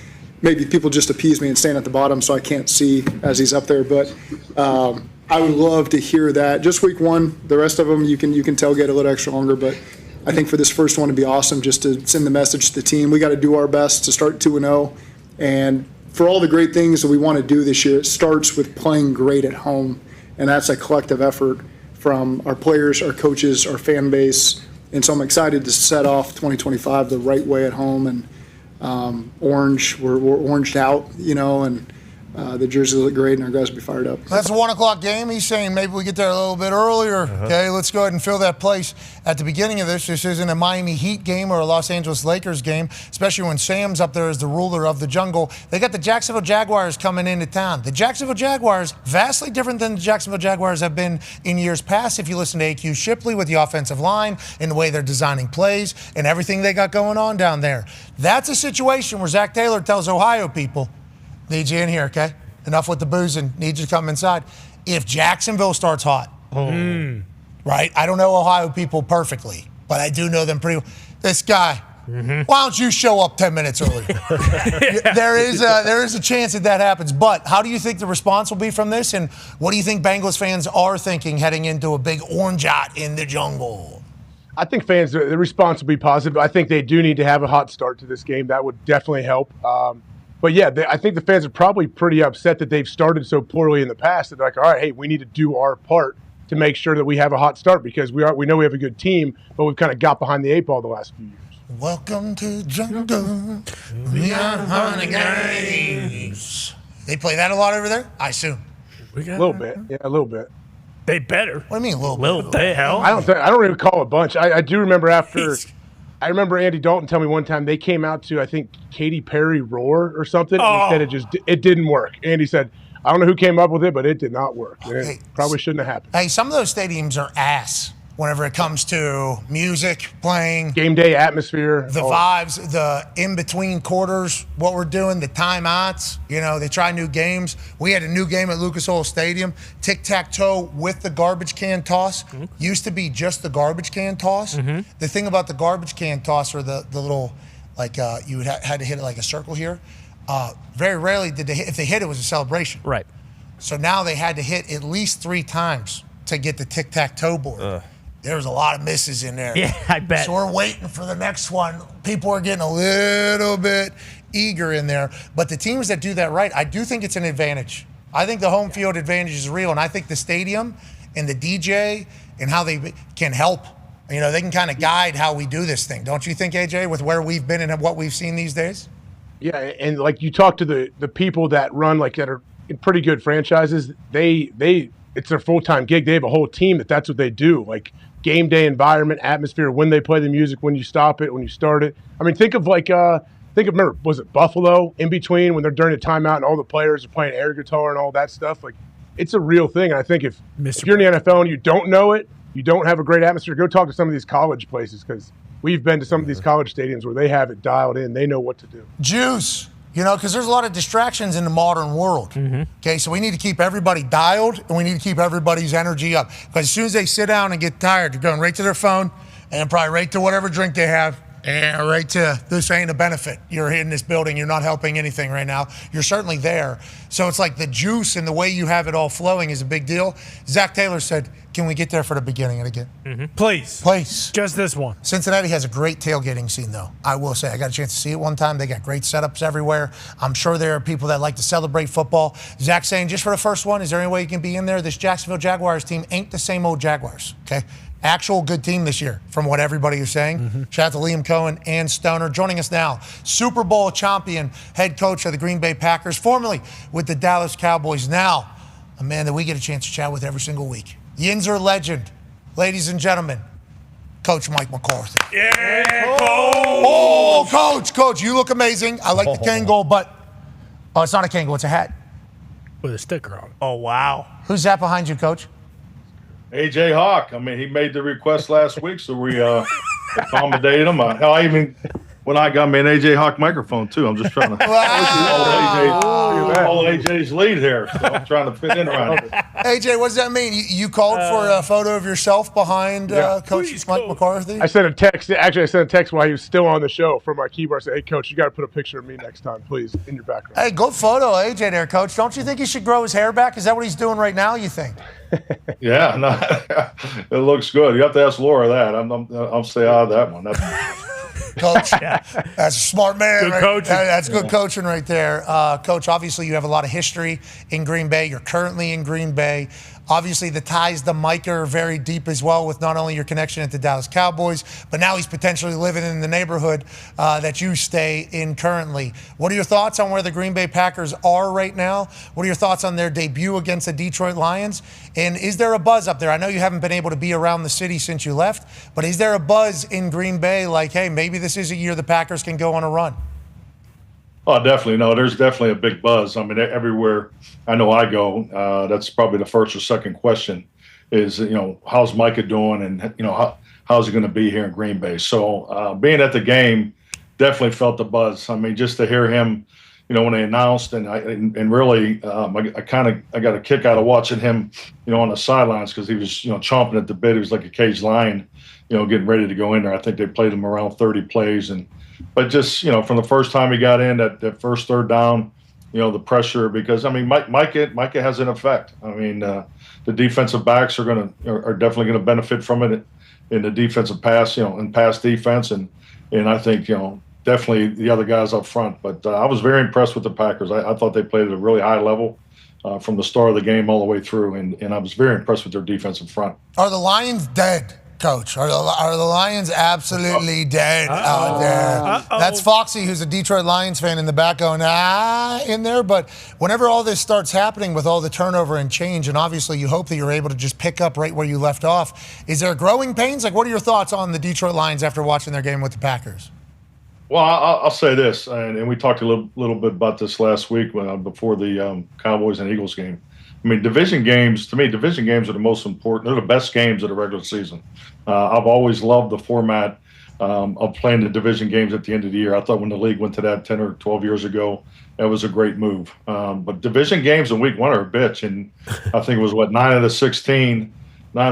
maybe people just appease me and stand at the bottom so I can't see as he's up there. But I would love to hear that. Just week one, the rest of them you can tell get a little extra longer. But I think for this first one to be awesome, just to send the message to the team, we got to do our best to start 2-0. And for all the great things that we want to do this year, it starts with playing great at home. And that's a collective effort from our players, our coaches, our fan base. And so I'm excited to set off 2025 the right way at home. And orange, we're oranged out, and The jerseys look great, and our guys will be fired up. That's a 1 o'clock game. He's saying maybe we get there a little bit earlier. Okay, let's go ahead and fill that place at the beginning of this. This isn't a Miami Heat game or a Los Angeles Lakers game, especially when Sam's up there as the ruler of the jungle. They got the Jacksonville Jaguars coming into town. The Jacksonville Jaguars, vastly different than the Jacksonville Jaguars have been in years past. If you listen to A.Q. Shipley with the offensive line and the way they're designing plays and everything they got going on down there. That's a situation where Zach Taylor tells Ohio people, need you in here, okay? Enough with the boozing. Need you to come inside. If Jacksonville starts hot, right? I don't know Ohio people perfectly, but I do know them pretty well. This guy, why don't you show up 10 minutes earlier? There is a chance that happens. But how do you think the response will be from this? And what do you think Bengals fans are thinking heading into a big orange yacht in the jungle? I think fans, the response will be positive. I think they do need to have a hot start to this game. That would definitely help. But yeah, I think the fans are probably pretty upset that they've started so poorly in the past. They're like, all right, hey, we need to do our part to make sure that we have a hot start because we know we have a good team, but we've kind of got behind the 8 ball the last few years. Welcome to jungle. We are honey games. They play that a lot over there, I assume. A little bit, yeah, a little bit. They better. What do you mean a little bit? Hell, I don't even call a bunch. I do remember after. I remember Andy Dalton tell me one time they came out to, I think, Katy Perry Roar or something. And he said it didn't work. Andy said, I don't know who came up with it, but it did not work. It probably shouldn't have happened. Hey, some of those stadiums are ass whenever it comes to music playing. Game day atmosphere. The vibes, the in-between quarters, what we're doing, the timeouts. You know, they try new games. We had a new game at Lucas Oil Stadium. Tic-tac-toe with the garbage can toss. Used to be just the garbage can toss. The thing about the garbage can toss or the little, like you had to hit it like a circle here. Very rarely did they hit. If they hit, it was a celebration. Right. So now they had to hit at least 3 times to get the tic-tac-toe board. There was a lot of misses in there. Yeah, I bet. So we're waiting for the next one. People are getting a little bit eager in there. But the teams that do that right, I do think it's an advantage. I think the home field advantage is real, and I think the stadium and the DJ and how they can help. You know, they can kind of guide how we do this thing. Don't you think, AJ, with where we've been and what we've seen these days? Yeah, and like you talk to the people that run, like that are in pretty good franchises, they it's their full-time gig. They have a whole team that's what they do. Like, game day environment, atmosphere, when they play the music, when you stop it, when you start it. I mean, think of remember, was it Buffalo in between when they're during the timeout and all the players are playing air guitar and all that stuff? Like, it's a real thing. And I think if you're in the NFL and you don't know it, you don't have a great atmosphere, go talk to some of these college places because we've been to some of these college stadiums where they have it dialed in. They know what to do. Juice. You know, because there's a lot of distractions in the modern world. Okay, so we need to keep everybody dialed, and we need to keep everybody's energy up. Because as soon as they sit down and get tired, they're going right to their phone, and probably right to whatever drink they have, and right to this ain't a benefit. You're in this building, you're not helping anything right now. You're certainly there. So it's like the juice and the way you have it all flowing is a big deal. Zach Taylor said, can we get there for the beginning again? Please. Just this one. Cincinnati has a great tailgating scene, though. I will say. I got a chance to see it one time. They got great setups everywhere. I'm sure there are people that like to celebrate football. Zach saying, just for the first one, is there any way you can be in there? This Jacksonville Jaguars team ain't the same old Jaguars, okay? Actual good team this year, from what everybody is saying. Shout out to Liam Cohen and Stoner. Joining us now, Super Bowl champion, head coach of the Green Bay Packers, formerly with the Dallas Cowboys. Now, a man that we get a chance to chat with every single week. Yinzer legend, ladies and gentlemen, Coach Mike McCarthy. Yeah, Coach, you look amazing. I like the Kangol, but it's not a Kangol, it's a hat. With a sticker on it. Oh, wow. Who's that behind you, Coach? AJ Hawk. I mean, he made the request last week, so we accommodated him. I even when I got me an AJ Hawk microphone too. I'm just trying to follow AJ's lead here. So I'm trying to fit in around it. AJ, what does that mean? You called for a photo of yourself behind Coach Mike McCarthy? I sent a text. Actually, I sent a text while he was still on the show from my keyboard. I said, hey, Coach, you got to put a picture of me next time, please, in your background. Hey, good photo, AJ there, Coach. Don't you think he should grow his hair back? Is that what he's doing right now, you think? Yeah, no, it looks good. You have to ask Laura that. I'll stay out of that one. Coach, that's a smart man. Good right? coaching. That's good coaching right there. Coach, obviously you have a lot of history in Green Bay. You're currently in Green Bay. Obviously, the ties to Micah are very deep as well, with not only your connection at the Dallas Cowboys, but now he's potentially living in the neighborhood that you stay in currently. What are your thoughts on where the Green Bay Packers are right now? What are your thoughts on their debut against the Detroit Lions? And is there a buzz up there? I know you haven't been able to be around the city since you left, but is there a buzz in Green Bay like, hey, maybe this is a year the Packers can go on a run? Oh, definitely. No, there's definitely a big buzz. I mean, everywhere I know I go, that's probably the first or second question is, how's Micah doing? And, how's he going to be here in Green Bay? So being at the game, definitely felt the buzz. I mean, just to hear him, when they announced and really, I got a kick out of watching him, on the sidelines because he was, chomping at the bit. He was like a caged lion, getting ready to go in there. I think they played him around 30 plays but just, from the first time he got in, that first third down, the pressure, because, I mean, Micah has an effect. I mean, the defensive backs are definitely going to benefit from it in the defensive pass, in pass defense. And I think, definitely the other guys up front. But I was very impressed with the Packers. I thought they played at a really high level from the start of the game all the way through. And I was very impressed with their defensive front. Are the Lions dead, Coach? Are the Lions absolutely dead out there? That's Foxy, who's a Detroit Lions fan in the back going, in there. But whenever all this starts happening with all the turnover and change, and obviously you hope that you're able to just pick up right where you left off, is there growing pains? Like, what are your thoughts on the Detroit Lions after watching their game with the Packers? Well, I'll say this, and we talked a little bit about this last week before the Cowboys and Eagles game. I mean, division games are the most important. They're the best games of the regular season. I've always loved the format of playing the division games at the end of the year. I thought when the league went to that 10 or 12 years ago, that was a great move. But division games in week one are a bitch. And I think it was, 9 of the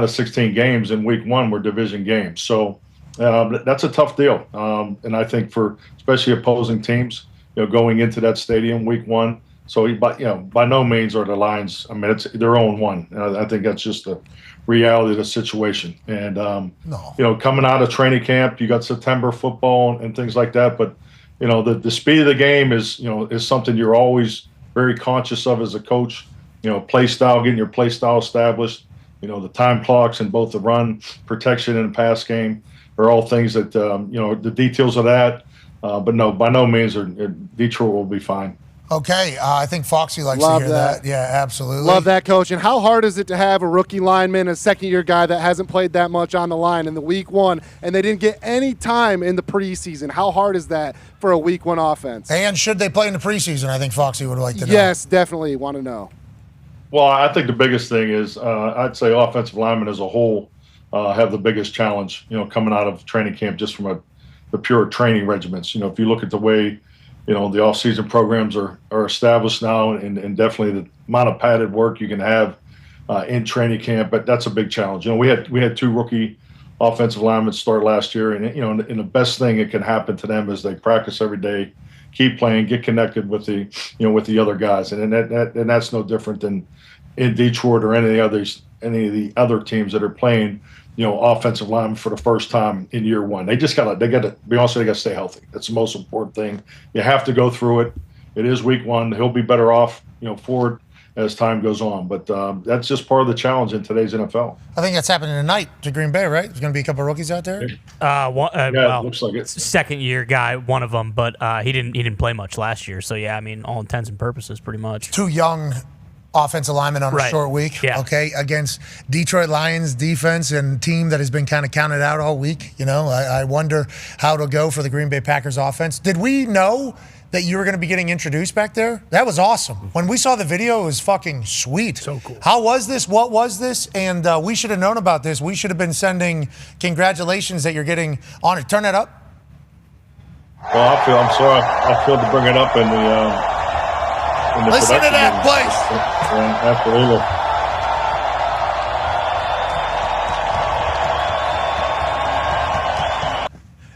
16 games in week one were division games. So that's a tough deal. And I think for especially opposing teams, going into that stadium week one. So, by no means are the Lions. I mean, it's their own one. I think that's just the reality of the situation. And coming out of training camp, you got September football and things like that. But the speed of the game is something you're always very conscious of as a coach. Play style, getting your play style established. The time clocks in both the run protection and the pass game are all things that the details of that. But no, by no means Detroit will be fine. Okay, I think Foxy likes to hear that. Yeah, absolutely. Love that, Coach. And how hard is it to have a rookie lineman, a second-year guy that hasn't played that much on the line in the week one, and they didn't get any time in the preseason? How hard is that for a week one offense? And should they play in the preseason? I think Foxy would like to know. Yes, definitely want to know. Well, I think the biggest thing is I'd say offensive linemen as a whole have the biggest challenge, coming out of training camp just from the pure training regiments. If you look at the way the off-season programs are established now, and definitely the amount of padded work you can have in training camp, but that's a big challenge. We had 2 rookie offensive linemen start last year, and the best thing that can happen to them is they practice every day, keep playing, get connected with the other guys, and that's no different than in Detroit or any of the other teams that are playing offensive linemen for the first time in year one. They got to be honest, they got to stay healthy. That's the most important thing. You have to go through it. It is week one. He'll be better off, forward as time goes on. But that's just part of the challenge in today's NFL. I think that's happening tonight to Green Bay, right? There's going to be a couple of rookies out there. It looks like it. Second year guy, one of them, but he didn't play much last year. So yeah, I mean, all intents and purposes, pretty much. 2 young offensive linemen on a Right. short week, Yeah. okay, against Detroit Lions defense and team that has been kind of counted out all week. I wonder how it'll go for the Green Bay Packers offense. Did we know that you were going to be getting introduced back there? That was awesome. When we saw the video, it was fucking sweet. So cool. How was this? What was this? And we should have known about this. We should have been sending congratulations that you're getting on it. Turn that up. Well, I'm sorry. I failed to bring it up in the Listen to that, please. Absolutely.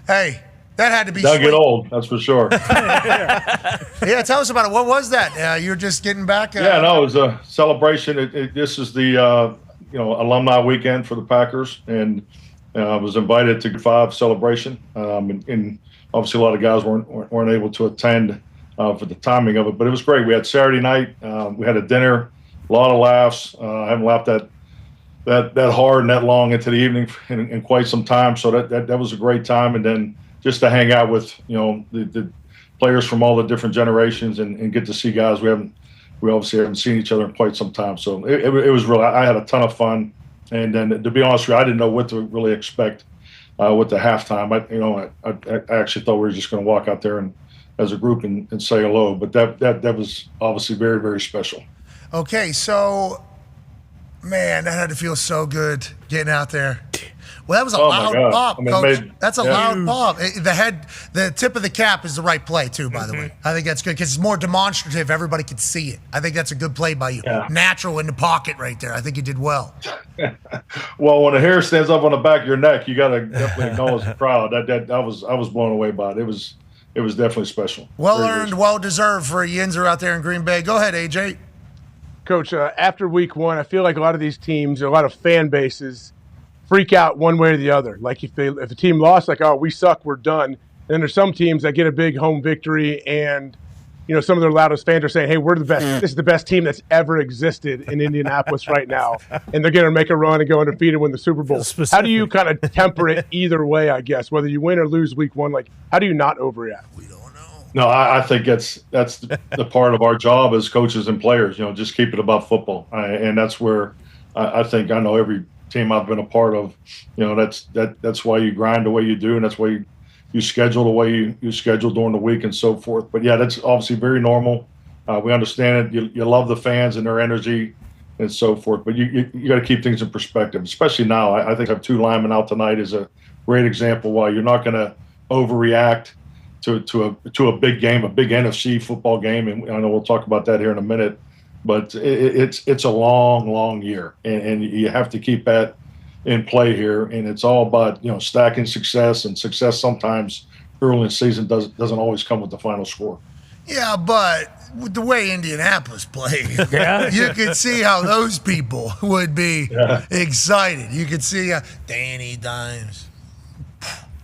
Hey, that had to be Doesn't sweet. get old, that's for sure. Yeah, tell us about it. What was that? You're just getting back? Yeah, no, it was a celebration. This is the alumni weekend for the Packers, and I was invited to 5 celebration, and obviously a lot of guys weren't able to attend for the timing of it, but it was great. We had Saturday night, we had a dinner A lot of laughs. I haven't laughed that hard and that long into the evening in quite some time. So that was a great time. And then just to hang out with, the players from all the different generations and get to see guys we obviously haven't seen each other in quite some time. So it was really, I had a ton of fun. And then to be honest with you, I didn't know what to really expect with the halftime. I actually thought we were just going to walk out there and as a group and say hello. But that was obviously very, very special. Okay, so, man, that had to feel so good getting out there. Well, that was a loud pop, Coach. That's a loud pop. The tip of the cap is the right play, too, by the way. I think that's good because it's more demonstrative. Everybody can see it. I think that's a good play by you. Yeah. Natural in the pocket right there. I think you did well. Well, when the hair stands up on the back of your neck, you got to definitely acknowledge the crowd. I was blown away by it. It was definitely special. Well earned, well deserved for a Yinzer out there in Green Bay. Go ahead, AJ. Coach, after week one, I feel like a lot of these teams, a lot of fan bases, freak out one way or the other. Like if a team lost, like, oh, we suck, we're done. And then there's some teams that get a big home victory and, some of their loudest fans are saying, hey, we're the best. This is the best team that's ever existed in Indianapolis right now. And they're going to make a run and go undefeated and win the Super Bowl. How do you kind of temper it either way, I guess, whether you win or lose week one? Like, how do you not overreact? No, I think that's the part of our job as coaches and players, just keep it about football. And that's where I think I know every team I've been a part of, that's why you grind the way you do, and that's why you schedule the way you schedule during the week and so forth. But yeah, that's obviously very normal. We understand it. You love the fans and their energy and so forth, but you got to keep things in perspective, especially now. I think I have 2 linemen out tonight is a great example why you're not going to overreact to a big game, a big NFC football game, and I know we'll talk about that here in a minute. But it's a long year, and you have to keep that in play here. And it's all about stacking success, and success sometimes early in the season doesn't always come with the final score. Yeah, but with the way Indianapolis played, you could see how those people would be excited. You could see Danny Dimes.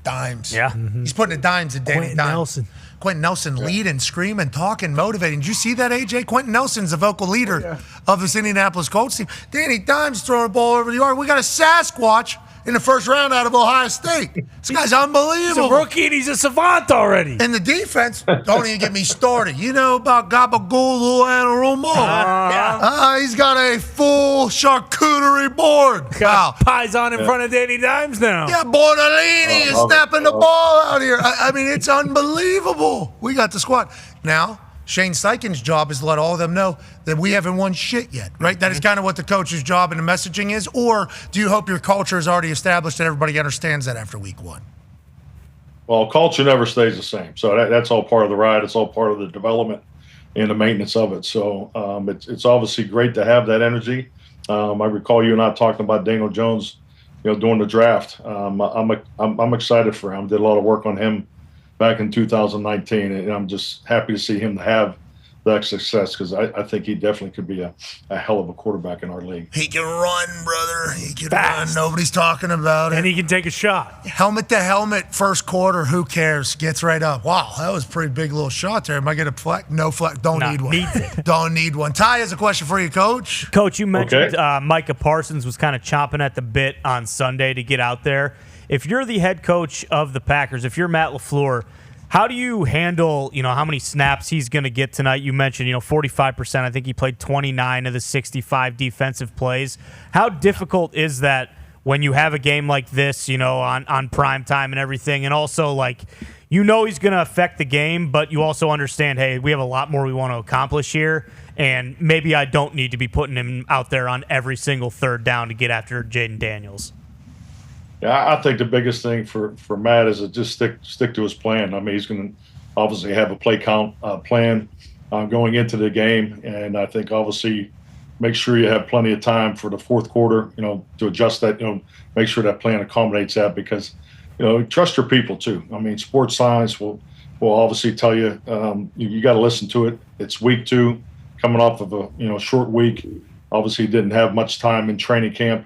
Yeah. Mm-hmm. He's putting the dimes in Danny Dimes. Quentin Nelson leading, screaming, talking, motivating. Did you see that, AJ? Quentin Nelson's the vocal leader of this Indianapolis Colts team. Danny Dimes throwing a ball over the yard. We got a Sasquatch in the first round out of Ohio State. This guy's unbelievable. He's a rookie and he's a savant already. And the defense, don't even get me started. You know about Gabagool Anarumo. He's got a full charcuterie board. Got pies on in front of Danny Dimes now. Yeah, Bortolini is snapping the ball out here. I mean, it's unbelievable. We got the squad. Now, Shane Steichen's job is to let all of them know that we haven't won shit yet, right? That is kind of what the coach's job and the messaging is. Or do you hope your culture is already established and everybody understands that after week one? Well, culture never stays the same. So that's all part of the ride. It's all part of the development and the maintenance of it. So it's obviously great to have that energy. I recall you and I talking about Daniel Jones, during the draft. I'm excited for him. Did a lot of work on him back in 2019, and I'm just happy to see him have that success because I think he definitely could be a hell of a quarterback in our league. He can run, brother. He can run. Nobody's talking about it. And he can take a shot. Helmet to helmet, first quarter, who cares? Gets right up. Wow, that was a pretty big little shot there. Am I going to flex? No flex. Don't need one. Don't need one. Ty has a question for you, Coach. Coach, you mentioned Micah Parsons was kind of chomping at the bit on Sunday to get out there. If you're the head coach of the Packers, if you're Matt LaFleur, how do you handle, how many snaps he's going to get tonight? You mentioned, 45%. I think he played 29 of the 65 defensive plays. How difficult is that when you have a game like this, on Primetime and everything? And also, he's going to affect the game, but you also understand, hey, we have a lot more we want to accomplish here, and maybe I don't need to be putting him out there on every single third down to get after Jaden Daniels. Yeah, I think the biggest thing for Matt is to just stick to his plan. I mean, he's going to obviously have a play count plan going into the game, and I think obviously make sure you have plenty of time for the fourth quarter, to adjust that, make sure that plan accommodates that because, trust your people too. I mean, sports science will obviously tell you you got to listen to it. It's week 2, coming off of a short week. Obviously, didn't have much time in training camp.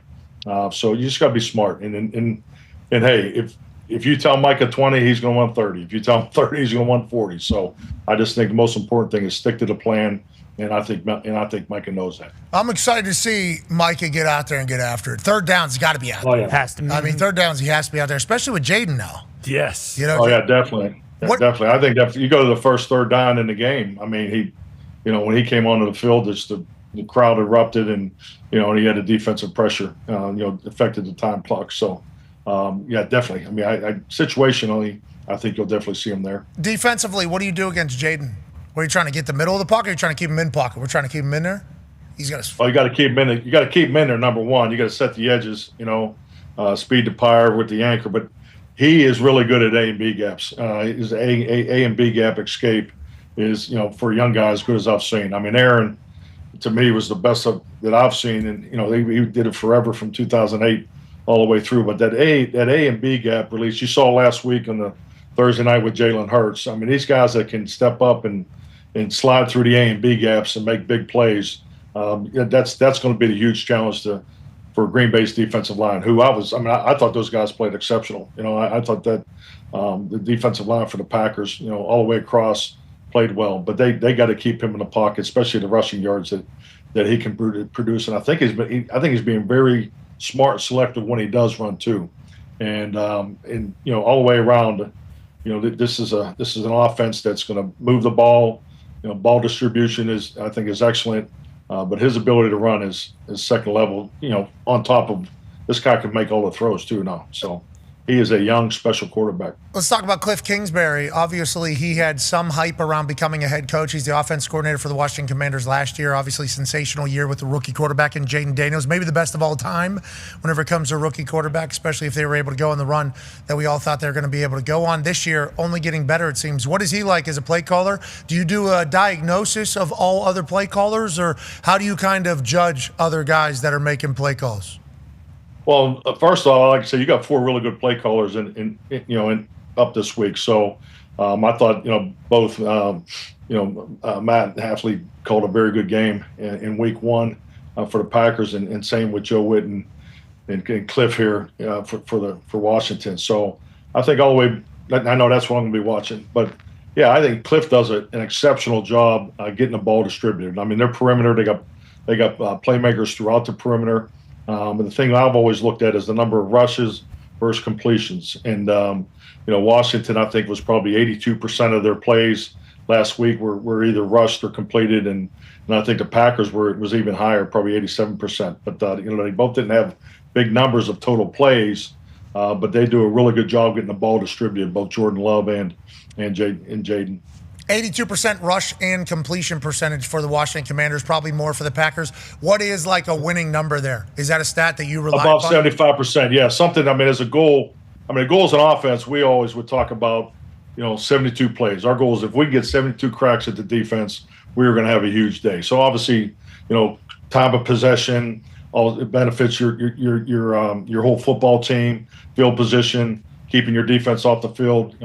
So you just got to be smart. And hey, if you tell Micah 20, he's going to want 30. If you tell him 30, he's going to want 40. So I just think the most important thing is stick to the plan, and I think Micah knows that. I'm excited to see Micah get out there and get after it. Third down's got to be out there. Oh, yeah. Has to be. I mean, third downs, he has to be out there, especially with Jaden now. Yes. You know, Oh, yeah, definitely. Yeah, definitely. I think that you go to the first third down in the game. I mean, when he came onto the field, the crowd erupted, and and he had a defensive pressure, affected the time clock. So, yeah, definitely. I mean, situationally, I think you'll definitely see him there. Defensively, what do you do against Jaden? What are you trying to get the middle of the pocket? Or are you trying to keep him in pocket? We're trying to keep him in there. He's got to. Oh, you got to keep him in there. You got to keep him in there. Number one, you got to set the edges. Speed to pyre with the anchor, but he is really good at A and B gaps. His A and B gap escape is, for a young guy, as good as I've seen. I mean, Aaron, to me, was the best that I've seen, and he did it forever from 2008 all the way through. But that A and B gap release you saw last week on the Thursday night with Jalen Hurts. I mean, these guys that can step up and slide through the A and B gaps and make big plays. That's going to be the huge challenge for Green Bay's defensive line, who I thought those guys played exceptional. I thought that the defensive line for the Packers, all the way across, played well. But they got to keep him in the pocket, especially the rushing yards that he can produce. And I think he's being very smart and selective when he does run too. And all the way around, this is an offense that's going to move the ball. Ball distribution is excellent. But his ability to run is second level, on top of this guy can make all the throws too now. So he is a young, special quarterback. Let's talk about Cliff Kingsbury. Obviously, he had some hype around becoming a head coach. He's the offense coordinator for the Washington Commanders last year. Obviously, sensational year with the rookie quarterback in Jaden Daniels. Maybe the best of all time whenever it comes to a rookie quarterback, especially if they were able to go on the run that we all thought they were going to be able to go on. This year, only getting better, it seems. What is he like as a play caller? Do you do a diagnosis of all other play callers, or how do you kind of judge other guys that are making play calls? Well, first of all, like I said, you got 4 really good play callers in up this week. So I thought both Matt and Halfley called a very good game in week 1 for the Packers, and same with Joe Witt and Cliff here for Washington. So I think all the way, I know that's what I'm going to be watching, but yeah, I think Cliff does an exceptional job getting the ball distributed. I mean, their perimeter, they got playmakers throughout the perimeter. And the thing I've always looked at is the number of rushes versus completions. And, Washington, I think, was probably 82% of their plays last week were either rushed or completed. And I think the Packers was even higher, probably 87%. But, they both didn't have big numbers of total plays, but they do a really good job getting the ball distributed, both Jordan Love and Jaden. 82% rush and completion percentage for the Washington Commanders, probably more for the Packers. What is like a winning number there? Is that a stat that you rely Above upon? 75%, yeah. Something, as a goal, goals in offense, we always would talk about, 72 plays. Our goal is if we get 72 cracks at the defense, we're going to have a huge day. So obviously, time of possession, it benefits your whole football team, field position, keeping your defense off the field,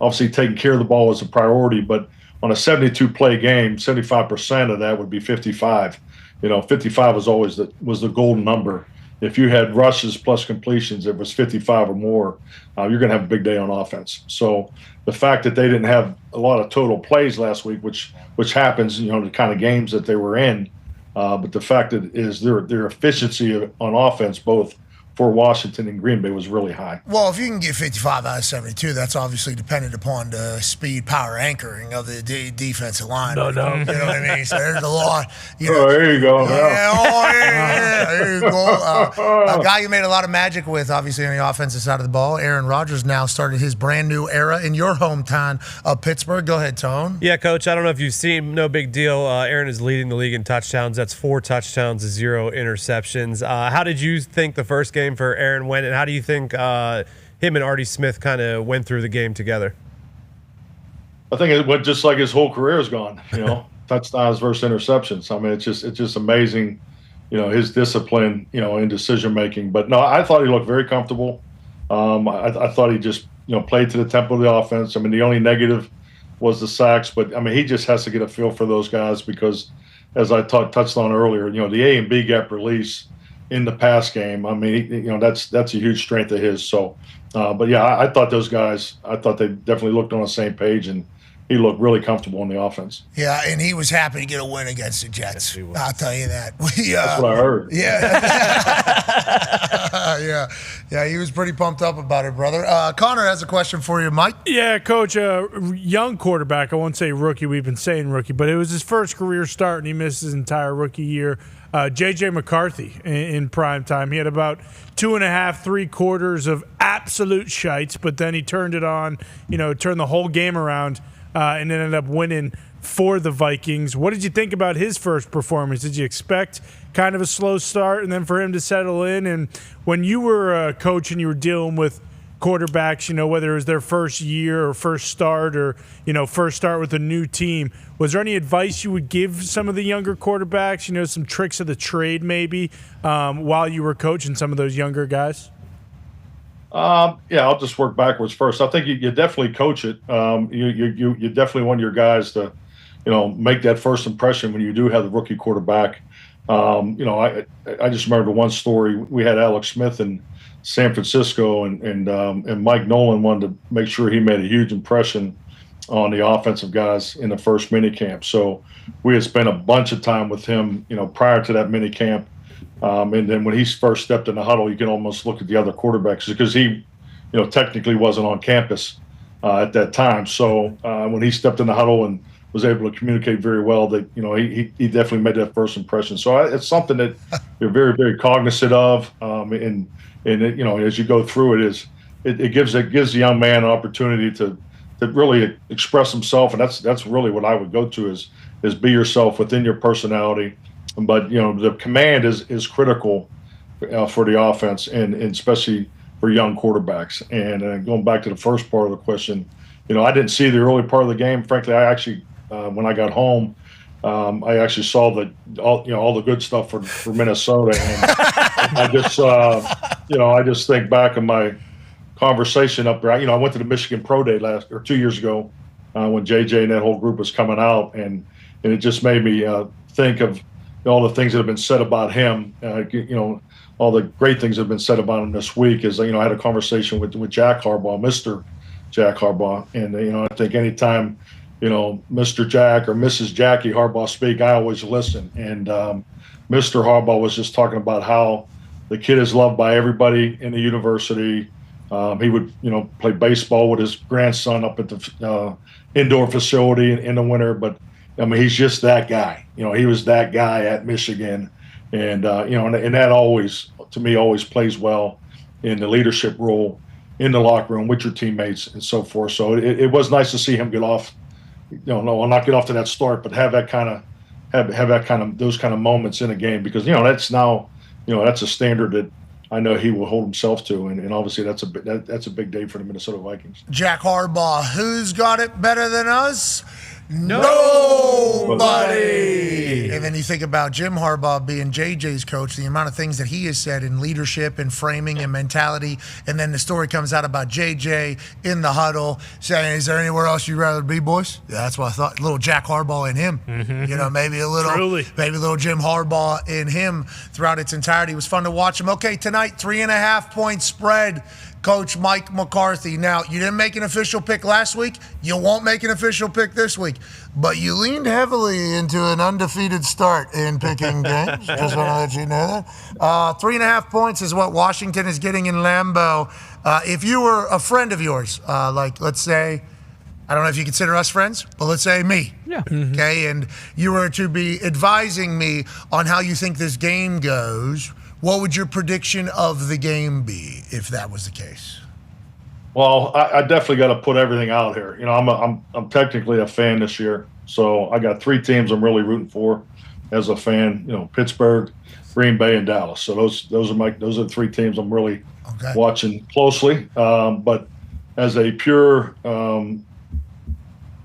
obviously, taking care of the ball is a priority, but on a 72-play game, 75% of that would be 55. 55 was always the golden number. If you had rushes plus completions, it was 55 or more. You're going to have a big day on offense. So the fact that they didn't have a lot of total plays last week, which happens, the kind of games that they were in, but the fact that is their efficiency on offense, both for Washington and Green Bay, was really high. Well, if you can get 55 out of 72, that's obviously dependent upon the speed, power, anchoring of the defensive line. No. You know what I mean? So there's a lot. There you go. There you go. A guy you made a lot of magic with, obviously, on the offensive side of the ball, Aaron Rodgers, now started his brand new era in your hometown of Pittsburgh. Go ahead, Tone. Yeah, Coach, I don't know if you've seen, no big deal. Aaron is leading the league in touchdowns. That's 4 touchdowns to 0 interceptions. How did you think the first game for Aaron went, and how do you think him and Artie Smith kind of went through the game together? I think it went just like his whole career has gone, touchdowns versus interceptions. It's just amazing, his discipline, in decision making. But no, I thought he looked very comfortable. I thought he just, played to the tempo of the offense. The only negative was the sacks, but he just has to get a feel for those guys because, as I touched on earlier, the A and B gap release in the pass game. I mean, that's a huge strength of his. So, but yeah, I thought those guys, I thought they definitely looked on the same page, and he looked really comfortable in the offense. Yeah, and he was happy to get a win against the Jets. I'll tell you that. That's what I heard. Yeah, he was pretty pumped up about it, brother. Connor has a question for you, Mike. Yeah, Coach, young quarterback. I won't say rookie. We've been saying rookie, but it was his first career start, and he missed his entire rookie year. J.J. McCarthy in prime time. He had about 2.5, 3 quarters of absolute shites, but then he turned it on, turned the whole game around, and ended up winning for the Vikings. What did you think about his first performance? Did you expect kind of a slow start and then for him to settle in? And when you were a coach and you were dealing with quarterbacks, whether it was their first year or first start or, first start with a new team, was there any advice you would give some of the younger quarterbacks, some tricks of the trade maybe while you were coaching some of those younger guys? Yeah, I'll just work backwards first. I think you definitely coach it. You definitely want your guys to, make that first impression when you do have the rookie quarterback. I just remember one story. We had Alex Smith in San Francisco, and Mike Nolan wanted to make sure he made a huge impression on the offensive guys in the first mini camp. So we had spent a bunch of time with him, prior to that mini camp. And then when he first stepped in the huddle, you can almost look at the other quarterbacks because he, technically wasn't on campus at that time. So when he stepped in the huddle and was able to communicate very well, that he definitely made that first impression. So it's something that you're very, very cognizant of, and as you go through it gives the young man an opportunity to really express himself, and that's really what I would go to is be yourself within your personality. But the command is critical for the offense, and especially for young quarterbacks. And going back to the first part of the question, I didn't see the early part of the game. Frankly, I actually when I got home, I actually saw all the good stuff for Minnesota, and I just think back on my conversation up there. I went to the Michigan Pro Day 2 years ago when JJ and that whole group was coming out, and it just made me think of all the things that have been said about him, all the great things that have been said about him this week. I had a conversation with Jack Harbaugh, Mr. Jack Harbaugh, and I think anytime Mr. Jack or Mrs. Jackie Harbaugh speak, I always listen. And Mr. Harbaugh was just talking about how the kid is loved by everybody in the university. He would play baseball with his grandson up at the indoor facility in the winter, but he's just that guy. He was that guy at Michigan, and and that always, to me, always plays well in the leadership role in the locker room with your teammates and so forth. So it was nice to see him get off. Not get off to that start, but have that kind of those kind of moments in a game, because that's now that's a standard that I know he will hold himself to, and obviously that's a big day for the Minnesota Vikings. Jack Harbaugh, who's got it better than us? Nobody. And then you think about Jim Harbaugh being JJ's coach, the amount of things that he has said in leadership and framing and mentality. And then the story comes out about JJ in the huddle saying, "Is there anywhere else you'd rather be, boys?" Yeah, that's what I thought. A little Jack Harbaugh in him. Mm-hmm. Maybe a little Jim Harbaugh in him throughout its entirety. It was fun to watch him. Okay, tonight, 3.5-point spread. Coach Mike McCarthy. Now, you didn't make an official pick last week. You won't make an official pick this week. But you leaned heavily into an undefeated start in picking games. Just want to let you know that. 3.5 points is what Washington is getting in Lambo. If you were a friend of yours, let's say, I don't know if you consider us friends, but let's say me. Yeah. Okay, and you were to be advising me on how you think this game goes, what would your prediction of the game be if that was the case? Well, I definitely got to put everything out here. I'm technically a fan this year, so I got 3 teams I'm really rooting for as a fan. Pittsburgh, Green Bay, and Dallas. So those are the 3 teams I'm really watching closely. But as a pure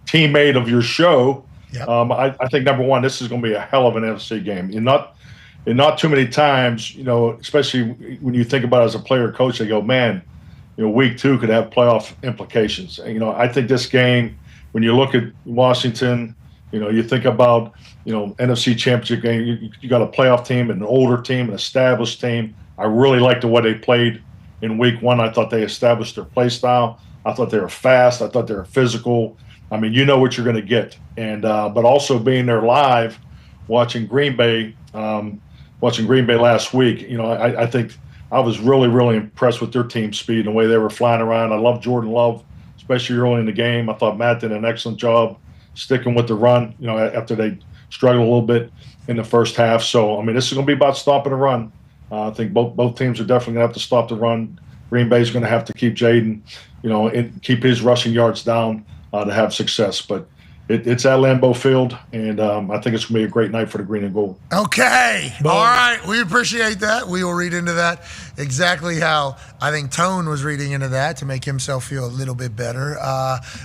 teammate of your show, I think number one, this is going to be a hell of an NFC game. And not too many times, especially when you think about it as a player coach, they go, man, week 2 could have playoff implications. I think this game, when you look at Washington, You think about, NFC Championship game. You got a playoff team, an older team, an established team. I really liked the way they played in week 1. I thought they established their play style. I thought they were fast. I thought they were physical. I mean, you know what you're going to get. And but also being there live, watching Green Bay last week, I think I was really, really impressed with their team speed and the way they were flying around. I love Jordan Love, especially early in the game. I thought Matt did an excellent job sticking with the run, after they struggled a little bit in the first half. So, I mean, this is going to be about stopping the run. I think both teams are definitely going to have to stop the run. Green Bay's going to have to keep Jaden, and keep his rushing yards down to have success. But it's at Lambeau Field, and I think it's going to be a great night for the green and gold. Okay. Boom. All right. We appreciate that. We will read into that exactly how I think Tone was reading into that to make himself feel a little bit better.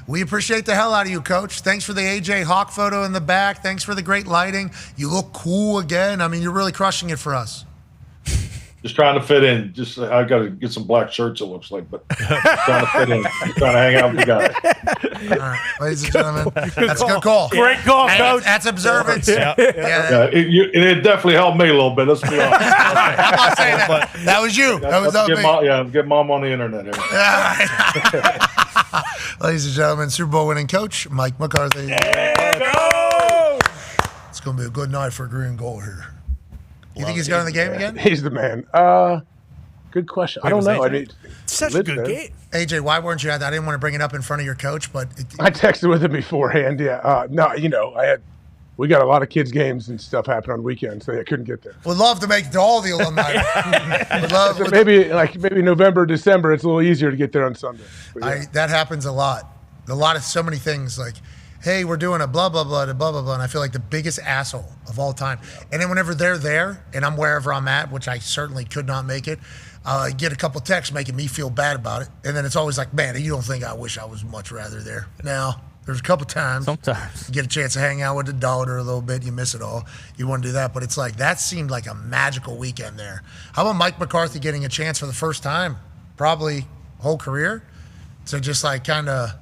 We appreciate the hell out of you, Coach. Thanks for the AJ Hawk photo in the back. Thanks for the great lighting. You look cool again. I mean, you're really crushing it for us. Just trying to fit in. I got to get some black shirts, it looks like, but trying to fit in. Trying to hang out with the guys. All right, ladies and gentlemen, that's a good call. Great call, Coach. That's observance. It definitely helped me a little bit. Let's be honest. I'm not saying that. That was you. That was not me. Get mom on the internet here. Ladies and gentlemen, Super Bowl winning coach, Mike McCarthy. Go! It's going to be a good night for green and gold here. You think he's going to the game again? He's the man. Good question. I don't know. I mean, such a good game. AJ, why weren't you at that? I didn't want to bring it up in front of your coach, but I texted with him beforehand. Yeah. No, we got a lot of kids' games and stuff happen on weekends, so I couldn't get there. Would love to make it to all the alumni. Maybe November, December, it's a little easier to get there on Sunday. Yeah. That happens a lot. So many things like, hey, we're doing a blah, blah, blah, blah, blah, blah, and I feel like the biggest asshole of all time. And then whenever they're there and I'm wherever I'm at, which I certainly could not make it, I get a couple texts making me feel bad about it. And then it's always like, man, you don't think I wish I was much rather there. Now, there's a couple times. Sometimes. You get a chance to hang out with the daughter a little bit. You miss it all. You want to do that. But it's like, that seemed like a magical weekend there. How about Mike McCarthy getting a chance for the first time, probably whole career, to just like kind of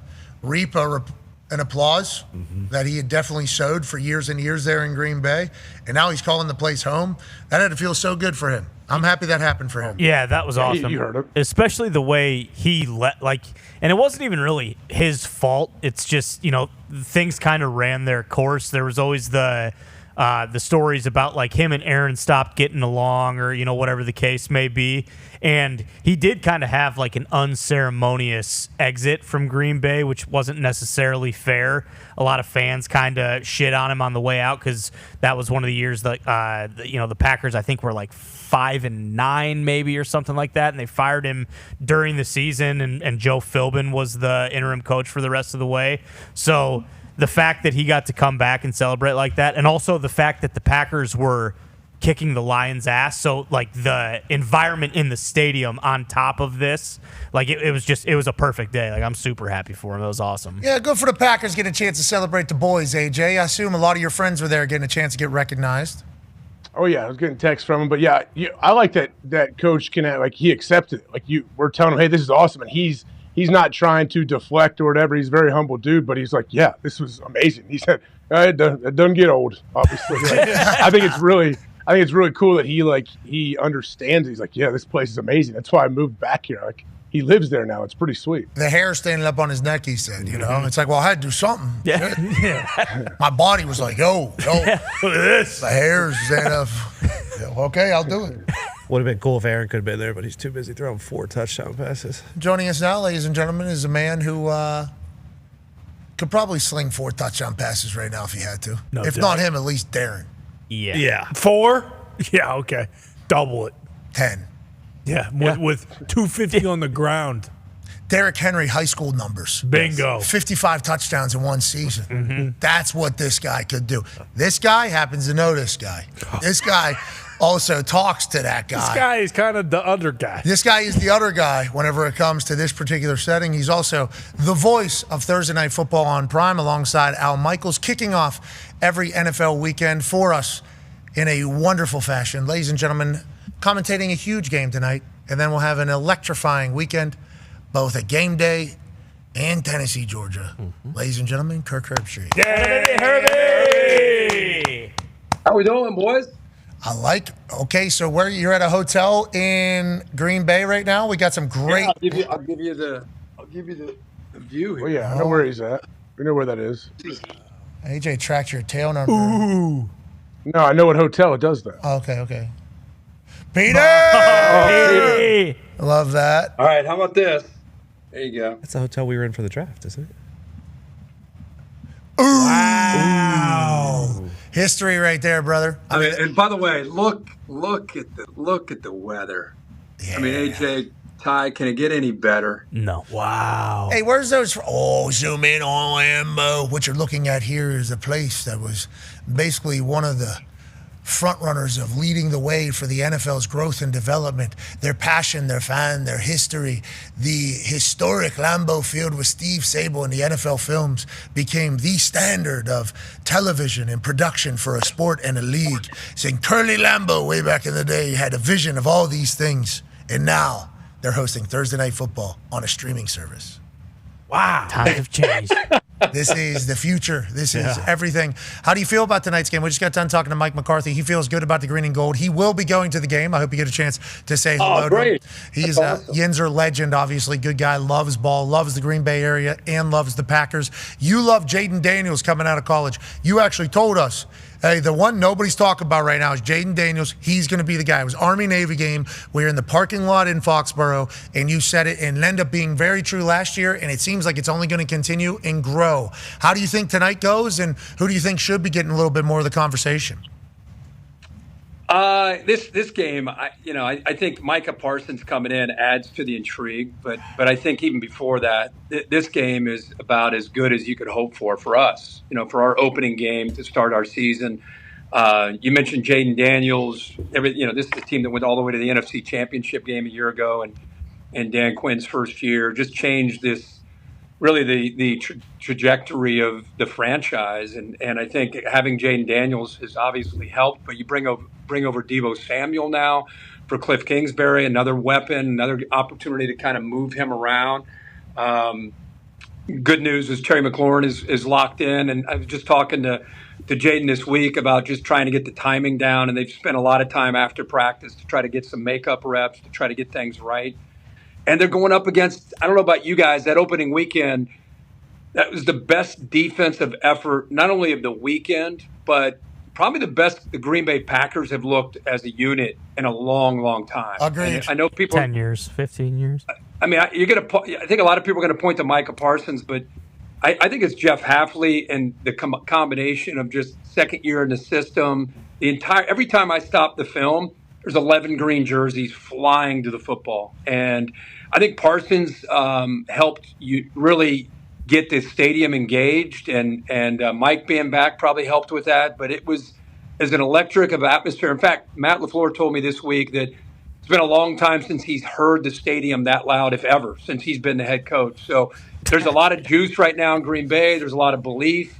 reap an applause that he had definitely sowed for years and years there in Green Bay. And now he's calling the place home. That had to feel so good for him. I'm happy that happened for him. Yeah, that was awesome. You heard him. Especially the way he and it wasn't even really his fault. It's just, things kind of ran their course. There was always the stories about like him and Aaron stopped getting along or, whatever the case may be. And he did kind of have like an unceremonious exit from Green Bay, which wasn't necessarily fair. A lot of fans kind of shit on him on the way out because that was one of the years that, the Packers, I think, were like 5-9 maybe or something like that. And they fired him during the season and Joe Philbin was the interim coach for the rest of the way. So the fact that he got to come back and celebrate like that, and also the fact that the Packers were kicking the Lions' ass, so like the environment in the stadium on top of this, like it was a perfect day. Like I'm super happy for him. It was awesome. Yeah, good for the Packers getting a chance to celebrate the boys, AJ. I assume a lot of your friends were there getting a chance to get recognized. Oh yeah, I was getting texts from him, but yeah, I like that coach can he accepted it. Like we're telling him, hey, this is awesome, and he's not trying to deflect or whatever. He's a very humble dude, but he's like, yeah, this was amazing. He said, it doesn't get old, obviously. I think it's really cool that he understands. He's like, yeah, this place is amazing. That's why I moved back here. Like he lives there now. It's pretty sweet. The hair standing up on his neck, he said, It's like, well, I had to do something. Yeah. My body was like, yo, look at this. The hair's standing up. Yeah, okay, I'll do it. Would have been cool if Aaron could have been there, but he's too busy throwing 4 touchdown passes. Joining us now, ladies and gentlemen, is a man who could probably sling 4 touchdown passes right now if he had to. No if doubt. Not him, at least Darren. Yeah. 4? Yeah, okay. Double it. 10. Yeah, with 250 on the ground. Derrick Henry high school numbers. Bingo. 55 touchdowns in one season. That's what this guy could do. This guy happens to know this guy. This guy also talks to that guy. This guy is kind of the other guy. This guy is the other guy whenever it comes to this particular setting. He's also the voice of Thursday Night Football on Prime alongside Al Michaels, kicking off every NFL weekend for us in a wonderful fashion. Ladies and gentlemen, commentating a huge game tonight, and then we'll have an electrifying weekend, both a game day and Tennessee, Georgia. Ladies and gentlemen, Kirk Herbstreit. Herbie! How we doing, boys? Okay, so you're at a hotel in Green Bay right now? We got some great. Yeah, I'll give you the view here. Well, yeah, I know where he's at. We know where that is. AJ tracked your tail number. Ooh. No, I know what hotel it does that. Oh, okay. Peter! Hey! Love that. All right, how about this? There you go. That's the hotel we were in for the draft, isn't it? Wow. History right there, brother. I mean, and by the way, look at the weather. Yeah. I mean, AJ, Ty, can it get any better? No. Wow. Hey, where's those? Zoom in on Lambo. What you're looking at here is a place that was basically one of the front runners of leading the way for the NFL's growth and development. Their passion, their fan, their history. The historic Lambeau Field with Steve Sable in the NFL films became the standard of television and production for a sport and a league. Saying Curly Lambeau way back in the day had a vision of all these things, and now they're hosting Thursday Night Football on a streaming service. Wow. Times have changed. This is the future. This is everything. How do you feel about tonight's game? We just got done talking to Mike McCarthy. He feels good about the green and gold. He will be going to the game. I hope you get a chance to say hello to him. He's a Yinzer legend, obviously. Good guy, loves ball, loves the Green Bay area, and loves the Packers. You love Jaden Daniels coming out of college. You actually told us, hey, the one nobody's talking about right now is Jaden Daniels. He's going to be the guy. It was Army-Navy game. We were in the parking lot in Foxborough, and you said it, and it ended up being very true last year, and it seems like it's only going to continue and grow. How do you think tonight goes, and who do you think should be getting a little bit more of the conversation? This game, I think Micah Parsons coming in adds to the intrigue, but I think even before that, this game is about as good as you could hope for us. For our opening game to start our season. You mentioned Jaden Daniels. This is a team that went all the way to the NFC Championship game a year ago, and Dan Quinn's first year just changed the trajectory of the franchise, and I think having Jaden Daniels has obviously helped. But you bring over Deebo Samuel now for Cliff Kingsbury, another weapon, another opportunity to kind of move him around. Good news is Terry McLaurin is locked in, and I was just talking to Jaden this week about just trying to get the timing down, and they've spent a lot of time after practice to try to get some makeup reps to try to get things right. And they're going up against, I don't know about you guys, that opening weekend, that was the best defensive effort, not only of the weekend, but probably the best the Green Bay Packers have looked as a unit in a long, long time. Agreed. I know people 10 years, 15 years. I mean, I think a lot of people are going to point to Micah Parsons, but I think it's Jeff Hafley and the combination of just second year in the system. Every time I stop the film, there's 11 green jerseys flying to the football. And I think Parsons helped you really get the stadium engaged, and Mike being back probably helped with that. But it was as an electric of atmosphere. In fact, Matt LaFleur told me this week that it's been a long time since he's heard the stadium that loud, if ever, since he's been the head coach. So there's a lot of juice right now in Green Bay. There's a lot of belief.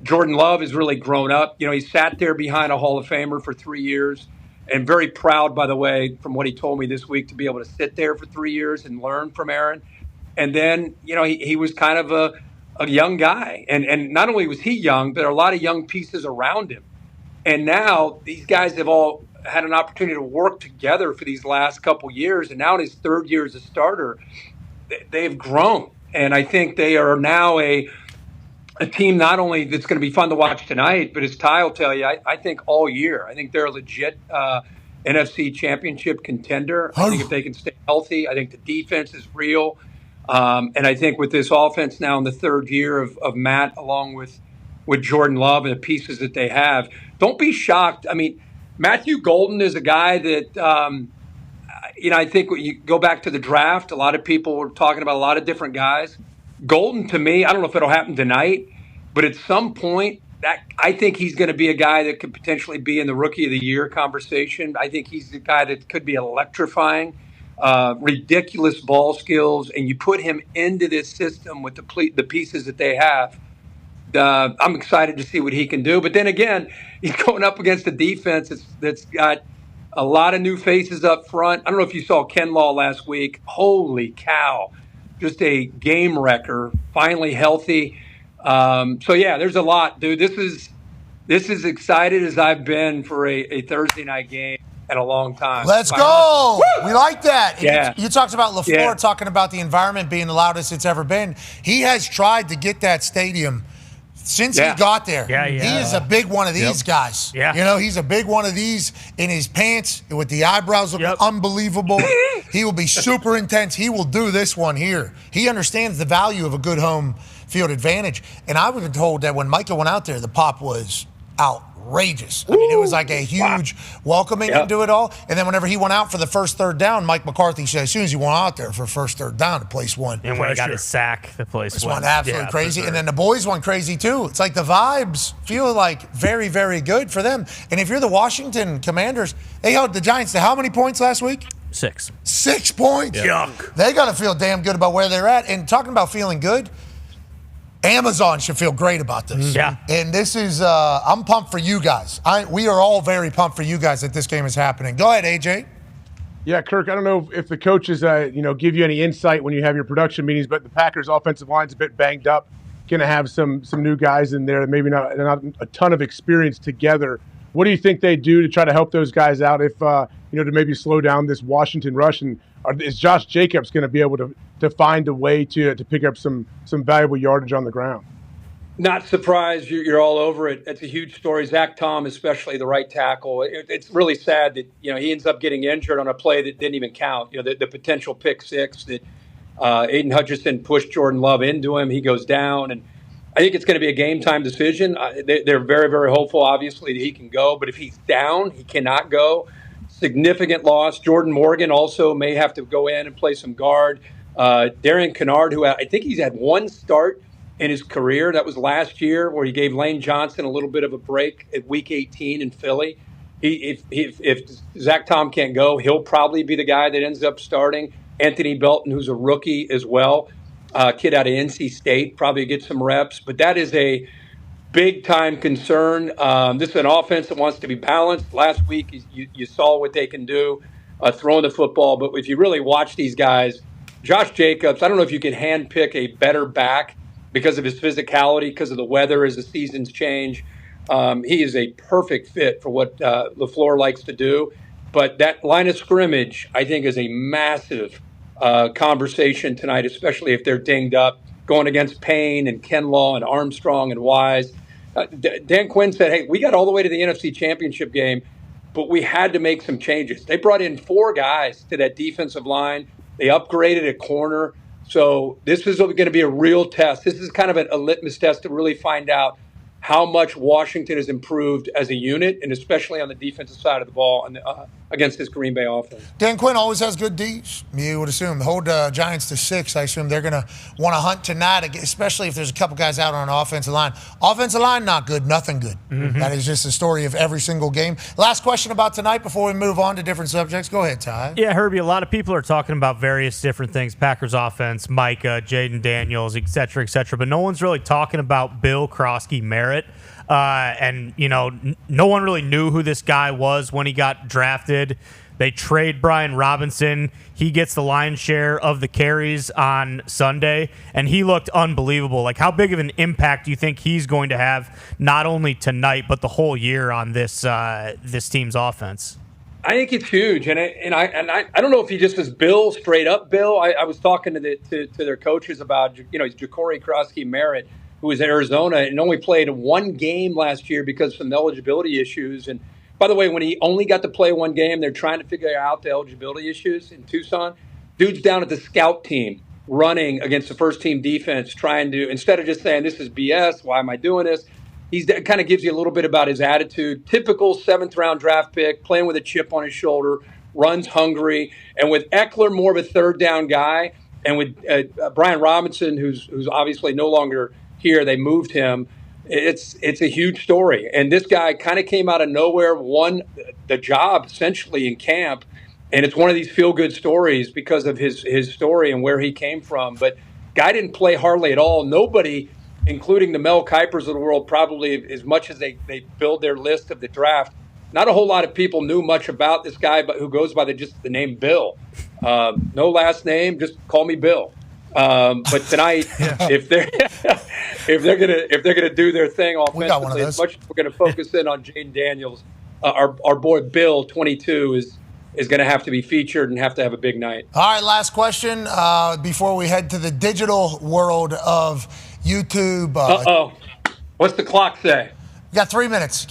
Jordan Love has really grown up. He sat there behind a Hall of Famer for 3 years. And very proud, by the way, from what he told me this week, to be able to sit there for 3 years and learn from Aaron. And then, he was kind of a young guy. And not only was he young, but a lot of young pieces around him. And now these guys have all had an opportunity to work together for these last couple years. And now in his third year as a starter, they've grown. And I think they are now a team not only that's going to be fun to watch tonight, but as Ty will tell you, I think all year. I think they're a legit NFC Championship contender. I think if they can stay healthy, I think the defense is real. And I think with this offense now in the third year of Matt, along with Jordan Love and the pieces that they have, don't be shocked. I mean, Matthew Golden is a guy that, I think when you go back to the draft, a lot of people were talking about a lot of different guys. Golden, to me, I don't know if it'll happen tonight, but at some point, I think he's going to be a guy that could potentially be in the Rookie of the Year conversation. I think he's the guy that could be electrifying, ridiculous ball skills, and you put him into this system with the pieces that they have. I'm excited to see what he can do. But then again, he's going up against a defense that's got a lot of new faces up front. I don't know if you saw Ken Law last week. Holy cow. just a game wrecker, finally healthy. So yeah, there's a lot, dude. This is excited as I've been for a Thursday night game in a long time. Let's go. We like that. Yeah. You talked about LaFleur talking about the environment being the loudest it's ever been. He has tried to get that stadium since he got there. He is a big one of these guys. Yeah. You know, he's a big one of these in his pants with the eyebrows looking unbelievable. He will be super intense. He will do this one here. He understands the value of a good home field advantage. And I was told that when Micah went out there, the pop was outrageous. I mean, it was like a huge welcoming into it all. And then whenever he went out for the first third down, Mike McCarthy said as soon as he went out there for first third down, the place won. And when he got his sack, the place went absolutely crazy. Sure. And then the boys went crazy too. It's like the vibes feel like very, very good for them. And if you're the Washington Commanders, they held the Giants to how many points last week? 6. 6 points? Yuck. They got to feel damn good about where they're at. And talking about feeling good, Amazon should feel great about this. Yeah. And this is, I'm pumped for you guys. We are all very pumped for you guys that this game is happening. Go ahead, AJ. Yeah, Kirk, I don't know if the coaches, give you any insight when you have your production meetings, but the Packers' offensive line's a bit banged up. Going to have some new guys in there, maybe not a ton of experience together. What do you think they do to try to help those guys out if, to maybe slow down this Washington rush? And is Josh Jacobs going to be able to find a way to pick up some valuable yardage on the ground? Not surprised. You're all over it. It's a huge story. Zach Tom, especially the right tackle. It's really sad that he ends up getting injured on a play that didn't even count. The potential pick six that Aiden Hutchinson pushed Jordan Love into him. He goes down, and I think it's going to be a game time decision. They're very, very hopeful, obviously, that he can go. But if he's down, he cannot go. Significant loss. Jordan Morgan also may have to go in and play some guard. Darian Kennard, who I think he's had one start in his career. That was last year, where he gave Lane Johnson a little bit of a break at Week 18 in Philly. If Zach Tom can't go, he'll probably be the guy that ends up starting. Anthony Belton, who's a rookie as well, kid out of NC State, probably get some reps. But that is a big-time concern. This is an offense that wants to be balanced. Last week, you saw what they can do throwing the football. But if you really watch these guys, Josh Jacobs, I don't know if you can handpick a better back because of his physicality, because of the weather as the seasons change. He is a perfect fit for what LaFleur likes to do. But that line of scrimmage, I think, is a massive conversation tonight, especially if they're dinged up, going against Payne and Kinlaw and Armstrong and Wise. Dan Quinn said, hey, we got all the way to the NFC Championship game, but we had to make some changes. They brought in 4 guys to that defensive line. They upgraded a corner. So this is going to be a real test. This is kind of a litmus test to really find out how much Washington has improved as a unit, and especially on the defensive side of the ball against this Green Bay offense. Dan Quinn always has good Ds. You would assume. Hold Giants to 6. I assume they're going to want to hunt tonight, especially if there's a couple guys out on the offensive line. Offensive line, not good, nothing good. Mm-hmm. That is just the story of every single game. Last question about tonight before we move on to different subjects. Go ahead, Ty. Yeah, Herbie, a lot of people are talking about various different things, Packers offense, Micah, Jaden Daniels, et cetera, but no one's really talking about Bill Krosky-Merritt. And, no one really knew who this guy was when he got drafted. They trade Brian Robinson. He gets the lion's share of the carries on Sunday, and he looked unbelievable. Like, how big of an impact do you think he's going to have not only tonight but the whole year on this team's offense? I think it's huge, and I don't know if he just is Bill, straight up Bill. I was talking to their coaches about, he's Ja'Cory Krosky-Merritt, who was at Arizona and only played 1 game last year because of some eligibility issues. And by the way, when he only got to play 1 game, they're trying to figure out the eligibility issues in Tucson. Dude's down at the scout team running against the first team defense, trying to, instead of just saying, this is BS, why am I doing this? He kind of gives you a little bit about his attitude. Typical 7th round draft pick, playing with a chip on his shoulder, runs hungry. And with Eckler, more of a 3rd down guy, and with Brian Robinson, who's obviously no longer here, they moved him. It's a huge story. And this guy kind of came out of nowhere, won the job essentially in camp. And it's one of these feel-good stories because of his story and where he came from. But guy didn't play hardly at all. Nobody, including the Mel Kipers of the world, probably as much as they build their list of the draft, not a whole lot of people knew much about this guy, but who goes by just the name Bill. No last name, just call me Bill. But tonight, if they're gonna do their thing offensively, as much as we're gonna focus in on Jaden Daniels, our boy Bill, 22, is going to have to be featured and have to have a big night. All right, last question before we head to the digital world of YouTube. What's the clock say? You got 3 minutes.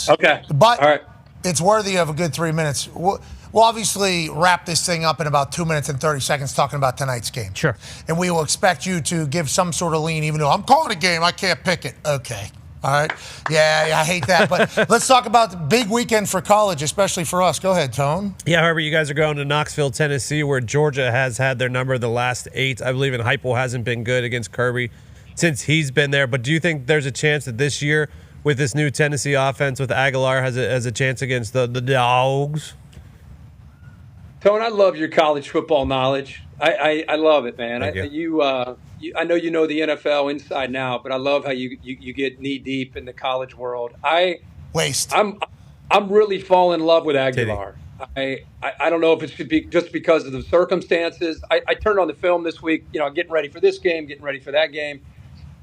Okay. But all right. It's worthy of a good 3 minutes. We'll obviously wrap this thing up in about 2 minutes and 30 seconds talking about tonight's game. Sure. And we will expect you to give some sort of lean, even though I'm calling a game, I can't pick it. Okay. All right. Yeah, I hate that. But let's talk about the big weekend for college, especially for us. Go ahead, Tone. Yeah, however, you guys are going to Knoxville, Tennessee, where Georgia has had their number the last 8. I believe in Heupel hasn't been good against Kirby since he's been there. But do you think there's a chance that this year, with this new Tennessee offense with Aguilar, has a chance against the Dogs? Tone, I love your college football knowledge. I love it, man. I know you know the NFL inside and out, but I love how you get knee deep in the college world. I'm really falling in love with Aguilar. I don't know if it should be just because of the circumstances. I turned on the film this week, getting ready for this game, getting ready for that game.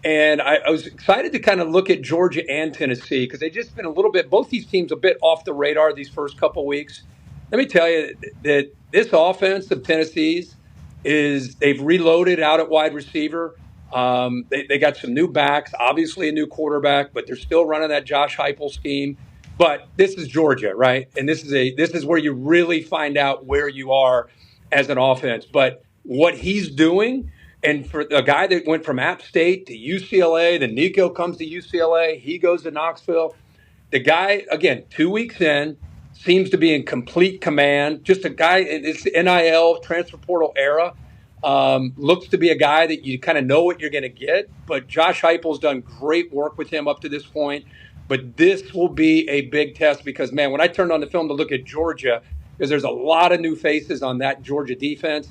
And I was excited to kind of look at Georgia and Tennessee because they've just been both these teams a bit off the radar these first couple weeks. Let me tell you that this offense of Tennessee's they've reloaded out at wide receiver. They got some new backs, obviously a new quarterback, but they're still running that Josh Heupel scheme. But this is Georgia, right? And this is where you really find out where you are as an offense. But what he's doing, and for a guy that went from App State to UCLA, then Nico comes to UCLA, he goes to Knoxville. The guy, again, 2 weeks in, seems to be in complete command. Just a guy, it's the NIL transfer portal era. Looks to be a guy that you kind of know what you're going to get. But Josh Heupel's done great work with him up to this point. But this will be a big test because, man, when I turned on the film to look at Georgia, because there's a lot of new faces on that Georgia defense,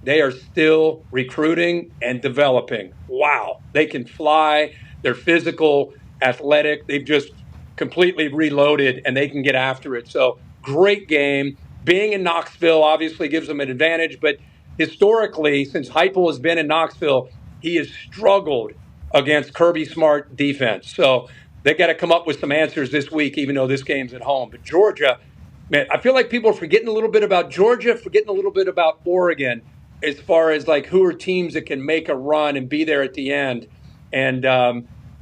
they are still recruiting and developing. Wow. They can fly. They're physical, athletic. They've just completely reloaded, and they can get after it. So great game. Being in Knoxville obviously gives them an advantage, but historically, since Heupel has been in Knoxville, he has struggled against Kirby Smart defense. So they got to come up with some answers this week, even though this game's at home. But Georgia, man, I feel like people are forgetting a little bit about Georgia, forgetting a little bit about Oregon as far as like who are teams that can make a run and be there at the end. And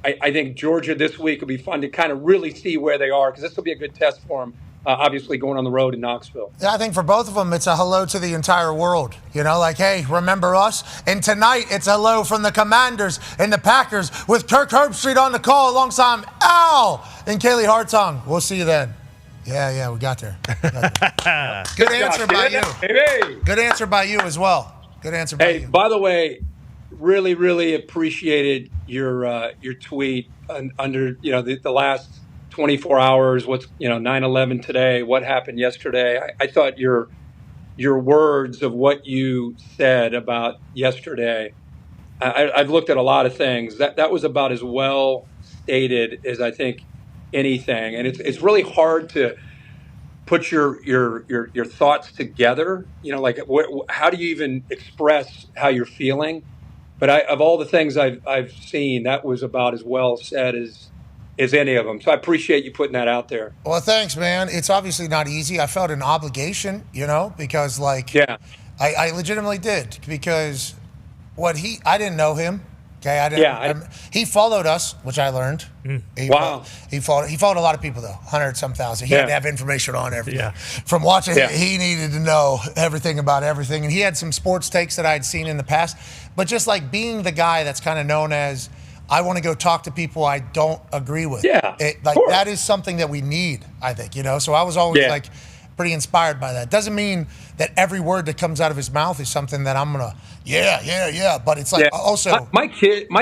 I think Georgia this week will be fun to kind of really see where they are because this will be a good test for them, obviously going on the road in Knoxville. Yeah, I think for both of them, it's a hello to the entire world. Like, hey, remember us? And tonight, it's hello from the Commanders and the Packers with Kirk Herbstreit on the call alongside Al and Kaylee Hartung. We'll see you then. Yeah, we got there. Good answer by you. Hey. Good answer by you as well. Good answer by you. Hey, by the way, really, really appreciated your tweet under the last 24 hours. What's 9/11 today? What happened yesterday? I thought your words of what you said about yesterday. I've looked at a lot of things. That was about as well stated as I think anything, and it's really hard to put your thoughts together. How do you even express how you're feeling? But of all the things I've seen, that was about as well said as any of them. So I appreciate you putting that out there. Well, thanks, man. It's obviously not easy. I felt an obligation, because I legitimately did because I didn't know him. Okay, he followed us, which I learned. Wow. He followed a lot of people though, 100-some-thousand. He had to have information on everything. Yeah. From watching, he needed to know everything about everything, and he had some sports takes that I'd seen in the past. But just like being the guy that's kind of known as, I want to go talk to people I don't agree with. Yeah. That is something that we need, I think. So I was always pretty inspired by that. Doesn't mean that every word that comes out of his mouth is something that I'm gonna but it's like also my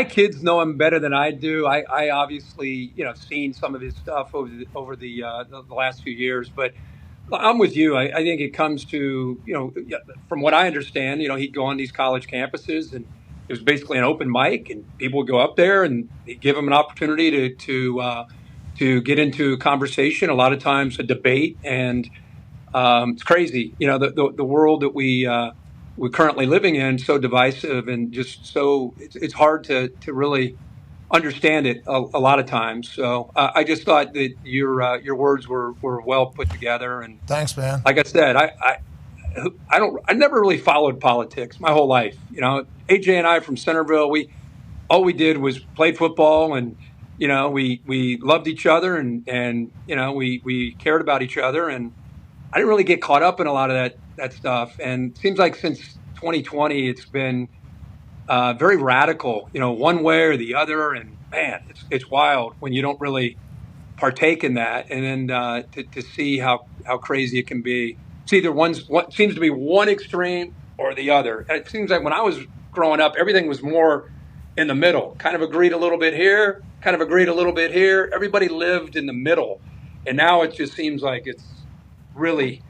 kids know him better than I do. I obviously seen some of his stuff over the last few years, but I'm with you. I think it comes to from what I understand, he'd go on these college campuses and it was basically an open mic and people would go up there and they'd give him an opportunity to get into a conversation, a lot of times a debate, and it's crazy, the world that we we're currently living in, so divisive and just so it's hard to really understand it a lot of times. So I just thought that your words were well put together. And thanks, man. Like I said, I never really followed politics my whole life. AJ and I from Centerville, all we did was play football, and we loved each other, and we cared about each other, and I didn't really get caught up in a lot of that stuff. And it seems like since 2020, it's been very radical, one way or the other. And man, it's wild when you don't really partake in that, and then to see how crazy it can be. It's either what seems to be one extreme or the other. And it seems like when I was growing up, everything was more in the middle. Kind of agreed a little bit here, kind of agreed a little bit here. Everybody lived in the middle. And now it just seems like it's really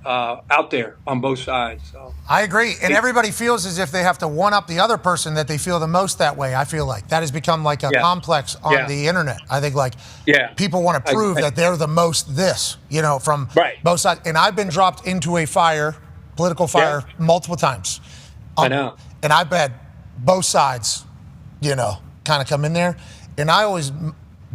out there on both sides. So I agree. And everybody feels as if they have to one-up the other person, that they feel the most that way. I feel like that has become like a complex on the internet. I think people want to prove that they're the most this, from both sides. And I've been dropped into a political fire, multiple times. I know. And I've had both sides, kind of come in there. And I always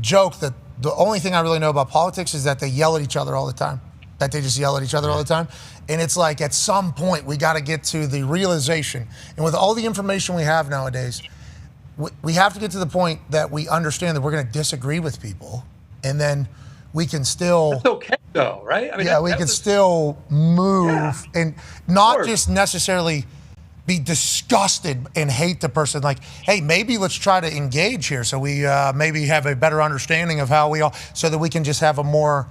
joke that the only thing I really know about politics is that they yell at each other all the time. That they just yell at each other all the time. And it's like at some point we got to get to the realization. And with all the information we have nowadays, we have to get to the point that we understand that we're going to disagree with people. And then we can still... That's okay though, right? I mean, we can still move and not just necessarily be disgusted and hate the person. Like, hey, maybe let's try to engage here so we maybe have a better understanding of how we all... So that we can just have a more,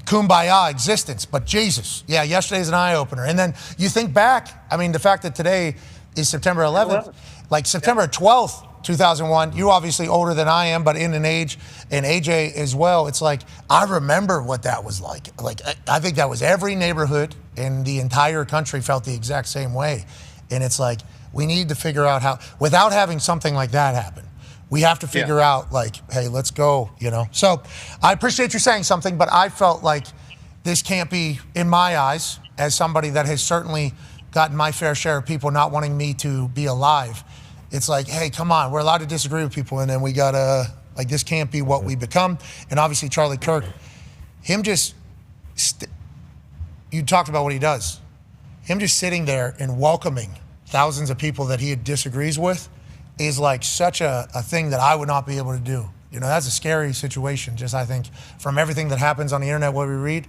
kumbaya existence. But Jesus, yesterday's an eye-opener. And then you think back, I mean, the fact that today is September 11th, like September 12th, 2001, you're obviously older than I am, but in an age, and AJ as well, it's like, I remember what that was like. Like, I think that was every neighborhood in the entire country felt the exact same way. And it's like, we need to figure out how, without having something like that happen, we have to figure out, like, hey, let's go, So I appreciate you saying something, but I felt like this can't be, in my eyes, as somebody that has certainly gotten my fair share of people not wanting me to be alive. It's like, hey, come on, we're allowed to disagree with people, and then we gotta, this can't be what we become. And obviously Charlie Kirk, him just, you talked about what he does. Him just sitting there and welcoming thousands of people that he disagrees with is like such a thing that I would not be able to do. That's a scary situation, just I think, from everything that happens on the internet, what we read.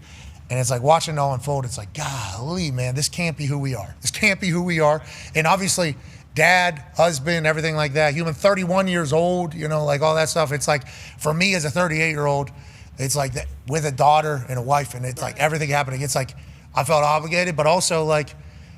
And it's like watching it all unfold. It's like, golly, man, this can't be who we are. This can't be who we are. And obviously, dad, husband, everything like that. Human 31 years old, like all that stuff. It's like, for me as a 38-year-old, it's like that with a daughter and a wife, and it's like everything happening. It's like I felt obligated, but also like,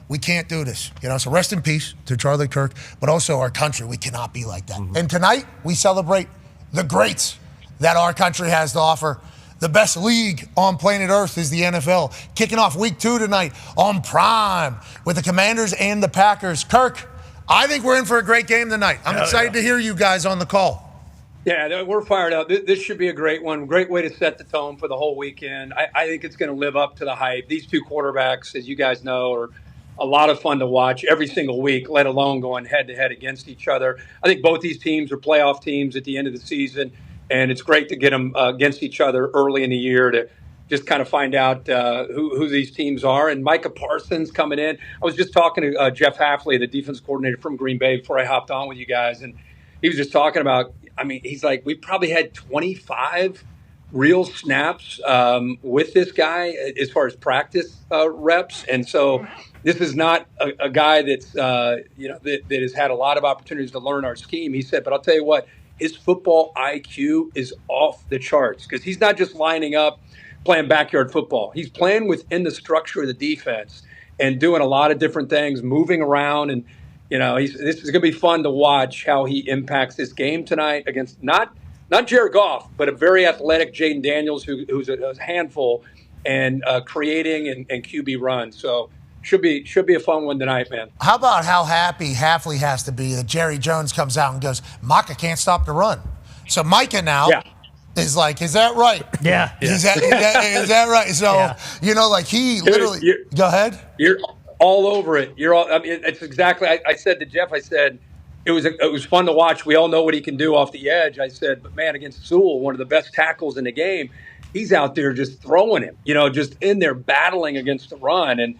we can't do this, So rest in peace to Charlie Kirk, but also our country. We cannot be like that. And tonight, we celebrate the greats that our country has to offer. The best league on planet Earth is the NFL. Kicking off week 2 tonight on Prime with the Commanders and the Packers. Kirk, I think we're in for a great game tonight. I'm excited to hear you guys on the call. Yeah, we're fired up. This should be a great one. Great way to set the tone for the whole weekend. I think it's going to live up to the hype. These two quarterbacks, as you guys know, are a lot of fun to watch every single week, let alone going head-to-head against each other. I think both these teams are playoff teams at the end of the season, and it's great to get them against each other early in the year to just kind of find out who these teams are. And Micah Parsons coming in. I was just talking to Jeff Hafley, the defense coordinator from Green Bay, before I hopped on with you guys, and he was just talking about, he's like, we probably had 25 real snaps with this guy as far as practice reps. And so this is not a guy that's, that has had a lot of opportunities to learn our scheme. He said, but I'll tell you what, his football IQ is off the charts because he's not just lining up playing backyard football. He's playing within the structure of the defense and doing a lot of different things, moving around. And, this is going to be fun to watch how he impacts this game tonight against not Jared Goff, but a very athletic Jaden Daniels who's a handful and creating and QB runs. So should be a fun one tonight, man. How about how happy Hafley has to be that Jerry Jones comes out and goes, Micah can't stop the run. So Micah now is like, is that right? Yeah. Is that right? So, he literally, go ahead. all over it. You're all. I mean, it's exactly. I said to Jeff. I said it was fun to watch. We all know what he can do off the edge. I said, but man, against Sewell, one of the best tackles in the game, he's out there just throwing him. Just in there battling against the run. And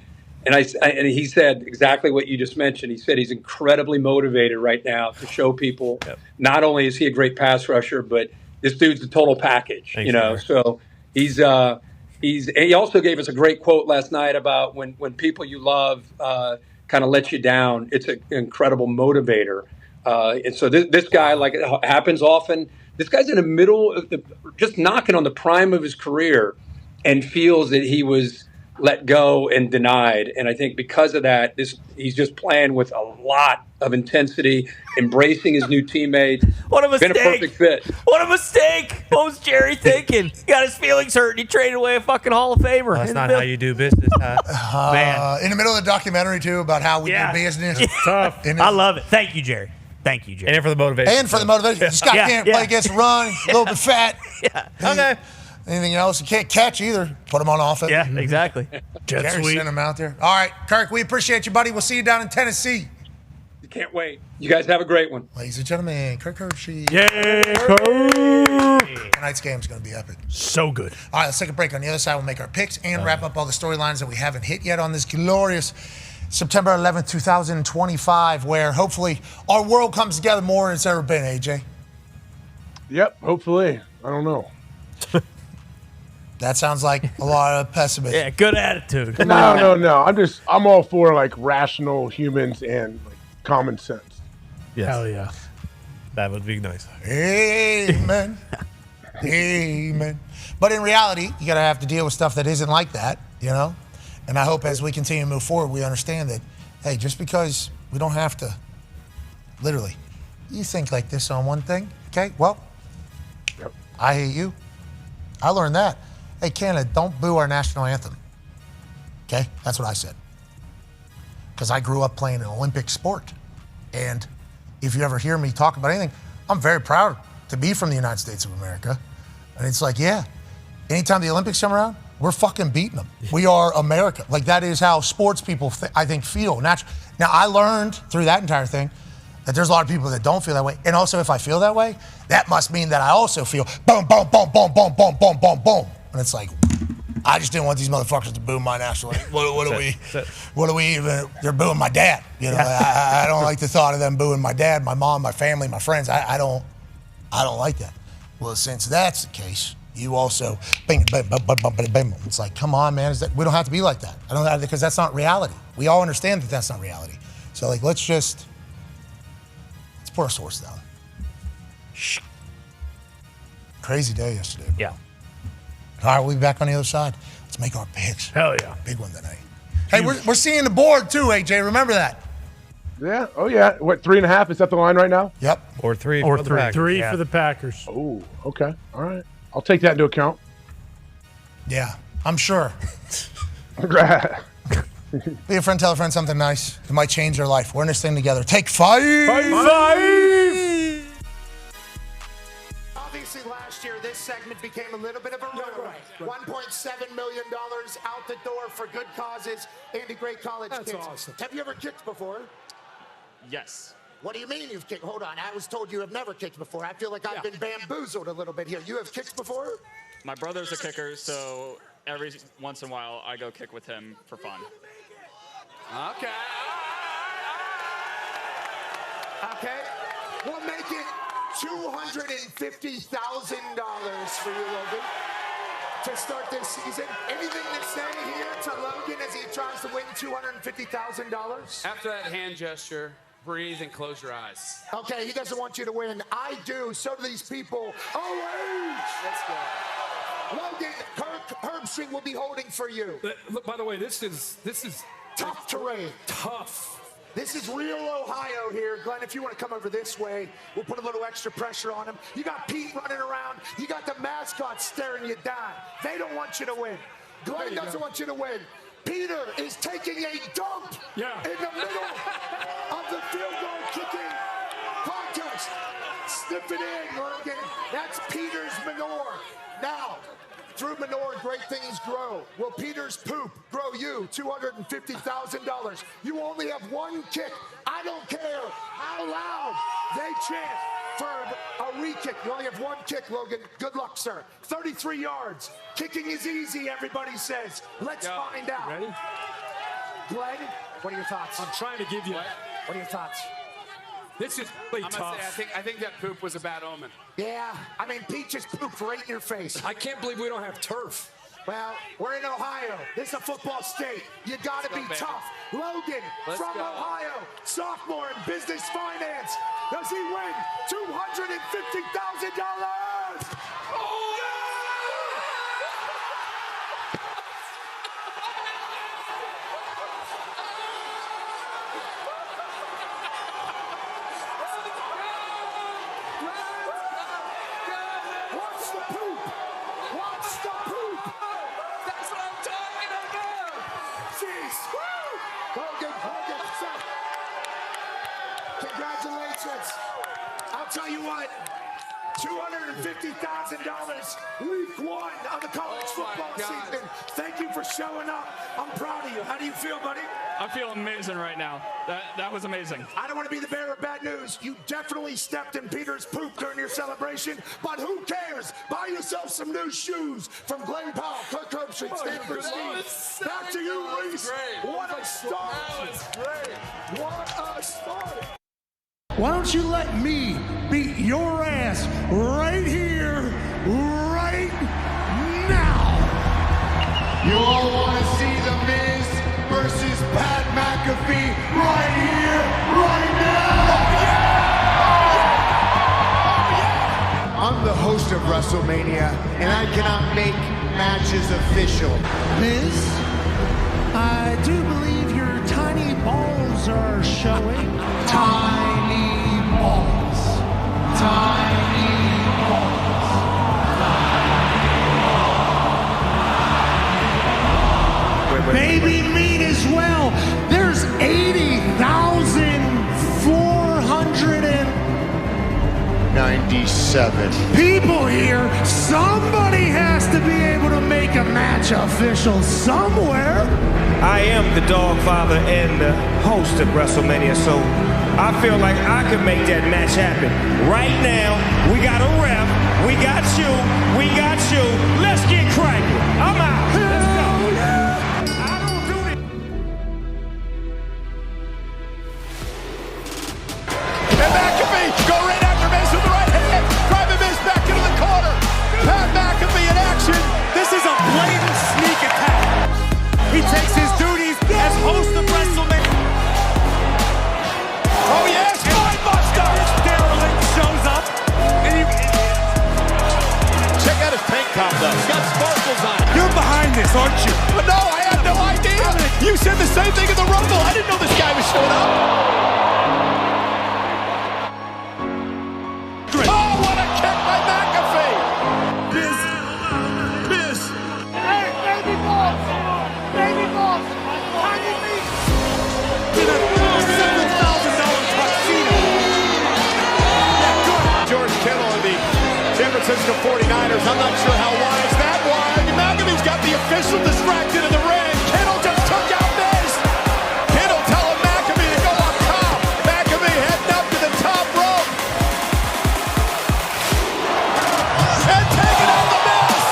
he said exactly what you just mentioned. He said he's incredibly motivated right now to show people not only is he a great pass rusher, but this dude's the total package. Thanks, So he also gave us a great quote last night about when people you love kind of let you down, it's an incredible motivator. And so this guy, like it happens often, this guy's in the middle of just knocking on the prime of his career and feels that he was let go and denied. And I think because of that, he's just playing with a lot of intensity, embracing his new teammate. What a mistake. Been a perfect fit. What a mistake. What was Jerry thinking? He got his feelings hurt and he traded away a fucking Hall of Famer. That's not how you do business, Man. In the middle of the documentary, too, about how we do business. It's tough. I love it. Thank you, Jerry. Thank you, Jerry. And for the motivation. And for the motivation. Scott can't play against the run, a little bit fat. Okay. Anything else? You can't catch either. Put him on offense. Yeah, exactly. Jerry sent him out there. All right, Kirk, we appreciate you, buddy. We'll see you down in Tennessee. You can't wait. You guys have a great one. Ladies and gentlemen, Kirk Herbstreit. Yay, Kirk! Tonight's game is going to be epic. So good. All right, let's take a break. On the other side, we'll make our picks and wrap up all the storylines that we haven't hit yet on this glorious September 11th, 2025, where hopefully our world comes together more than it's ever been, AJ. Yep, hopefully. I don't know. That sounds like a lot of pessimism. Yeah, good attitude. No. I'm all for like rational humans and like common sense. Yes. Hell yeah. That would be nice. Amen. Amen. But in reality, you gotta have to deal with stuff that isn't like that, And I hope as we continue to move forward, we understand that, hey, just because we don't have to, literally, you think like this on one thing, okay? Well, I hate you. I learned that. Hey, Canada, don't boo our national anthem. Okay? That's what I said. Because I grew up playing an Olympic sport. And if you ever hear me talk about anything, I'm very proud to be from the United States of America. And it's like, yeah, anytime the Olympics come around, we're fucking beating them. We are America. Like, that is how sports people, I think, feel. Now, I learned through that entire thing that there's a lot of people that don't feel that way. And also, if I feel that way, that must mean that I also feel boom, boom, boom, boom, boom, boom, boom, boom, boom. And it's like, I just didn't want these motherfuckers to boo my national anthem. What do we even, they're booing my dad. I don't like the thought of them booing my dad, my mom, my family, my friends. I don't like that. Well, since that's the case, you also, bing, bing, bing, bing, bing, bing. It's like, come on, man. We don't have to be like that. I don't have, because that's not reality. We all understand that that's not reality. So, like, let's put our swords down. Shh. Crazy day yesterday. Yeah. All right, we'll be back on the other side. Let's make our picks. Hell yeah. Big one tonight. Hey, we're seeing the board too, AJ. Remember that. Yeah. Oh, yeah. What, 3.5? Is that the line right now? Yep. Or 3. Or for the 3. Packers. 3 for the Packers. Oh, okay. All right. I'll take that into account. Yeah, I'm sure. Be a friend, tell a friend something nice. It might change their life. We're in this thing together. Take 5. 5. Obviously, last year, this segment became a little bit of a rumor. $1.7 million out the door for good causes and a great college That's kids. awesome. Have you ever kicked before? Yes. What do you mean you've kicked? Hold on. I was told you have never kicked before. I feel like I've been bamboozled a little bit here. You have kicked before? My brother's a kicker, so every once in a while I go kick with him for fun. Okay. Okay. We'll make it $250,000 for you, Logan, to start this season. Anything to say here to Logan as he tries to win $250,000? After that hand gesture, breathe and close your eyes. Okay, he doesn't want you to win. I do. So do these people. Let's go. Logan, Kirk Herbstreit will be holding for you. Look, by the way, this is tough terrain. Tough. This is real Ohio here. Glenn, if you want to come over this way, we'll put a little extra pressure on him. You got Pete running around. You got the mascots staring you down. They don't want you to win. Glenn doesn't want you to win. Peter is taking a dump in the middle of the field goal kicking contest. Sniff it in, Logan. That's Peter's manure. Now, Through manure, great things grow. Will Peter's poop grow you $250,000? You only have one kick. I don't care how loud they chant for a re-kick. You only have one kick, Logan. Good luck, sir. 33 yards. Kicking is easy, everybody says. Let's find out. Ready? Glenn, what are your thoughts? I'm trying to give you. What are your thoughts? This is really I'm tough. gonna say, I think that poop was a bad omen. Yeah, I mean, Pete just pooped right in your face. I can't believe we don't have turf. Well, we're in Ohio. This is a football state. You gotta be tough. Logan from Ohio, sophomore in business finance. Does he win $250,000? Oh! What's the poop? What's the poop? That's what I'm talking about. Jeez. Logan, sir. Congratulations. I'll tell you what. $250,000 week one of the college football season. Thank you for showing up. I'm proud of you. How do you feel, buddy? I feel amazing right now. That was amazing. I don't want to be the bearer of bad news. You definitely stepped in Peter's poop during your celebration, but who cares? Buy yourself some new shoes from Glenn Powell, Kirk Herbstreit, Stanford Steve. Back to you, Reese. What a start. That was great. What a start. Why don't you let me beat your ass right here, right now? You all want to see The Miz versus Pat McAfee right here, right now? I'm the host of Wrestlemania, and I cannot make matches official. Miz, I do believe your tiny balls are showing. Tiny balls. Tiny balls. Baby meat as well. There's 80,497 people here. Somebody has to be able to make a match official somewhere. I am the dog father and the host of Wrestlemania, so I feel like I could make that match happen. Right now, we got a ref, we got you, Let's get cracking. I'm out. Let's go. I don't do it. And McAfee go right after Miz with the right hand. Driving Miz back into the corner. Pat McAfee in action. This is a blatant sneak attack. He takes his duties as host of Wrestlemania. Oh yes, Spinebuster! This derelict shows up. Check out his tank top though. He's got sparkles on it. You're behind this, aren't you? No, I had no idea. You said the same thing in the Rumble. I didn't know this guy was showing up. Oh, what a kick by McAfee! Miz. Hey, baby boss! Baby boss! Tiny meat! In a $7,000 tuxedo. George Kittle and the San Francisco 49ers. I'm not sure how wise that was. McAfee's got the official distracted in the ring. Kittle just took out Miz. Kittle telling McAfee to go up top. McAfee heading up to the top rope. And taking out the Miz.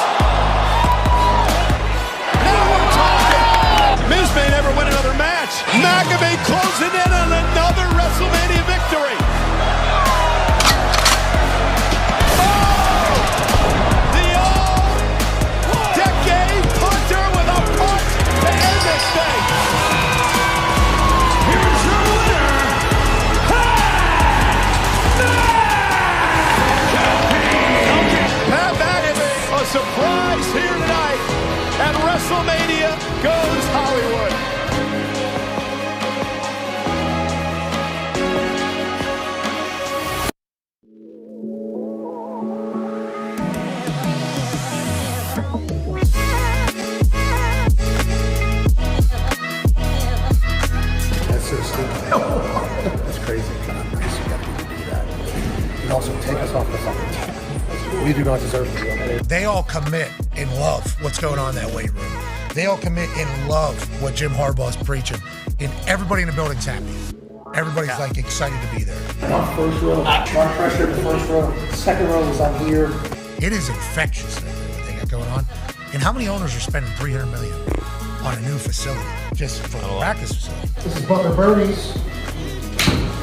Now we're talking. Miz may never win another match. McAfee closing in on another WrestleMania victory. Surprise here tonight at WrestleMania Goes Hollywood. That's so stupid. That's crazy. You got to do that. And also take us off the fucking team. We do not deserve to be on it. They all commit and love what's going on in that weight room. They all commit and love what Jim Harbaugh's preaching. And everybody in the building's happy. Everybody's like excited to be there. First row, Mark Pressure in the first row. Second row is on here. It is infectious, what they got going on. And how many owners are spending $300 million on a new facility just for a practice facility? This is Butler Birdies.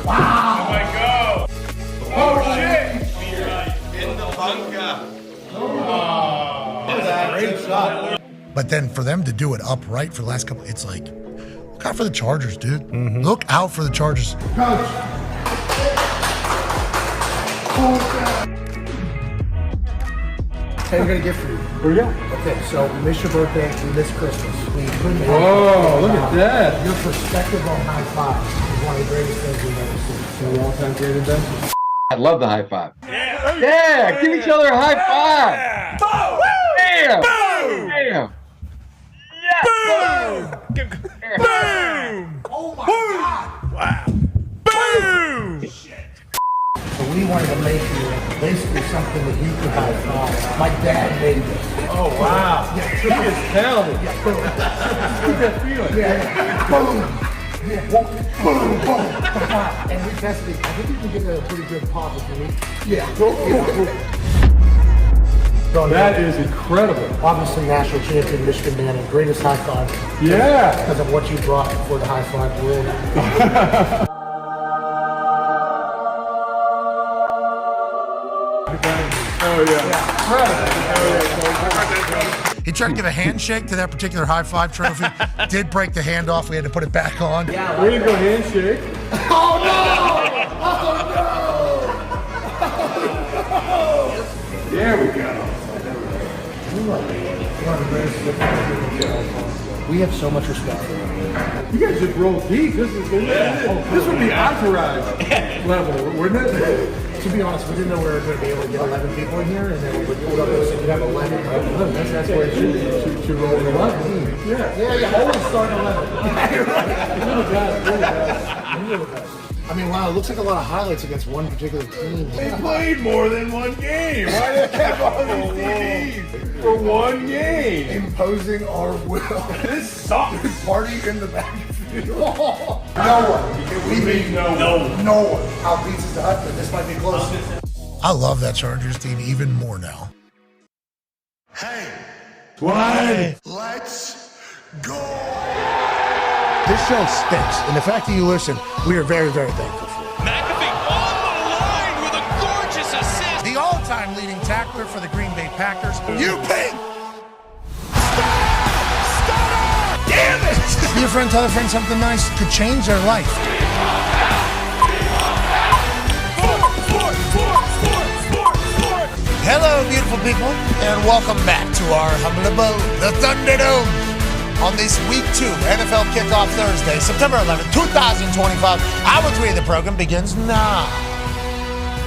Wow! Oh my God! Oh shit! In the bunker. Great shot. But then for them to do it upright for the last couple, it's like, look out for the Chargers, dude. Look out for the Chargers. Coach. Hey, we got a gift for you. Here we go. Okay, so we missed your birthday, we missed Christmas. We couldn't Whoa, look at that. Your perspective on high five is one of the greatest things we've ever seen. So all-time great invention. I love the high five. Yeah, give each other a high five. Boom! Bam! Boom! Bam! Boom! Boom! Oh my God! Wow! Boom! So we wanted to make you basically something that you could high five. My dad made this. Oh wow! Yeah, He is talented. Yeah, boom. Look at that feeling. Yeah, boom. Yeah, boom, boom. And we tested. I think we can get a pretty good pop if you need. Yeah. That is incredible. Obviously, national champion, Michigan man, and greatest high five. Yeah. Because of what you brought for the high five world. Oh yeah. He tried to give a handshake to that particular high five trophy. Did break the hand off. We had to put it back on. Way to go handshake. Oh no! Oh no! There we go. We have so much respect for you. You guys just roll deep. This would be entourage level, wouldn't it? To be honest, we didn't know we were going to be able to get 11 people in here, and then we pulled up and said, you have 11. That's where it should be. Should roll 11. Yeah. Always start 11. You're right. You're the best. I mean, wow, it looks like a lot of highlights against one particular team. They played more than one game. Why do they have all these TVs for one game? Imposing our will. This sucks. Party in the backfield. No one. We mean no one. No one. How Pizzas to Hut, but this might be close. I love that Chargers team even more now. Hey. What? Let's go. This show stinks, and the fact that you listen, we are very, very thankful for. McAfee on the line with a gorgeous assist. The all-time leading tackler for the Green Bay Packers, UP. Damn it! Be a friend, tell a friend something nice could change their life. Hello, beautiful people, and welcome back to our humble abode, the Thunderdome. On this Week 2 NFL Kickoff Thursday, September 11th, 2025, Hour 3 of the program begins now.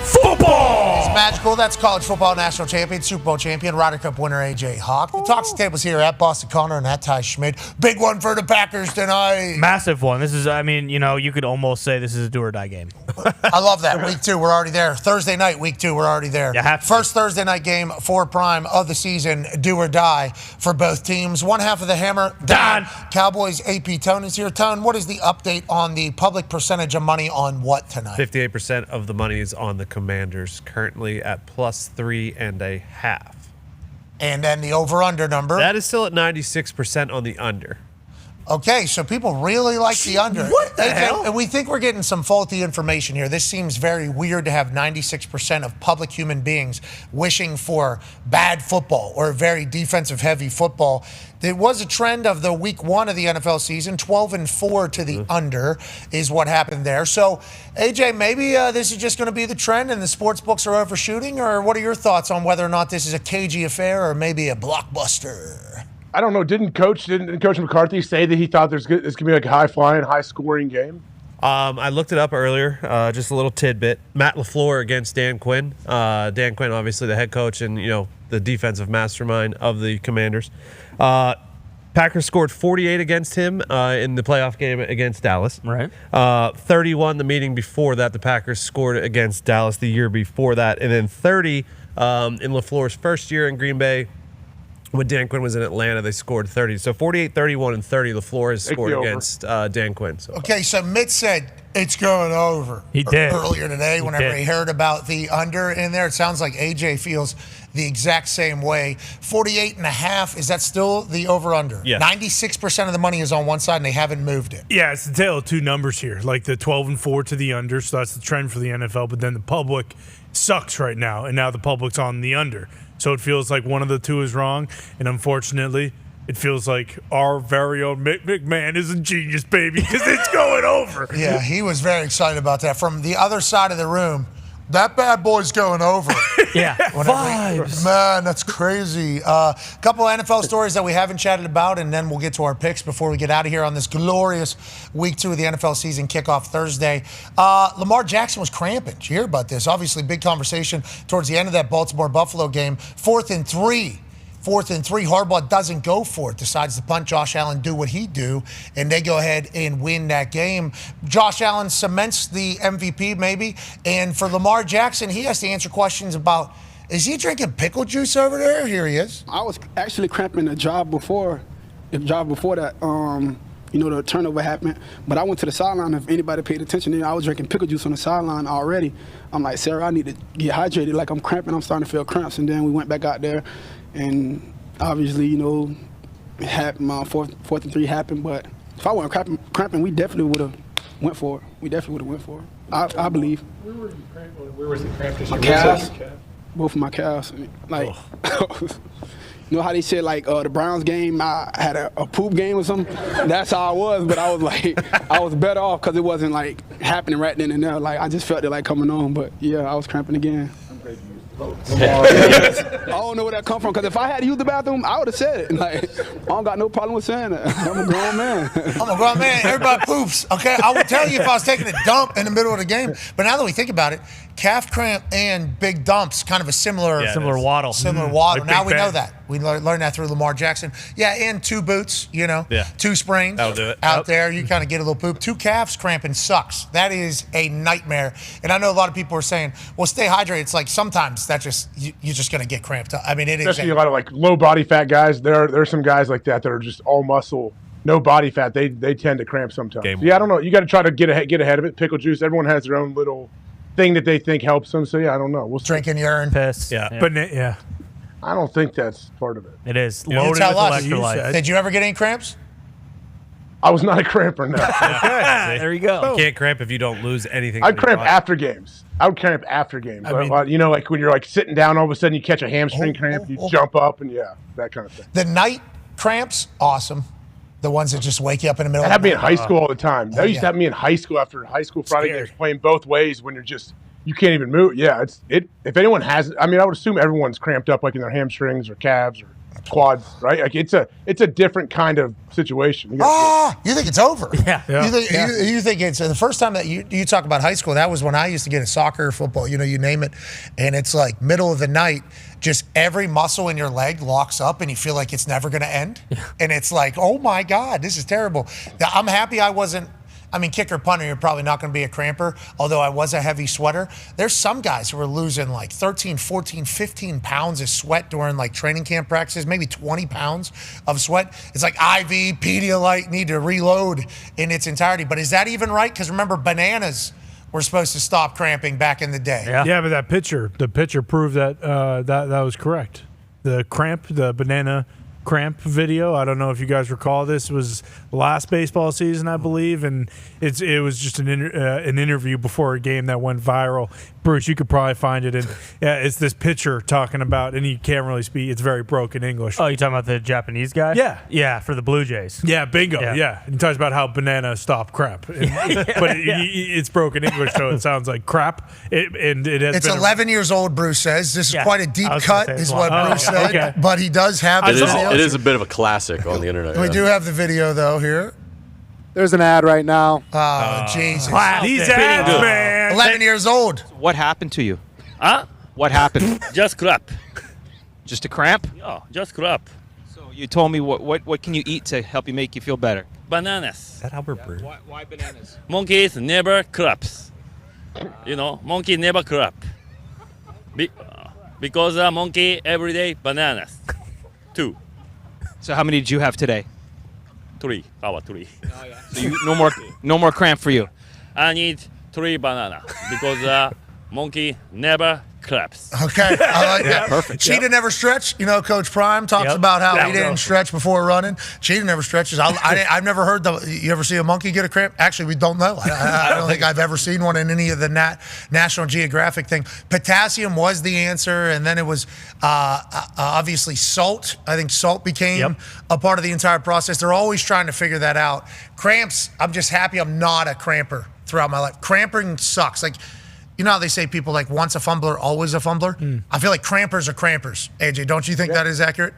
Football! It's magical. That's college football national champion, Super Bowl champion, Ryder Cup winner A.J. Hawk. The Talks Tables here at Boston Connor and at Ty Schmidt. Big one for the Packers tonight. Massive one. This is, I mean, you could almost say this is a do-or-die game. I love that. Week 2, we're already there. Thursday night, Week 2, we're already there. First Thursday night game for Prime of the season, do or die for both teams. One half of the hammer, Dahn. Cowboys AP Tone is here. Tone, what is the update on the public percentage of money on what tonight? 58% of the money is on the Commanders, currently at +3.5. And then the over-under number? That is still at 96% on the under. Okay, so people really like the under. What the hell? And we think we're getting some faulty information here. This seems very weird to have 96% of public human beings wishing for bad football or very defensive-heavy football. There was a trend of the Week 1 of the NFL season, 12-4 to the under is what happened there. So, AJ, maybe this is just going to be the trend and the sports books are overshooting, or what are your thoughts on whether or not this is a cagey affair or maybe a blockbuster? I don't know. Didn't Coach McCarthy say that he thought this could be like a high-flying, high-scoring game? I looked it up earlier, just a little tidbit. Matt LaFleur against Dan Quinn. Dan Quinn, obviously the head coach and, the defensive mastermind of the Commanders. Packers scored 48 against him in the playoff game against Dallas. Right. 31 the meeting before that, the Packers scored against Dallas the year before that. And then 30 in LaFleur's first year in Green Bay when Dan Quinn was in Atlanta, they scored 30. So 48, 31, and 30, LaFleur has scored the over. against Dan Quinn. So. Okay, so Mitt said it's going over. He did. Earlier today, whenever did. he heard about the under in there. It sounds like AJ feels the exact same way. 48.5, is that still the over-under? Yeah. 96% of the money is on one side, and they haven't moved it. Yeah, it's the tale of two numbers here, like the 12-4 to the under, so that's the trend for the NFL, but then the public sucks right now, and now the public's on the under. So it feels like one of the two is wrong, and unfortunately, it feels like our very own Mick McMahon is a genius, baby, because it's going over. Yeah, he was very excited about that. From the other side of the room, that bad boy's going over. Yeah, vibes. Man, that's crazy. Couple of NFL stories that we haven't chatted about, and then we'll get to our picks before we get out of here on this glorious week 2 of the NFL season kickoff Thursday. Lamar Jackson was cramping. Did you hear about this? Obviously, big conversation towards the end of that Baltimore-Buffalo game. 4th and 3. Harbaugh doesn't go for it, decides to punt. Josh Allen do what he do, and they go ahead and win that game. Josh Allen cements the MVP maybe, and for Lamar Jackson, he has to answer questions about, is he drinking pickle juice over there? Here he is. I was actually cramping the job before that, the turnover happened. But I went to the sideline. If anybody paid attention, I was drinking pickle juice on the sideline already. I'm like, Sarah, I need to get hydrated. Like, I'm cramping. I'm starting to feel cramps. And then we went back out there. And obviously, it happened. 4th and 3 happened. But if I wasn't cramping, we definitely would have went for it. I believe. Where was the cramp? My calves. Both of my calves. Like, you know how they said, like, the Browns game, I had a poop game or something? That's how I was. But I was like, I was better off because it wasn't, like, happening right then and there. Like, I just felt it, like, coming on. But, yeah, I was cramping again. I don't know where that come from, because if I had to use the bathroom, I would have said it. Like, I don't got no problem with saying that. I'm a grown man. Everybody poops. Okay, I would tell you if I was taking a dump in the middle of the game. But now that we think about it, calf cramp and big dumps, kind of a similar waddle. Like now we know that. We learned that through Lamar Jackson. Yeah, and 2 boots, 2 sprains. That'll do it. Out there, you kind of get a little poop. 2 calves cramping sucks. That is a nightmare. And I know a lot of people are saying, well, stay hydrated. It's like sometimes that you're just going to get cramped up. I mean, it is. Especially a lot of like low body fat guys. There are some guys like that are just all muscle, no body fat. They tend to cramp sometimes. I don't know. You got to try to get ahead of it. Pickle juice. Everyone has their own little thing that they think helps them. So I don't know. We'll drinking urine, piss. But I don't think that's part of it. It is You loaded tell with us. electrolytes. Did you ever get any cramps? I was not a cramper, no. There you go. You can't cramp if you don't lose anything. I'd cramp after games. I would cramp after games. Like when you're like sitting down, all of a sudden you catch a hamstring cramp, you jump up, and that kind of thing. The night cramps, awesome. The ones that just wake you up in the middle. That of the happened me in high school all the time. That used to happen me in high school after high school Friday games, playing both ways when you can't even move. Yeah, if anyone has it, I would assume everyone's cramped up like in their hamstrings or calves or quads, right? Like it's a different kind of situation. You think it's over? Yeah. You think it's the first time that you talk about high school? That was when I used to get a soccer, football, you name it, and it's like middle of the night. Just every muscle in your leg locks up, and you feel like it's never going to end. And it's like, oh my God, this is terrible. I'm happy I wasn't. Kicker, punter, you're probably not going to be a cramper, although I was a heavy sweater. There's some guys who are losing like 13, 14, 15 pounds of sweat during like training camp practices, maybe 20 pounds of sweat. It's like IV, Pedialyte, need to reload in its entirety. But is that even right? Because remember, bananas were supposed to stop cramping back in the day. Yeah, but the picture proved that that was correct. The banana cramp video. I don't know if you guys recall this. It was last baseball season, I believe, and it was just an interview before a game that went viral. Bruce, you could probably find it, and it's this pitcher talking about, and he can't really speak. It's very broken English. Oh, you talking about the Japanese guy? Yeah, for the Blue Jays. Yeah, bingo. Yeah. And he talks about how banana stop cramp, but it's broken English, so it sounds like crap. It's 11 years old. Bruce says this is quite a deep cut, is what Bruce said. Okay. But he does have. It is a bit of a classic on the internet. We do have the video though here. There's an ad right now. Oh, Jesus. These ads, man. 11 years old. What happened to you? Huh? What happened? Just crap. Just a cramp? Oh, just crap. So you told me what can you eat to help you make you feel better? Bananas. Is that Albert Brew? Why bananas? Monkeys never craps. Monkey never crap. Because a monkey every day bananas. 2. So how many did you have today? 3. How about 3? So no more cramp for you. I need 3 banana because monkey never claps. Okay, I like that. Perfect. Cheetah never stretch. You know, Coach Prime talks about how he didn't stretch before running. Cheetah never stretches. I've never heard you ever see a monkey get a cramp? Actually, we don't know. I don't think I've ever seen one in any of the National Geographic thing. Potassium was the answer, and then it was obviously salt. I think salt became a part of the entire process. They're always trying to figure that out. Cramps, I'm just happy I'm not a cramper throughout my life. Cramping sucks. Like, you know how they say people like once a fumbler, always a fumbler? I feel like crampers are crampers. AJ, don't you think that is accurate?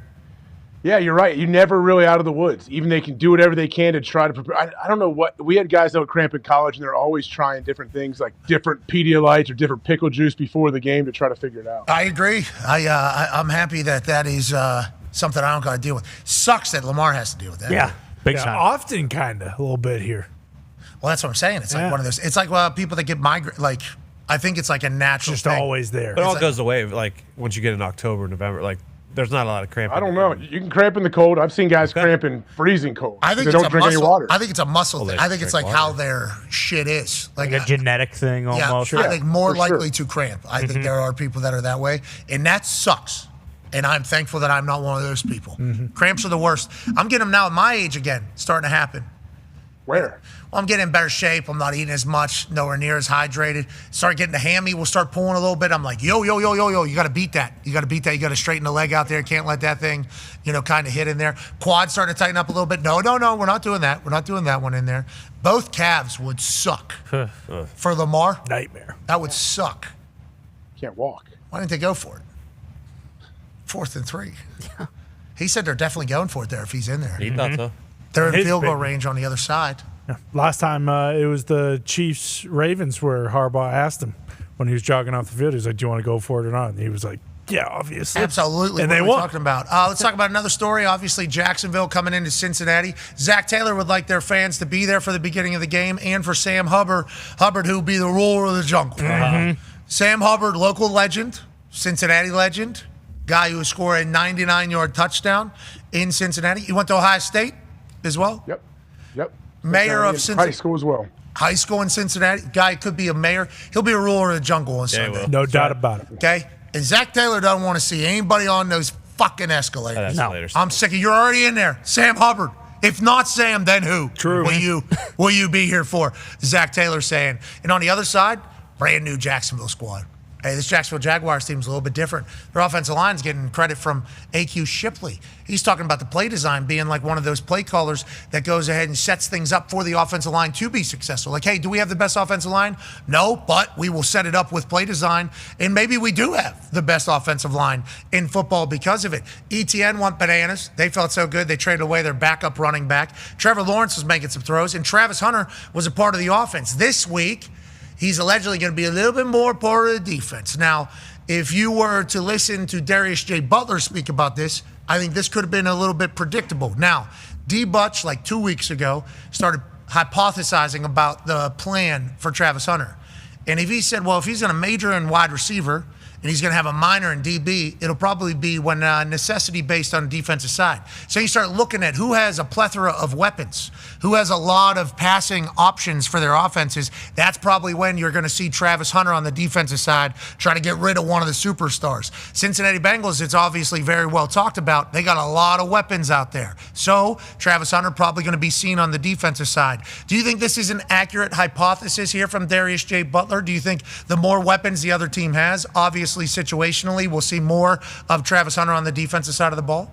Yeah, you're right. You're never really out of the woods. Even they can do whatever they can to try to prepare. I don't know what – we had guys that would cramp in college, and they're always trying different things like different Pedialytes or different pickle juice before the game to try to figure it out. I agree. I'm happy that is something I don't got to deal with. Sucks that Lamar has to deal with that. Yeah. Big time. Often, kind of, a little bit here. Well, that's what I'm saying. It's like one of those – it's like people that get migraine – like – I think it's like a natural just thing. always there. But it all goes away like once you get in October, November. Like there's not a lot of cramping. I don't know. You can cramp in the cold. I've seen guys cramp in freezing cold. I think they don't drink any water. I think it's a muscle thing. I think it's like how their shit is. Like a genetic thing almost. Yeah, I think more likely to cramp. I think there are people that are that way, and that sucks. And I'm thankful that I'm not one of those people. Cramps are the worst. I'm getting them now at my age again, starting to happen. Where? Well, I'm getting in better shape. I'm not eating as much, nowhere near as hydrated. Start getting the hammy. We'll start pulling a little bit. I'm like, yo. You got to beat that. You got to straighten the leg out there. Can't let that thing, kind of hit in there. Quad starting to tighten up a little bit. No. We're not doing that. We're not doing that one in there. Both calves would suck. For Lamar? Nightmare. That would suck. Can't walk. Why didn't they go for it? 4th and 3. He said they're definitely going for it there if he's in there. He thought so. They're in field goal range on the other side. Yeah. Last time it was the Chiefs-Ravens where Harbaugh asked him when he was jogging off the field, he was like, do you want to go for it or not? And he was like, yeah, obviously. Absolutely. And what they are we won. talking about? Let's talk about another story. Obviously, Jacksonville coming into Cincinnati. Zach Taylor would like their fans to be there for the beginning of the game and for Sam Hubbard, who will be the ruler of the jungle. Sam Hubbard, local legend, Cincinnati legend, guy who scored a 99-yard touchdown in Cincinnati. He went to Ohio State as well. Yep. Mayor of Cincinnati. High school as well. High school in Cincinnati. Guy could be a mayor. He'll be a ruler of the jungle on Sunday. No doubt about it. Okay? And Zach Taylor doesn't want to see anybody on those fucking escalators. No. I'm sick of you're already in there. Sam Hubbard. If not Sam, then who? True. Will you be here for? Zach Taylor saying. And on the other side, brand new Jacksonville squad. Hey, this Jacksonville Jaguars team's a little bit different. Their offensive line's getting credit from A.Q. Shipley. He's talking about the play design being like one of those play callers that goes ahead and sets things up for the offensive line to be successful. Like, hey, do we have the best offensive line? No, but we will set it up with play design, and maybe we do have the best offensive line in football because of it. ETN went bananas. They felt so good, they traded away their backup running back. Trevor Lawrence was making some throws, and Travis Hunter was a part of the offense. This week, he's allegedly going to be a little bit more part of the defense. Now, if you were to listen to Darius J. Butler speak about this, I think this could have been a little bit predictable. Now, D. Butch, like 2 weeks ago, started hypothesizing about the plan for Travis Hunter. And if he said, well, if he's going to major in wide receiver and he's going to have a minor in DB, it'll probably be when necessity based on the defensive side. So you start looking at who has a plethora of weapons, who has a lot of passing options for their offenses. That's probably when you're going to see Travis Hunter on the defensive side try to get rid of one of the superstars. Cincinnati Bengals, it's obviously very well talked about. They got a lot of weapons out there. So Travis Hunter probably going to be seen on the defensive side. Do you think this is an accurate hypothesis here from Darius J. Butler? Do you think the more weapons the other team has, obviously situationally, we'll see more of Travis Hunter on the defensive side of the ball?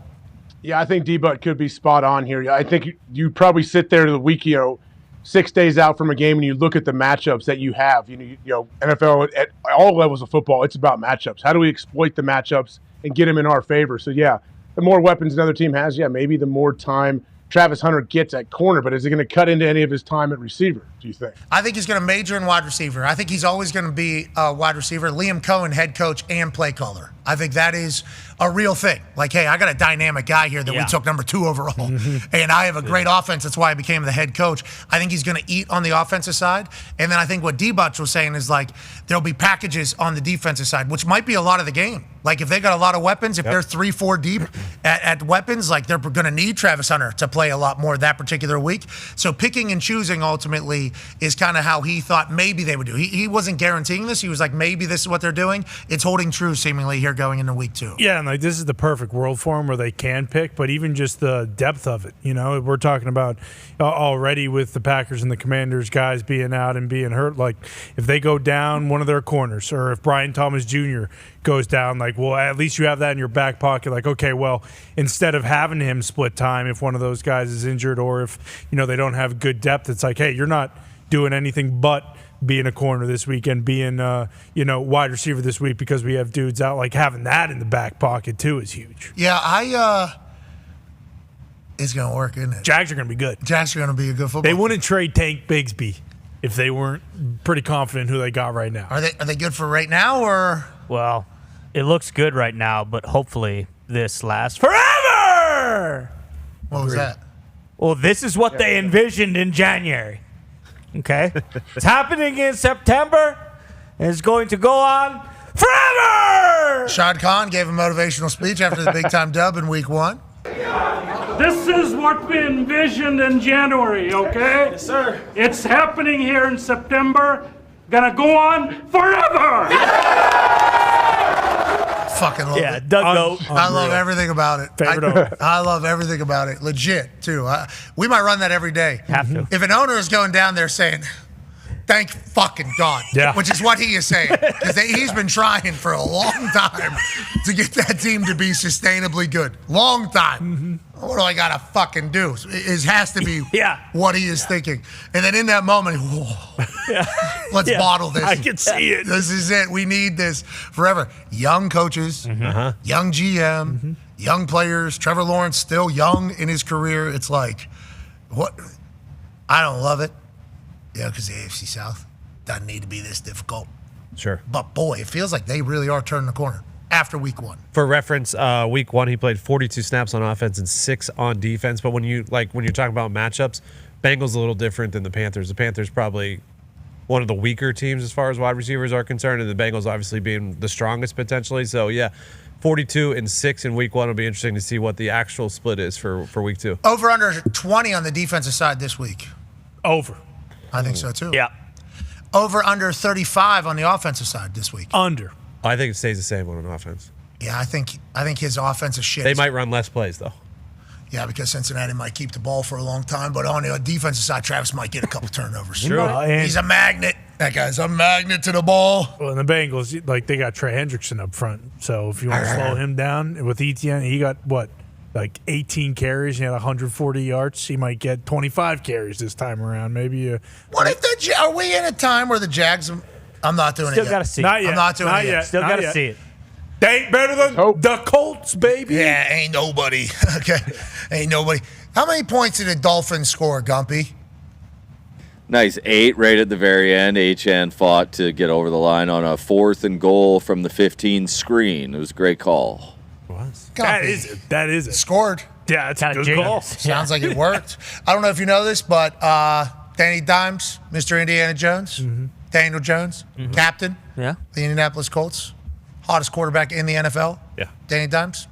Yeah, I think D-Butt could be spot on here. I think you probably sit there the week, 6 days out from a game, and you look at the matchups that you have. NFL at all levels of football, it's about matchups. How do we exploit the matchups and get them in our favor? So, yeah, the more weapons another team has, maybe the more time Travis Hunter gets at corner, but is he going to cut into any of his time at receiver, do you think? I think he's going to major in wide receiver. I think he's always going to be a wide receiver. Liam Cohen, head coach and play caller. I think that is a real thing. Like, hey, I got a dynamic guy here that we took number 2 overall, and I have a great offense. That's why I became the head coach. I think he's going to eat on the offensive side. And then I think what D-Butch was saying is, like, there'll be packages on the defensive side, which might be a lot of the game. Like, if they got a lot of weapons, if they're 3-4 deep at weapons, like, they're going to need Travis Hunter to play a lot more that particular week. So picking and choosing ultimately is kind of how he thought maybe they would do. He wasn't guaranteeing this. He was like, maybe this is what they're doing. It's holding true seemingly here going into week 2. Yeah, and like this is the perfect world for them where they can pick, but even just the depth of it. We're talking about already with the Packers and the Commanders guys being out and being hurt. Like if they go down one of their corners, or if Brian Thomas Jr. goes down, like, well, at least you have that in your back pocket. Like, okay, well, instead of having him split time if one of those guys is injured, or if they don't have good depth, it's like, hey, you're not doing anything but being a corner this week and being wide receiver this week because we have dudes out. Like having that in the back pocket too is huge. Yeah, it's gonna work, isn't it? Jags are gonna be good. Jags are gonna be a good football. They wouldn't trade Tank Bigsby if they weren't pretty confident who they got right now. Are they good for right now, or? Well, it looks good right now, but hopefully this lasts forever. What was that? Well, this is what they envisioned in January. Okay? It's happening in September, and it's going to go on forever! Shad Khan gave a motivational speech after the big-time dub in week 1. This is what we envisioned in January, okay? Yes, sir. It's happening here in September. Gonna go on forever! Fucking love it. Doug I love everything about it. Favorite I love everything about it. Legit, too. We might run that every day. Have to. If an owner is going down there saying, thank fucking God, which is what he is saying. Because he's been trying for a long time to get that team to be sustainably good. Long time. What do I got to fucking do? It has to be what he is thinking. And then in that moment, let's bottle this. I can see it. This is it. We need this forever. Young coaches, young GM, young players. Trevor Lawrence still young in his career. It's like, what? I don't love it. Yeah, because the AFC South doesn't need to be this difficult. Sure. But boy, it feels like they really are turning the corner after week 1. For reference, week 1 he played 42 snaps on offense and 6 on defense. But when you're talking about matchups, Bengals a little different than the Panthers. The Panthers probably one of the weaker teams as far as wide receivers are concerned, and the Bengals obviously being the strongest potentially. So yeah, 42 and 6 in week 1 will be interesting to see what the actual split is for week 2. Over under 20 on the defensive side this week. Over. I think so too. Yeah. Over under 35 on the offensive side this week. Under. I think it stays the same on offense. Yeah, I think his offensive shit. They might run less plays though. Yeah, because Cincinnati might keep the ball for a long time, but on the defensive side, Travis might get a couple turnovers. True. He's a magnet. That guy's a magnet to the ball. Well, and the Bengals, like they got Trey Hendrickson up front, so if you want to slow him down with Etienne, he got what? Like 18 carries, he had 140 yards. He might get 25 carries this time around. Maybe. What if are we in a time where the Jags? I'm not doing it yet. Still got to see it. Not yet. I'm not doing it yet. Still got to see it. They ain't better than the Colts, baby. Yeah, ain't nobody. Okay, ain't nobody. How many points did the Dolphins score, Gumpy? Nice 8 right at the very end. Achane fought to get over the line on a 4th and goal from the 15 screen. It was a great call. That is it. Scored. Yeah, it's a good call. Sounds like it worked. I don't know if you know this, but Danny Dimes, Mr. Indiana Jones, Daniel Jones, captain, the Indianapolis Colts, hottest quarterback in the NFL. Yeah, Danny Dimes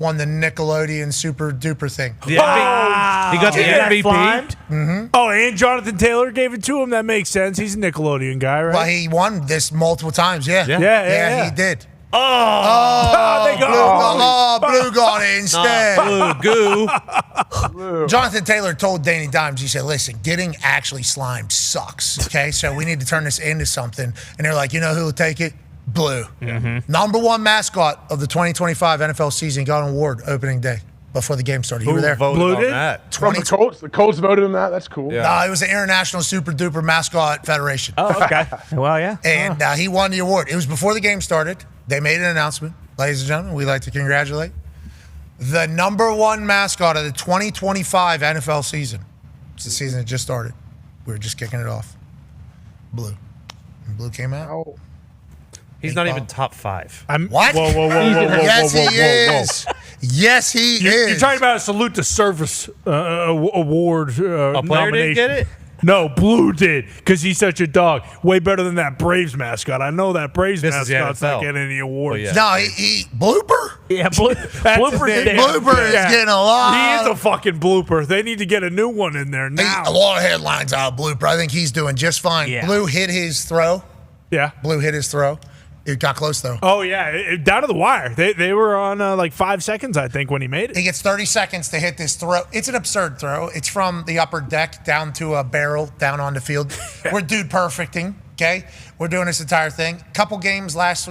won the Nickelodeon Super Duper thing. He got the MVP. Oh, and Jonathan Taylor gave it to him. That makes sense. He's a Nickelodeon guy, right? Well, he won this multiple times. Yeah, he did. Blue got it instead. Blue goo. Jonathan Taylor told Danny Dimes, he said, listen, getting actually slimed sucks, okay? So we need to turn this into something. And they're like, you know who will take it? Blue. Number 1 mascot of the 2025 NFL season got an award opening day before the game started. You were there? Blue did? From the Colts? The Colts voted him that? That's cool. Yeah. No, it was the International Super Duper Mascot Federation. Oh, okay. Well, yeah. And he won the award. It was before the game started. They made an announcement. Ladies and gentlemen, we'd like to congratulate the number 1 mascot of the 2025 NFL season. It's the season that just started. We were just kicking it off. Blue. And Blue came out. He's not even top 5. What? Whoa, whoa, whoa, whoa, whoa, Yes, whoa, whoa, he whoa, is. Yes, he is. You're talking about a salute to service award A player nomination. didn't get it? No, Blue did because he's such a dog. Way better than that Braves mascot. I know that Braves This is the mascot's not NFL. getting any awards. yeah. No, he blooper. Yeah, Blooper Blooper is getting a lot. He is a fucking blooper. They need to get a new one in there now. A lot of headlines out of Blooper. I think he's doing just fine. Yeah. Blue hit his throw. Yeah. Blue hit his throw. It got close, though. Oh, yeah. Down to the wire. They were on like 5 seconds, I think, when he made it. He gets 30 seconds to hit this throw. It's an absurd throw. It's from the upper deck down to a barrel down on the field. We're dude perfecting, okay? We're doing this entire thing. Couple games last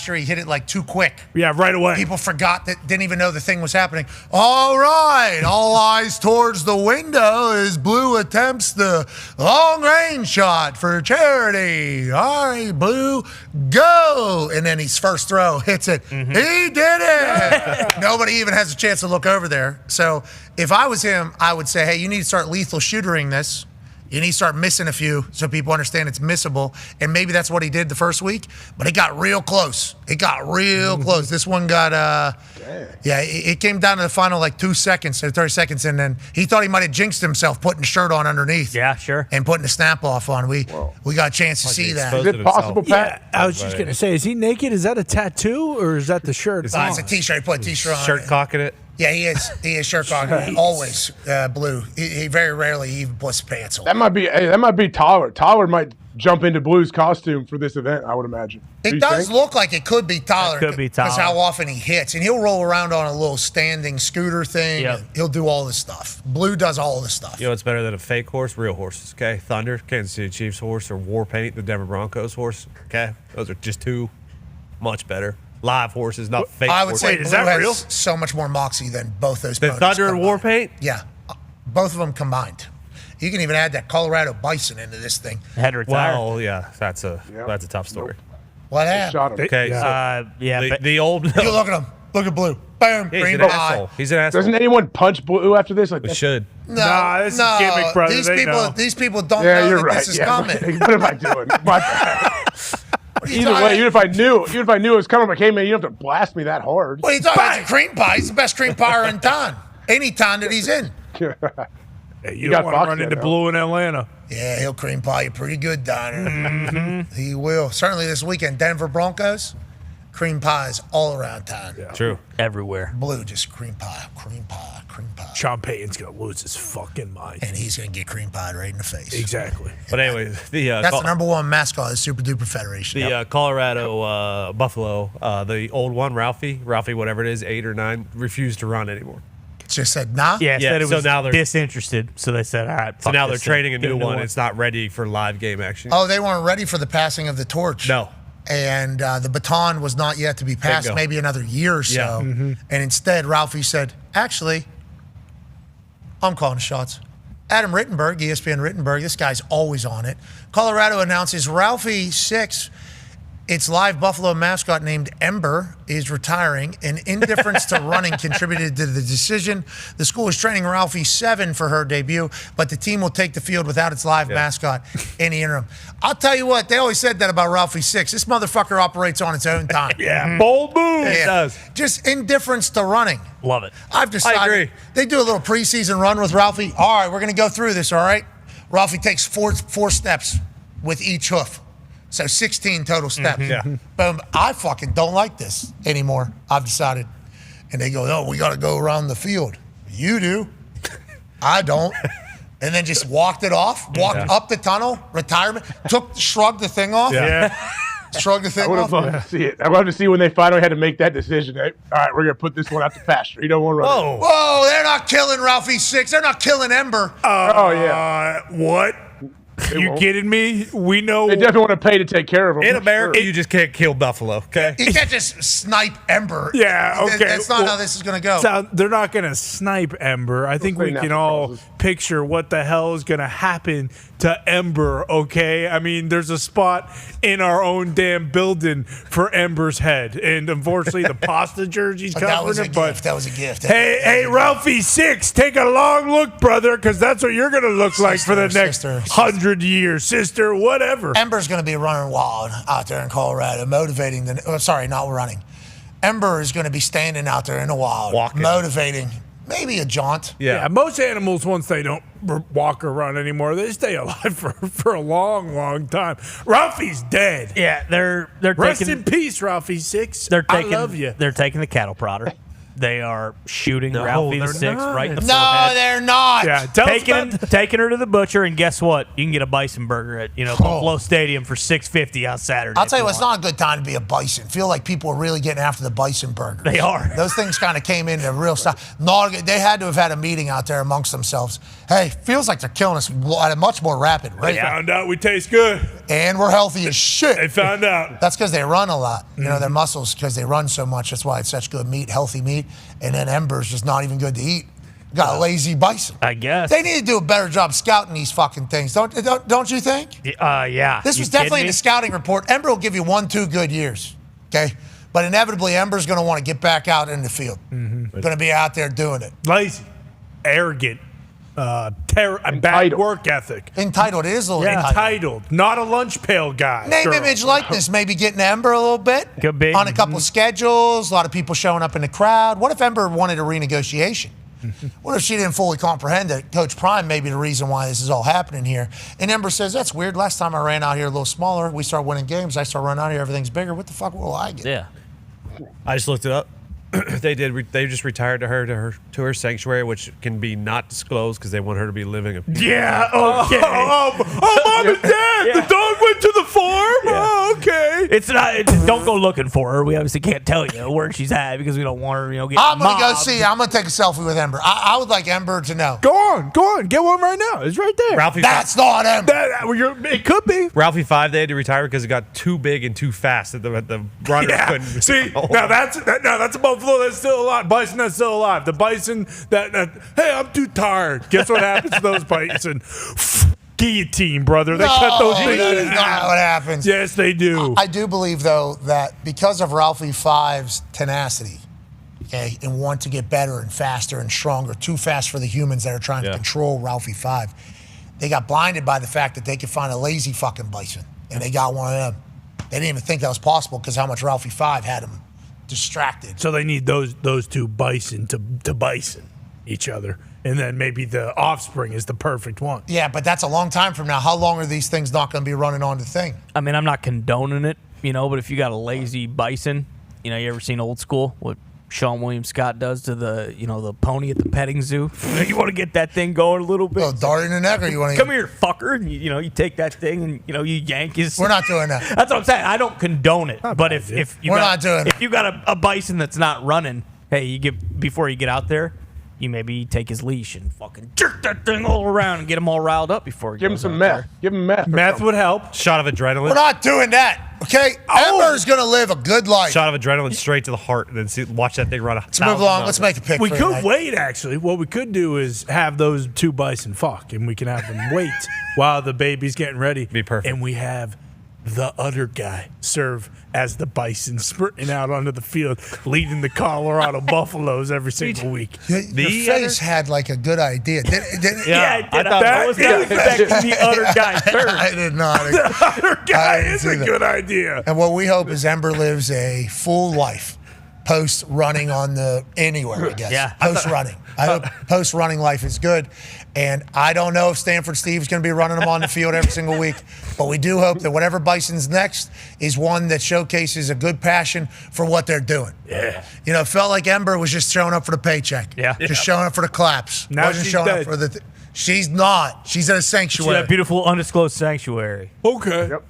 year, he hit it like too quick. Yeah, right away. People forgot that, didn't even know the thing was happening. All right, all eyes towards the window as Blue attempts the long-range shot for charity. All right, Blue, go. And then his first throw hits it. He did it. Nobody even has a chance to look over there. So if I was him, I would say, hey, you need to start lethal shootering this. You need to start missing a few so people understand it's missable. And maybe that's what he did the first week, but it got real close. It got real close. This one got, it came down to the final like 2 seconds or 30 seconds, and then he thought he might have jinxed himself putting the shirt on underneath. Yeah, sure. And putting the snap off on. We got a chance to see that. Is it possible, Pat? I was just going to say, is he naked? Is that a tattoo or is that the shirt? It's a T-shirt. He put a T-shirt on. Shirt cocking it. Yeah, he is. He is shirt cocking. Always Blue. He very rarely even puts pants on. That might be Tyler. Tyler might jump into Blue's costume for this event, I would imagine. It does look like it could be Tyler. It could be Tyler. Because how often he hits. And he'll roll around on a little standing scooter thing. Yep. He'll do all this stuff. Blue does all this stuff. You know what's better than a fake horse? Real horses, okay? Thunder, Kansas City Chiefs horse, or War Paint, the Denver Broncos horse, okay? Those are just two much better. Live horses, not fake I would horses. say Wait, is Blue that has real? so much more moxie than both those The ponies Thunder and combined. War Paint? Yeah. Both of them combined. You can even add that Colorado Bison into this thing. Had to retire. Well, yeah, that's a tough story. What happened? Shot him. Okay, the old. You look at him. Look at Blue. Boom. He's Green an pie. asshole. He's an asshole. Doesn't anyone punch Blue after this? Like We that's- should. No, this is gimmick, brother. These people don't Yeah, know you're that right. this is Yeah, coming. what am I doing? My bad. Either way, even if I knew it was coming, I'm like, hey man, you don't have to blast me that hard. What are you talking about? It's a cream pie. He's the best cream pie in town. Any town that he's in. Hey, you got don't want to Fox run there into now. Blue in Atlanta. Yeah, he'll cream pie you pretty good, Donner. He will. Certainly this weekend, Denver Broncos, cream pies all around town. Yeah. True. Everywhere. Blue, just cream pie, cream pie, cream pie. Sean Payton's going to lose his fucking mind. And he's going to get cream pied right in the face. Exactly. But anyway, That's the number one mascot of the Super Duper Federation. The Colorado Buffalo, the old one, Ralphie, whatever it is, 8 or 9, refused to run anymore. Just said, nah. Yeah, Yeah, said it so was now they're- disinterested. So they said, all right. So fuck now they're this thing. training a Get new one. It's not ready for live game action. Oh, they weren't ready for the passing of the torch. No. And the baton was not yet to be passed, Bingo. maybe another year or so. Yeah. And instead, Ralphie said, actually, I'm calling the shots. Adam Rittenberg, ESPN Rittenberg, this guy's always on it. Colorado announces Ralphie 6, its live Buffalo mascot named Ember, is retiring. And indifference to running contributed to the decision. The school is training Ralphie 7 for her debut, but the team will take the field without its live mascot in the interim. I'll tell you what, they always said that about Ralphie 6. This motherfucker operates on its own time. Yeah, bold move. It does. Just indifference to running. Love it. I've decided. I agree. They do a little preseason run with Ralphie. All right, we're going to go through this, all right? Ralphie takes four steps with each hoof. So 16 total steps. Yeah. Boom. I fucking don't like this anymore. I've decided. And they go, oh, we got to go around the field. You do. I don't. And then just walked it off, walked up the tunnel, retirement, shrugged the thing off. Yeah. Shrugged the I thing would have off. loved to see it. I would love to see when they finally had to make that decision. All right, we're gonna put this one out to pasture. You don't want to run. Whoa, they're not killing Ralphie 6. They're not killing Ember. What? You won't. kidding me? We know. They definitely want to pay to take care of them. In America, you just can't kill Buffalo, okay? You can't just snipe Ember. Yeah, okay. That's not Well, how this is going to go. So they're not going to snipe Ember. I think we play can natural all causes. picture what the hell is going to happen to Ember, okay? I mean, there's a spot in our own damn building for Ember's head. And unfortunately, the pasta jersey's But that was covering a it. But gift. That was a gift. hey, Ralphie 6, take a long look, brother, because that's what you're going to look like for the next sister. 100 100 years, sister, whatever. Ember's going to be running wild out there in Colorado, motivating not running. Ember is going to be standing out there in the wild, motivating. Maybe a jaunt. Yeah, most animals, once they don't walk or run anymore, they stay alive for a long, long time. Ralphie's dead. Yeah, they're Rest in peace, Ralphie 6. I love you. They're taking the cattle prodder. They are shooting Ralphie the 6 right in the forehead. No, they're not. Yeah, taking her to the butcher, and guess what? You can get a bison burger at Buffalo Stadium for $6.50 on Saturday. I'll tell you what, it's not a good time to be a bison. Feel like people are really getting after the bison burgers. They are. Those things kind of came into real stuff. They had to have had a meeting out there amongst themselves. Hey, feels like they're killing us at a much more rapid rate. They found out we taste good. And we're healthy as shit. They found out. That's because they run a lot. You know, their muscles, because they run so much. That's why it's such good meat, healthy meat. And then Ember's just not even good to eat. Got a lazy bison. I guess. They need to do a better job scouting these fucking things. Don't you think? Yeah. This was definitely in the scouting report. Ember will give you 1-2 good years. Okay? But inevitably, Ember's going to want to get back out in the field. Going to be out there doing it. Lazy, arrogant, bad work ethic. Entitled. It is a little entitled. Not a lunch pail guy. Name, image, likeness. Maybe getting Ember a little bit. Could be. On a couple of schedules. A lot of people showing up in the crowd. What if Ember wanted a renegotiation? What if she didn't fully comprehend that Coach Prime may be the reason why this is all happening here? And Ember says, that's weird. Last time I ran out here a little smaller. We start winning games. I start running out here. Everything's bigger. What the fuck will I get? Yeah. I just looked it up. They just retired her to her sanctuary, which can be not disclosed because they want her to be living a Yeah, okay. Mom and Dad, the dog went to the farm? Yeah. Oh, okay. It's not. Don't go looking for her. We obviously can't tell you where she's at because we don't want her, getting I'm going to go mobbed. see. I'm going to take a selfie with Ember. I would like Ember to know. Go on. Get one right now. It's right there. That's not Ember. It could be. Ralphie 5, they had to retire because it got too big and too fast that the runners couldn't. See, now that's a buffalo that's still alive. Bison that's still alive. The bison that hey, I'm too tired. Guess what happens to those bison? Guillotine, brother. They cut those things. That is not what happens. Yes, they do. I do believe, though, that because of Ralphie 5's tenacity, okay, and want to get better and faster and stronger, too fast for the humans that are trying to control Ralphie 5, they got blinded by the fact that they could find a lazy fucking bison, and they got one of them. They didn't even think that was possible because how much Ralphie 5 had them distracted. So they need those two bison to bison each other. And then maybe the offspring is the perfect one. Yeah, but that's a long time from now. How long are these things not going to be running on the thing? I mean, I'm not condoning it, but if you got a lazy bison, you ever seen Old School? What Sean William Scott does to the pony at the petting zoo? You want to get that thing going a little bit. Oh, dart in the neck, or you want to come here, fucker? And you take that thing and you yank his. We're not doing that. That's what I'm saying. I don't condone it, but if you not doing if you got a bison that's not running, hey, before you get out there, you maybe take his leash and fucking jerk that thing all around and get him all riled up before. Give him some meth. Give him meth. Meth would help. Shot of adrenaline. We're not doing that. Okay, Ember's gonna live a good life. Shot of adrenaline straight to the heart, and then watch that thing run. Let's move along. Let's make a pick. We for could tonight. wait. Actually, what we could do is have those two bison fuck, and we can have them wait while the baby's getting ready. Be perfect. And we have the other guy serve as the bison sprinting out onto the field, leading the Colorado Buffaloes every single week. Your face had like a good idea. Did it? Yeah, I was not expecting the other guy third. I did not. The other guy is a good idea. And what we hope is Ember lives a full life post running on the anywhere, I guess. Yeah. Post running. I hope post running life is good. And I don't know if Stanford Steve's going to be running them on the field every single week, but we do hope that whatever Bison's next is one that showcases a good passion for what they're doing. Yeah. It felt like Ember was just showing up for the paycheck. Yeah. Just showing up for the claps. Now Wasn't she's showing dead. up for the. She's not. She's at a She's sanctuary. that beautiful undisclosed sanctuary. Okay. Yep.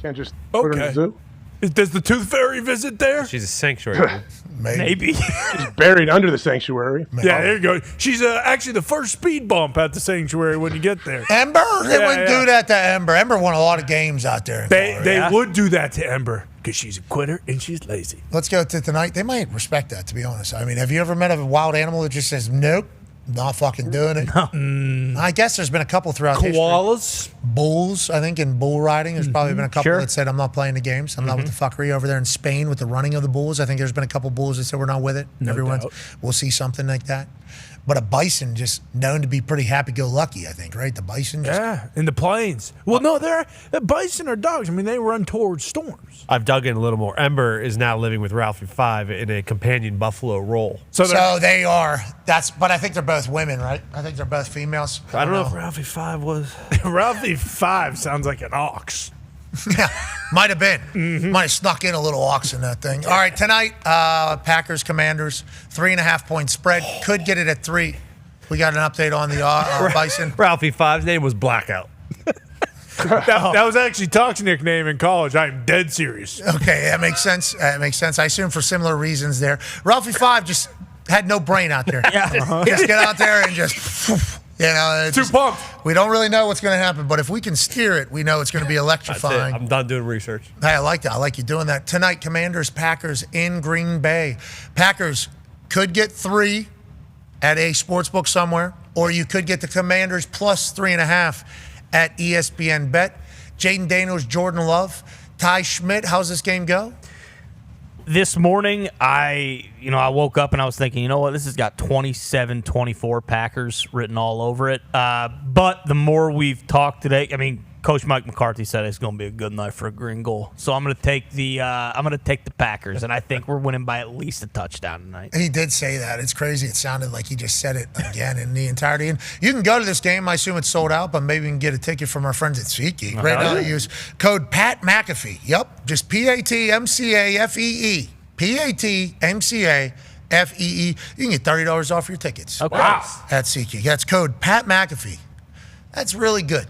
Can't just put her in the zoo. Does the Tooth Fairy visit there? She's a sanctuary. Maybe. She's buried under the sanctuary. Yeah, there you go. She's actually the first speed bump at the sanctuary when you get there. Ember? They wouldn't do that to Ember. Ember won a lot of games out there. They would do that to Ember because she's a quitter and she's lazy. Let's go to tonight. They might respect that, to be honest. I mean, have you ever met a wild animal that just says nope? Not fucking doing it. I guess there's been a couple throughout Koalas? history. Bulls, I think, in bull riding, there's probably been a couple that said, I'm not playing the games. I'm not with the fuckery over there in Spain with the running of the bulls. I think there's been a couple bulls that said, we're not with it. We'll see something like that. But a bison just known to be pretty happy-go-lucky, I think, right? The bison just... in the plains. Well, no, bison are dogs. I mean, they run towards storms. I've dug in a little more. Ember is now living with Ralphie 5 in a companion buffalo role. So they are. But I think they're both women, right? I think they're both females. I don't know if Ralphie 5 was. Ralphie 5 sounds like an ox. Yeah, might have been. Might have snuck in a little ox in that thing. All right, tonight, Packers, Commanders, 3.5-point spread. Could get it at 3. We got an update on the Bison. Ralphie 5's name was Blackout. That was actually Tuck's nickname in college. I'm dead serious. Okay, that makes sense. I assume for similar reasons there. Ralphie 5 just had no brain out there. Just get out there and just... Too pumped. We don't really know what's going to happen, but if we can steer it, we know it's going to be electrifying. I'm done doing research. Hey, I like that. I like you doing that. Tonight, Commanders, Packers in Green Bay. Packers could get 3 at a sportsbook somewhere, or you could get the Commanders plus 3.5 at ESPN Bet. Jaden Daniels, Jordan Love, Ty Schmidt. How's this game go? This morning, I woke up and I was thinking, you know what, this has got 27-24 Packers written all over it. But the more we've talked today, I mean, Coach Mike McCarthy said it's going to be a good night for a green goal. So I'm going to take the Packers, and I think we're winning by at least a touchdown tonight. He did say that. It's crazy. It sounded like he just said it again in the entirety. And you can go to this game. I assume it's sold out, but maybe we can get a ticket from our friends at SeatGeek. Right now, use code Pat McAfee. Yep, just PATMCAFEE. PATMCAFEE. You can get $30 off your tickets. Okay. Wow. At SeatGeek. That's code Pat McAfee. That's really good.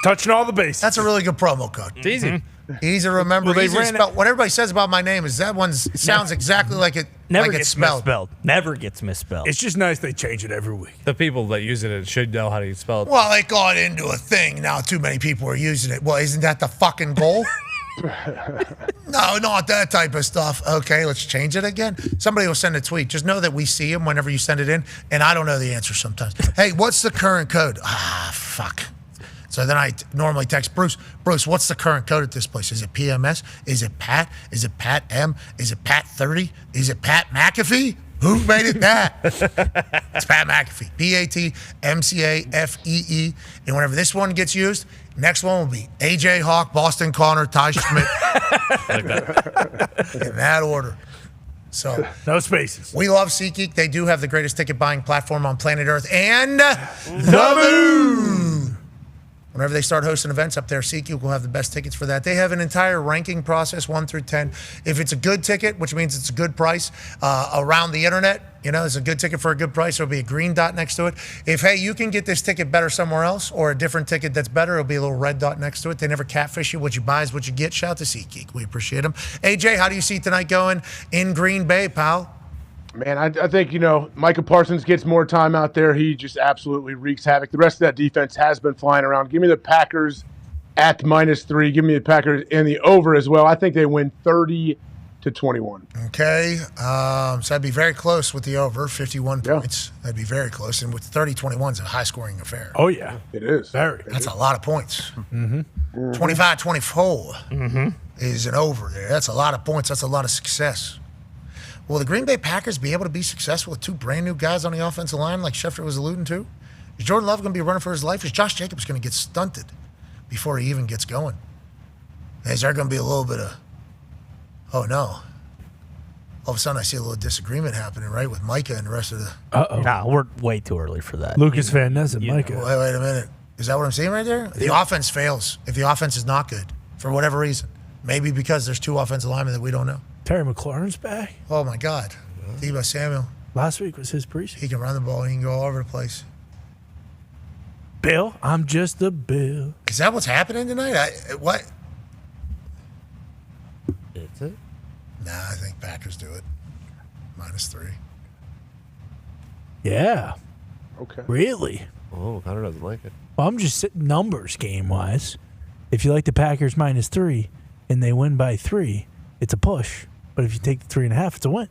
Touching all the bases. That's a really good promo code. It's easy. Easy to remember. Well, Easy to spell. What everybody says about my name is that one sounds exactly like it. Never like gets it's spelled. misspelled. Never gets misspelled. It's just nice they change it every week. The people that use it should know how to spell it. Well, they got into a thing. Now too many people are using it. Well, isn't that the fucking goal? No, not that type of stuff. Okay, let's change it again. Somebody will send a tweet. Just know that we see them whenever you send it in, and I don't know the answer sometimes. Hey, what's the current code? Fuck. So then I normally text Bruce, what's the current code at this place? Is it PMS? Is it Pat? Is it Pat M? Is it Pat 30? Is it Pat McAfee? Who made it that? It's Pat McAfee. PATMCAFEE. And whenever this one gets used, next one will be AJ Hawk, Boston Connor, Ty Schmidt. Like that. In that order. So no spaces. We love SeatGeek. They do have the greatest ticket buying platform on planet Earth and the moon. Whenever they start hosting events up there, SeatGeek will have the best tickets for that. They have an entire ranking process, 1 through 10. If it's a good ticket, which means it's a good price around the internet, it's a good ticket for a good price, there'll be a green dot next to it. If, hey, you can get this ticket better somewhere else or a different ticket that's better, it'll be a little red dot next to it. They never catfish you. What you buy is what you get. Shout out to SeatGeek. We appreciate them. AJ, how do you see tonight going in Green Bay, pal? Man, I think, Micah Parsons gets more time out there. He just absolutely wreaks havoc. The rest of that defense has been flying around. Give me the Packers at -3. Give me the Packers in the over as well. I think they win 30-21. Okay. So that'd be very close with the over, 51 points. That'd be very close. And with 30-21 is a high-scoring affair. Oh, yeah. It is. Very. That's a lot of points. Mm-hmm. 25-24 is an over there. That's a lot of points. That's a lot of success. Will the Green Bay Packers be able to be successful with 2 brand new guys on the offensive line like Schefter was alluding to? Is Jordan Love going to be running for his life? Is Josh Jacobs going to get stunted before he even gets going? Is there going to be a little bit of, oh no. All of a sudden I see a little disagreement happening, right, with Micah and the rest of the... Uh-oh. Nah, we're way too early for that. Lucas Van Ness and Micah. Wait a minute. Is that what I'm seeing right there? If the offense fails, if the offense is not good, for whatever reason, maybe because there's 2 offensive linemen that we don't know. Terry McLaurin's back. Oh, my God. Deebo Samuel. Last week was his preseason. He can run the ball. He can go all over the place. Bill, I'm just a Bill. Is that what's happening tonight? What? Is it? Nah, I think Packers do it. -3. Yeah. Okay. Really? Oh, Connor doesn't like it. Well, I'm just sitting numbers game-wise. If you like the Packers -3 and they win by 3, it's a push. But if you take the 3.5, it's a win.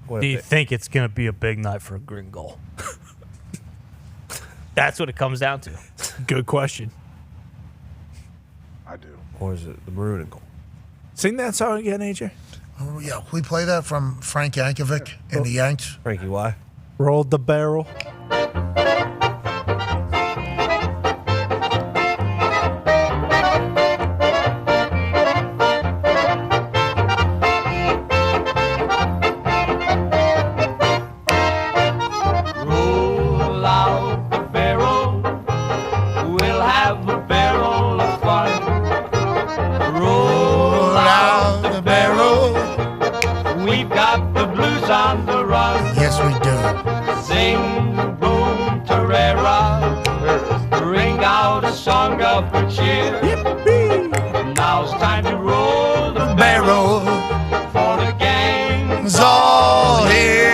Do you think it's going to be a big night for a green goal? That's what it comes down to. Good question. I do. Or is it the maroon and gold? Sing that song again, AJ. Oh, yeah, we play that from Frank Yankovic and the Yanks. Frankie, why? Rolled the barrel. Roll out the barrel. We'll have a barrel of fun. Roll out the barrel. We've got the blues on the run. Yes, we do. Sing boom tarara. Ring out a song of good cheer. Now it's time to roll the barrel. For the gang's all here.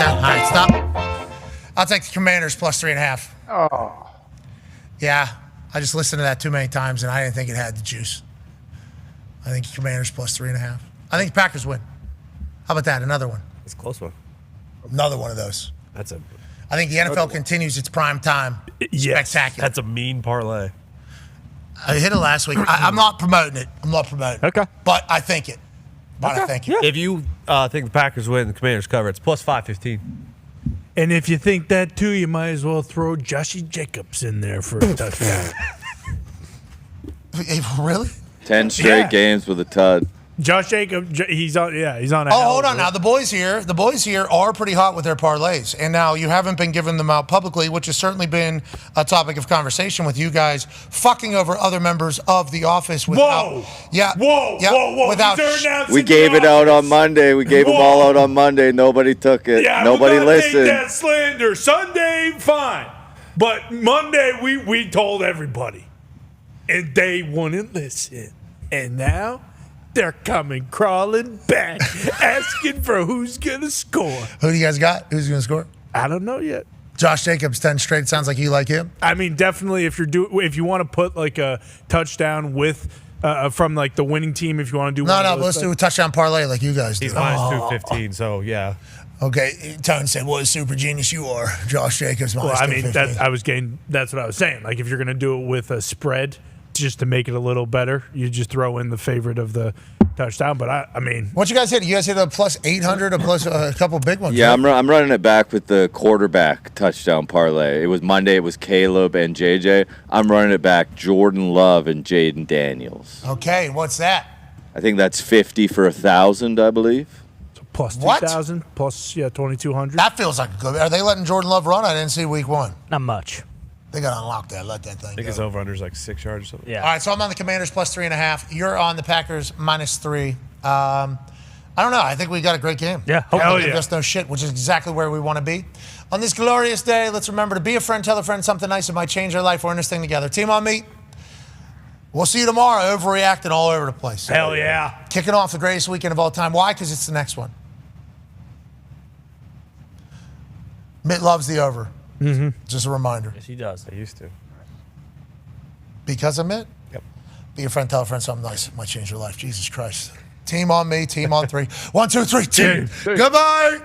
All right, stop. I'll take the Commanders plus 3.5. Oh. Yeah, I just listened to that too many times, and I didn't think it had the juice. I think Commanders plus 3.5. I think Packers win. How about that? Another one. It's a close one. Another one of those. That's a. I think the NFL continues its prime time. Spectacular. That's a mean parlay. I hit it last week. I'm not promoting it. Okay. But I think it. I think it. If you think the Packers win, the Commanders cover, it's plus 515. And if you think that too, you might as well throw Joshy Jacobs in there for a touchdown. Really? 10 straight games with a tud. Josh Jacobs, he's on. Yeah, he's on. Oh, hold on. Now the boys here are pretty hot with their parlays, and now you haven't been giving them out publicly, which has certainly been a topic of conversation with you guys fucking over other members of the office. Without, Whoa! Without, We gave it out on Monday. We gave them all out on Monday. Nobody took it. Yeah, Nobody we gotta take listened. that slander. Sunday, fine, but Monday we told everybody, and they wouldn't listen, and now they're coming crawling back, asking for who's gonna score. Who do you guys got? Who's going to score? I don't know yet. Josh Jacobs, 10 straight. Sounds like you like him. I mean, definitely if you want to put like a touchdown with from like the winning team, if you want to do Let's do a touchdown parlay like you guys do. He's minus 215, so yeah. Okay, Tone said, "What a super genius you are, Josh Jacobs." Well, I mean, that's what I was saying. Like if you're gonna do it with a spread, just to make it a little better, you just throw in the favorite of the touchdown. But I mean, what you guys hit? You guys hit a plus 800, a plus a couple big ones. Yeah, right? I'm running it back with the quarterback touchdown parlay. It was Monday. It was Caleb and JJ. I'm running it back Jordan Love and Jaden Daniels. Okay, what's that? I think that's 50 for 1,000, I believe. So plus What? 2,000, plus 2,200. That feels like a good. Are they letting Jordan Love run? I didn't see week one. Not much. They got to unlock that. Let that thing I think go. his over-under is like 6 yards or something. All right, so I'm on the Commanders plus 3.5. You're on the Packers minus 3. I don't know. I think we got a great game. Yeah, Hopefully give us no shit, which is exactly where we want to be. On this glorious day, let's remember to be a friend, tell a friend something nice that might change their life. We're in this thing together. Team on me. We'll see you tomorrow. Overreacting all over the place. Hell yeah. Kicking off the greatest weekend of all time. Why? Because it's the next one. Mitt loves the over. Mm-hmm. Just a reminder. Yes, he does. I used to. Because of Mitt? Yep. Be a friend, tell a friend something nice that might change your life. Jesus Christ. Team on me, team on 3. 1, 2, 3, team. Goodbye.